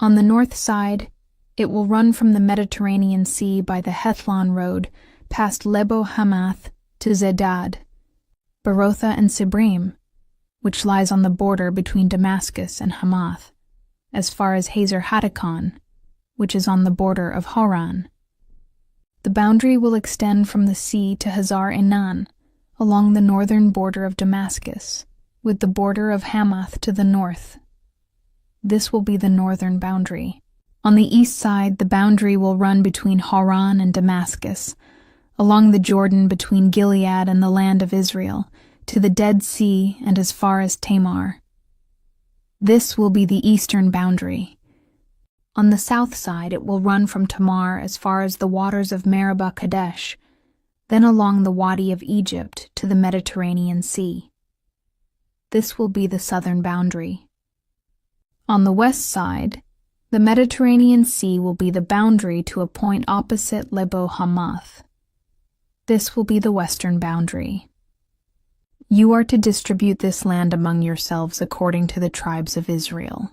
On the north side, it will run from the Mediterranean Sea by the Hethlon road past Lebo Hamath to Zedad, Berotha and Sibrim, which lies on the border between Damascus and Hamath, as far as Hazer Hattikon, which is on the border of Haran. The boundary will extend from the sea to Hazar Enan, along the northern border of Damascus, with the border of Hamath to the north. This will be the northern boundary. On the east side, the boundary will run between Haran and Damascus, along the Jordan between Gilead and the land of Israel, to the Dead Sea and as far as Tamar. This will be the eastern boundary. On the south side, it will run from Tamar as far as the waters of Meribah Kadesh, then along the Wadi of Egypt to the Mediterranean Sea. This will be the southern boundary. On the west side, the Mediterranean Sea will be the boundary to a point opposite Lebo Hamath. This will be the western boundary. You are to distribute this land among yourselves according to the tribes of Israel.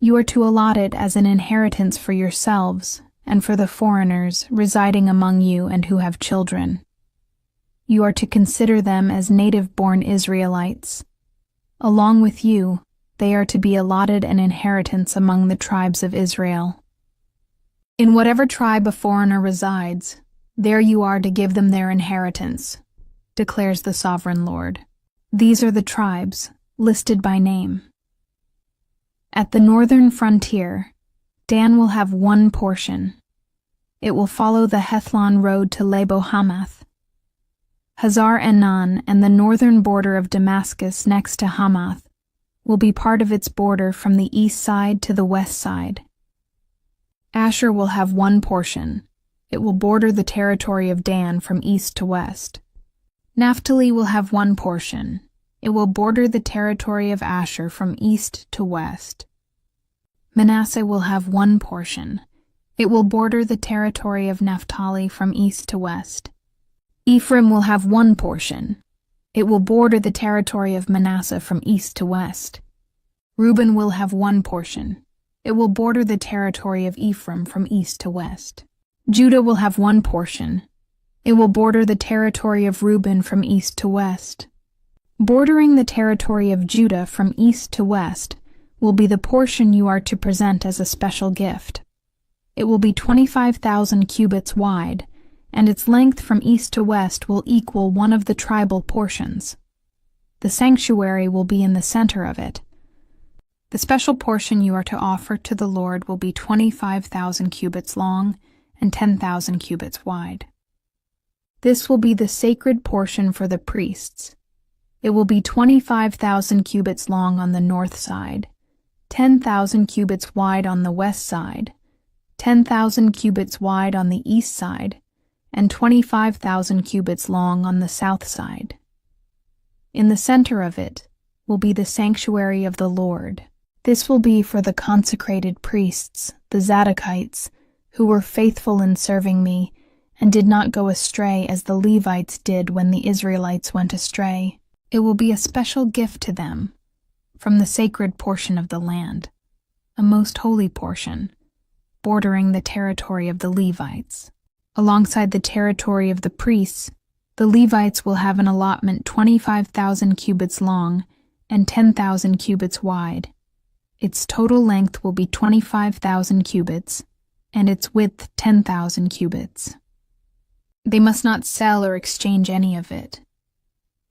You are to allot it as an inheritance for yourselves and for the foreigners residing among you and who have children. You are to consider them as native-born Israelites. Along with you, they are to be allotted an inheritance among the tribes of Israel. In whatever tribe a foreigner resides, there you are to give them their inheritance, declares the Sovereign Lord. These are the tribes, listed by name. At the northern frontier, Dan will have 1 portion. It will follow the Hethlon road to Lebo Hamath. Hazar Enan and the northern border of Damascus next to Hamath will be part of its border from the east side to the west side. Asher will have one portion. It will border the territory of Dan from east to west. Naphtali will have one portion. It will border the territory of Asher from east to west. Manasseh will have one portion. It will border the territory of Naphtali from east to west. Ephraim will have one portion. It will border the territory of Manasseh from east to west. Reuben will have one portion. It will border the territory of Ephraim from east to west. Judah will have one portion. It will border the territory of Reuben from east to west. Bordering the territory of Judah from east to west will be the portion you are to present as a special gift. It will be 25,000 cubits wide, and its length from east to west will equal one of the tribal portions. The sanctuary will be in the center of it. The special portion you are to offer to the Lord will be 25,000 cubits long and 10,000 cubits wide. This will be the sacred portion for the priests. It will be 25,000 cubits long on the north side, 10,000 cubits wide on the west side, 10,000 cubits wide on the east side, and 25,000 cubits long on the south side. In the center of it will be the sanctuary of the Lord. This will be for the consecrated priests, the Zadokites, who were faithful in serving me and did not go astray as the Levites did when the Israelites went astray. It will be a special gift to them from the sacred portion of the land, a most holy portion, bordering the territory of the Levites. Alongside the territory of the priests, the Levites will have an allotment 25,000 cubits long and 10,000 cubits wide. Its total length will be 25,000 cubits, and its width 10,000 cubits. They must not sell or exchange any of it.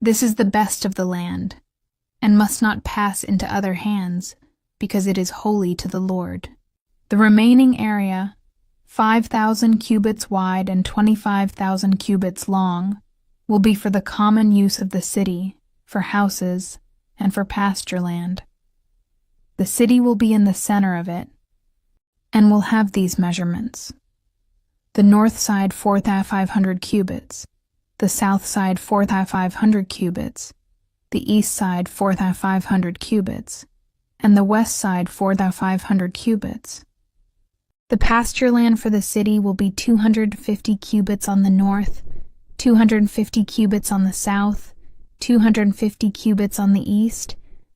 This is the best of the land, and must not pass into other hands, because it is holy to the Lord. The remaining area, 5,000 cubits wide and 25,000 cubits long, will be for the common use of the city, for houses, and for pasture land. The city will be in the center of it, and will have these measurements. The north side 4,500 cubits, the south side 4,500 cubits, the east side 4,500 cubits, and the west side 4,500 cubits. The pasture land for the city will be 250 cubits on the north, 250 cubits on the south, 250 cubits on the east,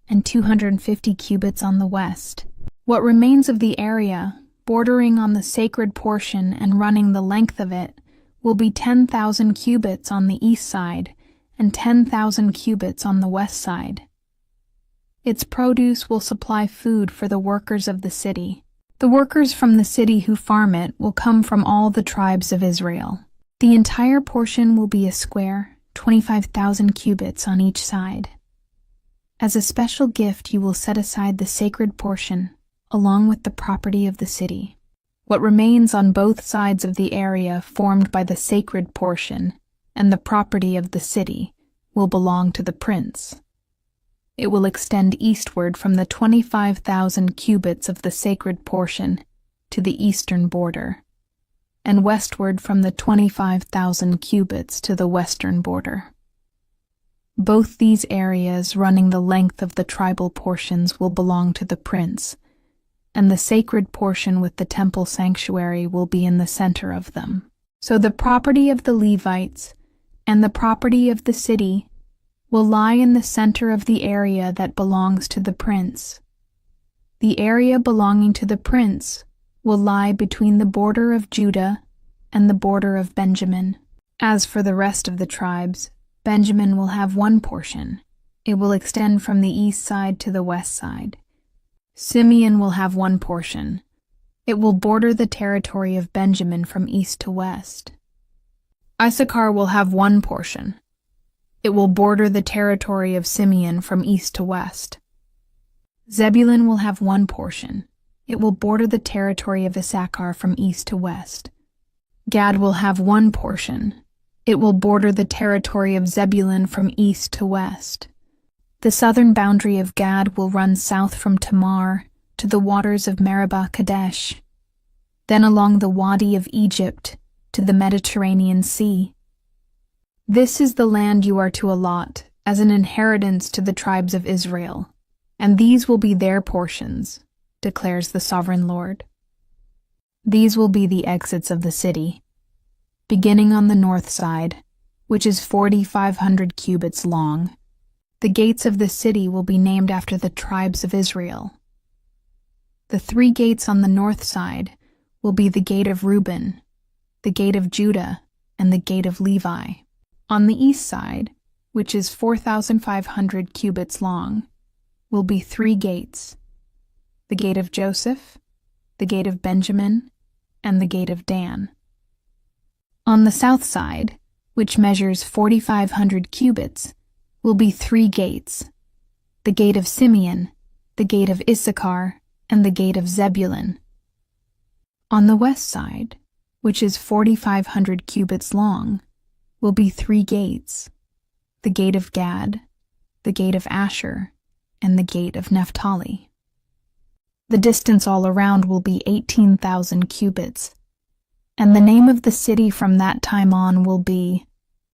and 250 cubits on the west. What remains of the area, bordering on the sacred portion and running the length of it, will be 10,000 cubits on the east side and 10,000 cubits on the west side. Its produce will supply food for the workers of the city. The workers from the city who farm it will come from all the tribes of Israel. The entire portion will be a square, 25,000 cubits on each side. As a special gift, you will set aside the sacred portion, along with the property of the city. What remains on both sides of the area formed by the sacred portion and the property of the city will belong to the prince. It will extend eastward from the 25,000 cubits of the sacred portion to the eastern border, and westward from the 25,000 cubits to the western border. Both these areas running the length of the tribal portions will belong to the prince, and the sacred portion with the temple sanctuary will be in the center of them. So the property of the Levites and the property of the city will lie in the center of the area that belongs to the prince. The area belonging to the prince will lie between the border of Judah and the border of Benjamin. As for the rest of the tribes, Benjamin will have one portion. It will extend from the east side to the west side. Simeon will have one portion. It will border the territory of Benjamin from east to west. Issachar will have one portion. It will border the territory of Simeon from east to west. Zebulun will have one portion. It will border the territory of Issachar from east to west. Gad will have one portion. It will border the territory of Zebulun from east to west. The southern boundary of Gad will run south from Tamar to the waters of Meribah Kadesh. then along the Wadi of Egypt to the Mediterranean Sea. This is the land you are to allot as an inheritance to the tribes of Israel, and these will be their portions, declares the Sovereign Lord. These will be the exits of the city, beginning on the north side, which is 4,500 cubits long. The gates of the city will be named after the tribes of Israel. The 3 gates on the north side will be the gate of Reuben, the gate of Judah, and the gate of Levi. On the east side, which is 4,500 cubits long, will be 3 gates: the gate of Joseph, the gate of Benjamin, and the gate of Dan. On the south side, which measures 4,500 cubits, will be 3 gates: the gate of Simeon, the gate of Issachar, and the gate of Zebulun. On the west side, which is 4,500 cubits long, will be 3 gates: the gate of Gad, the gate of Asher, and the gate of Naphtali. The distance all around will be 18,000 cubits, and the name of the city from that time on will be